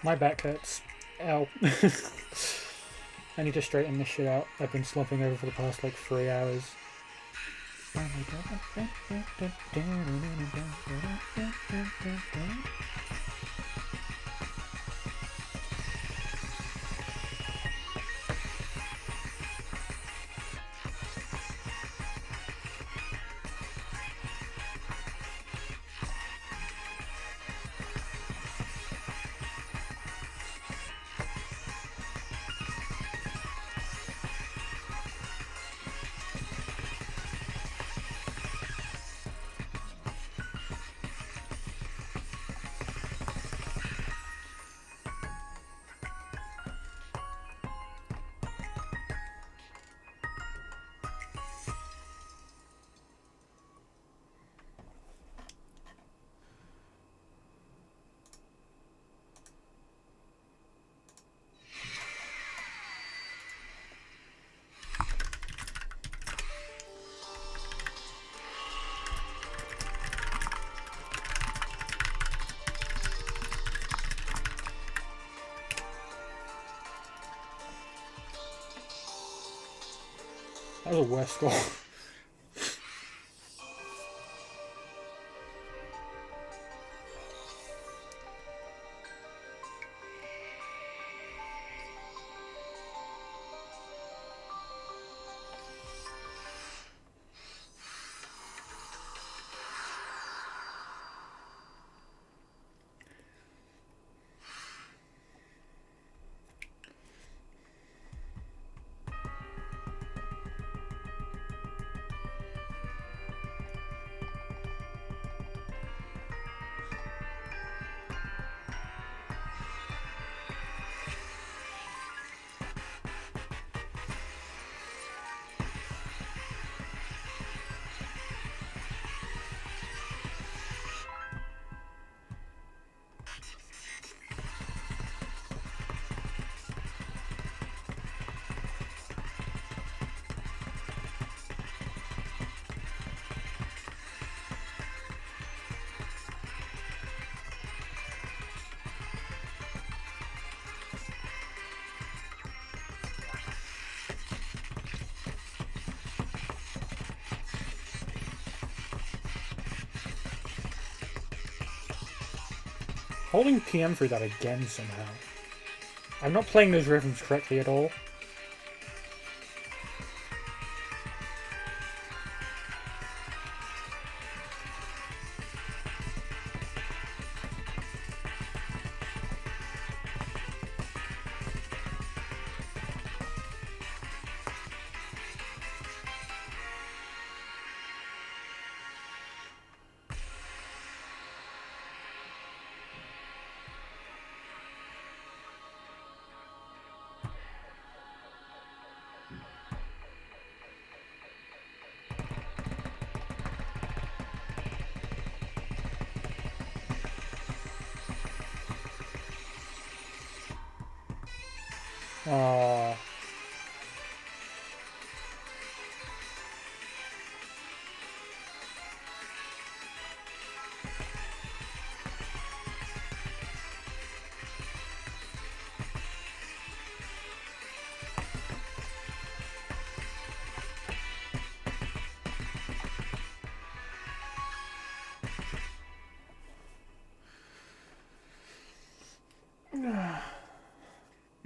My back hurts. Ow. I need to straighten this shit out. I've been slumping over for the past like 3 hours. That was a worse score. Holding PM through that again somehow. I'm not playing those rhythms correctly at all.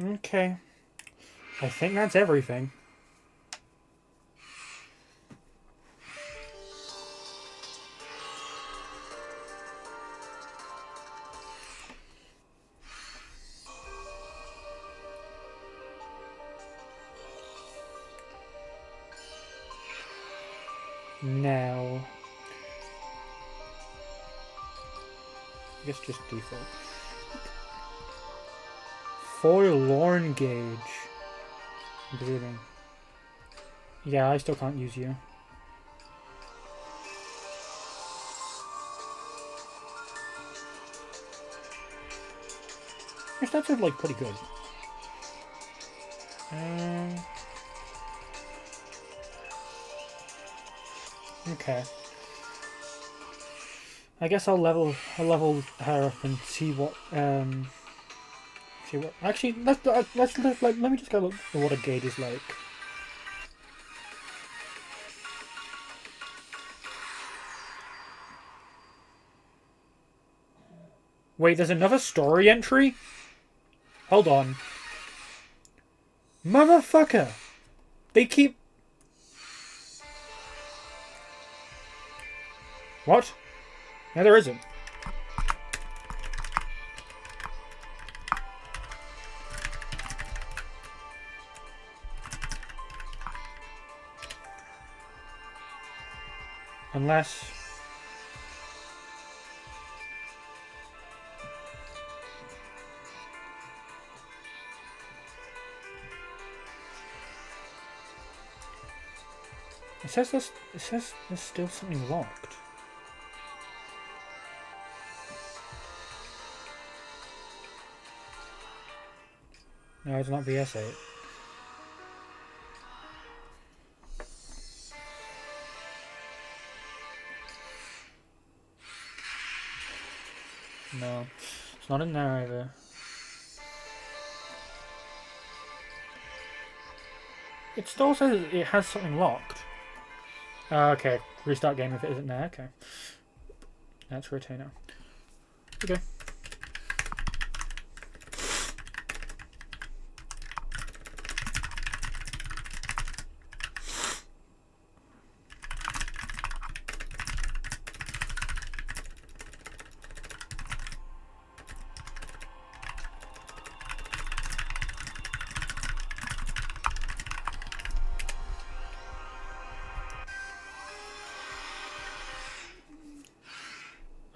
Okay. I think that's everything. Now, I guess just default. Forlorn gauge. Breathing. Yeah, I still can't use you. Your stats are like pretty good. Okay. I guess I'll level her up and see what actually let me just go look at what a gauge is like. Wait, there's another story entry? Hold on. Motherfucker! They keep... What? No, there isn't. Unless... It says there's still something locked. No, it's not VS8. No, it's not in there either. It still says it has something locked. Okay, restart game if it isn't there. Okay, that's rotate now. Okay.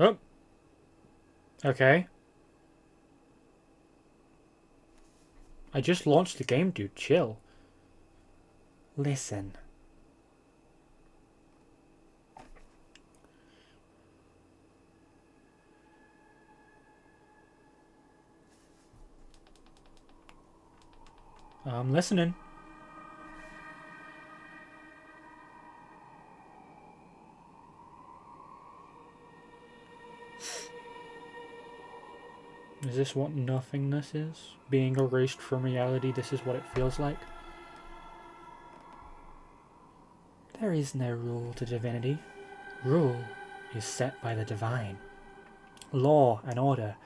Oh. Okay. I just launched the game, dude. Chill. Listen. I'm listening. Is this what nothingness is? Being erased from reality, this is what it feels like? There is no rule to divinity. Rule is set by the divine. Law and order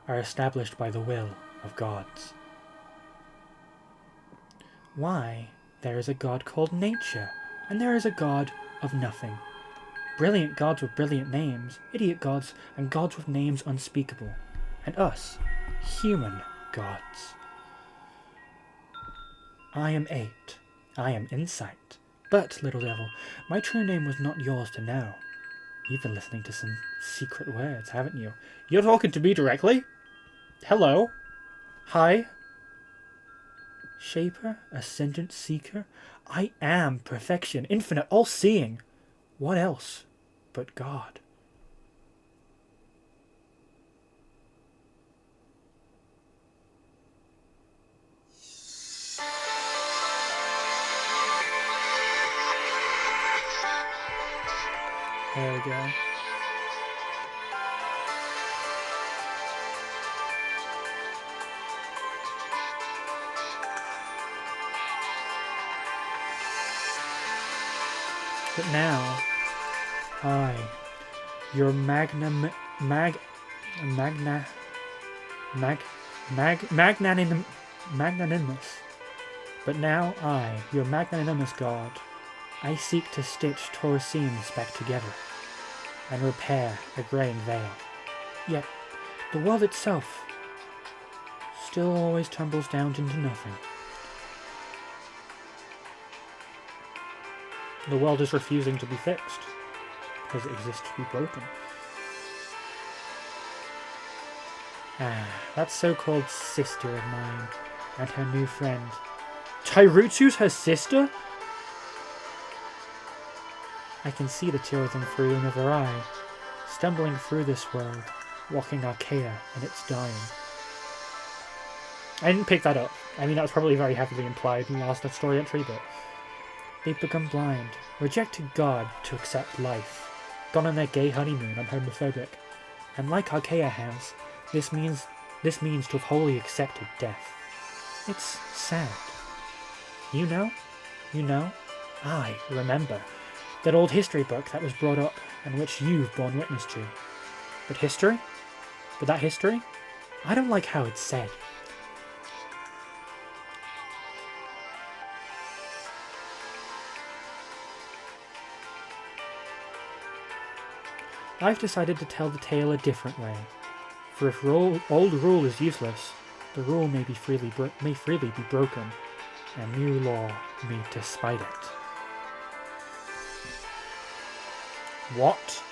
are established by the will of gods. Why, there is a god called nature, and there is a god of nothing. Brilliant gods with brilliant names, idiot gods, and gods with names unspeakable. And us, human gods. I am 8. I am insight. But, little devil, my true name was not yours to know. You've been listening to some secret words, haven't you? You're talking to me directly? Hello? Hi? Shaper? Ascendant Seeker? I am perfection, infinite, all-seeing. What else but God? There we go. But now, I, your magnanimous, but now I, your magnanimous God, I seek to stitch tore seams back together and repair a graying veil. Yet, the world itself still always tumbles down into nothing. The world is refusing to be fixed, because it exists to be broken. That so-called sister of mine, and her new friend. Tairutsu's her sister? I can see the two of them through another eye, stumbling through this world, walking Arcaea, and it's dying. I didn't pick that up. I mean, that was probably very heavily implied in the last story entry, but... They've become blind, rejected God to accept life, gone on their gay honeymoon and homophobic. And like Arcaea has, this means to have wholly accepted death. It's sad. You know? I remember. That old history book that was brought up and which you've borne witness to. But that history? I don't like how it's said. I've decided to tell the tale a different way. For if old rule is useless, the rule may freely be broken, and new law made despite it. What?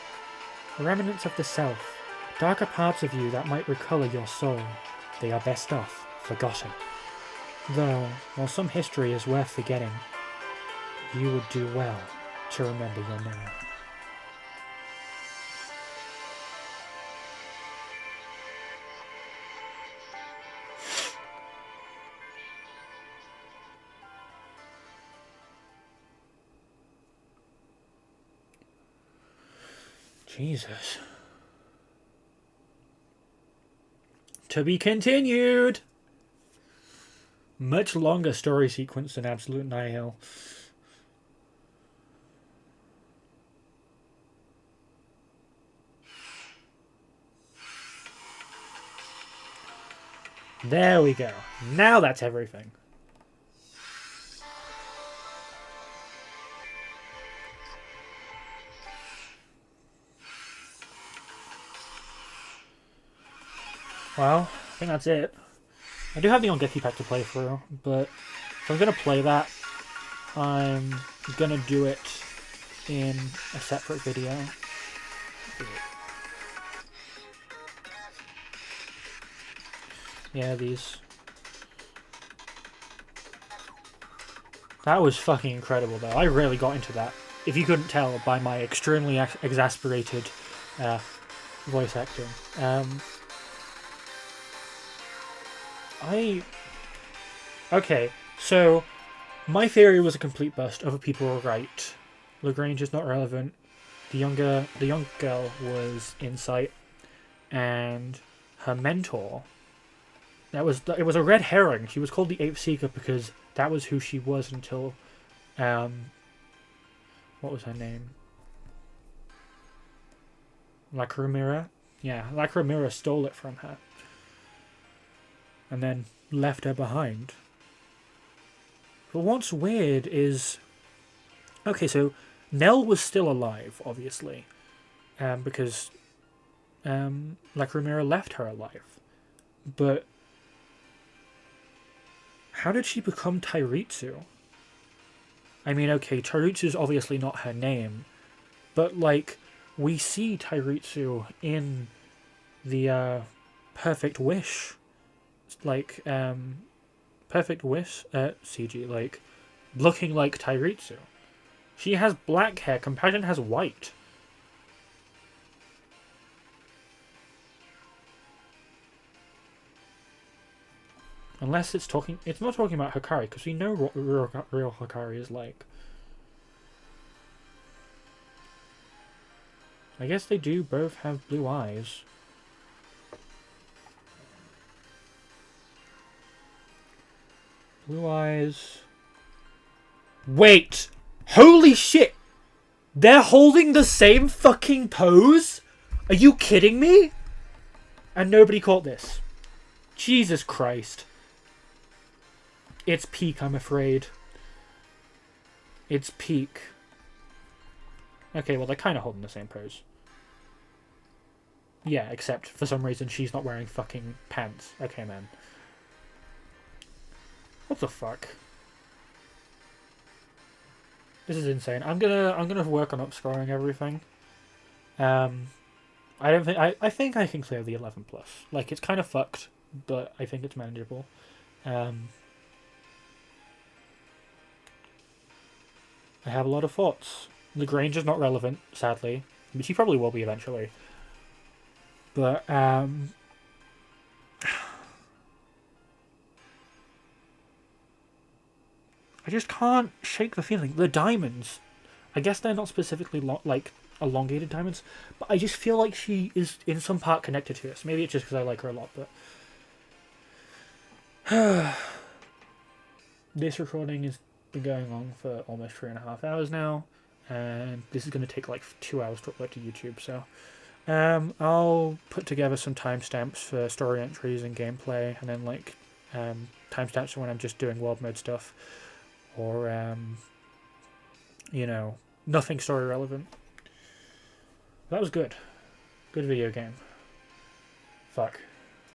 Remnants of the self, darker parts of you that might recolour your soul, they are best off forgotten. Though, while some history is worth forgetting, you would do well to remember your name. Jesus. To be continued! Much longer story sequence than Absolute Nihil. There we go. Now that's everything. Well, I think that's it. I do have the Ongeki pack to play through, but if I'm going to play that, I'm going to do it in a separate video. Yeah, these. That was fucking incredible, though. I really got into that. If you couldn't tell by my extremely exasperated voice acting. Okay, so my theory was a complete bust. Other people were right. Lagrange is not relevant. The young girl was Insight, and her mentor. It was a red herring. She was called the Eighth Seeker because that was who she was until, what was her name? Lacrimira? Yeah, Lacrimira stole it from her. And then left her behind. But what's weird is... Okay, so Nell was still alive, obviously. Because Lacrimira left her alive. But how did she become Tairitsu? I mean, okay, Tairitsu's obviously not her name. But, like, we see Tairitsu in the Perfect Wish. Like, Perfect Wish CG, like, looking like Tairitsu. She has black hair, Compassion has white. Unless it's not talking about Hikari, because we know what real Hikari is like. I guess they do both have blue eyes. Blue eyes. Wait! Holy shit! They're holding the same fucking pose? Are you kidding me? And nobody caught this. Jesus Christ. It's peak, I'm afraid. It's peak. Okay, well, they're kind of holding the same pose. Yeah, except for some reason she's not wearing fucking pants. Okay, man. What the fuck? This is insane. I'm gonna work on upscoring everything. I don't think I think I can clear the 11 plus. Like, it's kind of fucked, but I think it's manageable. I have a lot of thoughts. Lagrange is not relevant, sadly, but she probably will be eventually. But I just can't shake the feeling. The diamonds, I guess they're not specifically like elongated diamonds, but I just feel like she is in some part connected to us. Maybe it's just because I like her a lot, but this recording has been going on for almost 3.5 hours now, and this is going to take like 2 hours to upload to YouTube. So I'll put together some timestamps for story entries and gameplay, and then like timestamps for when I'm just doing world mode stuff, or nothing story relevant. That was good. Good video game. Fuck.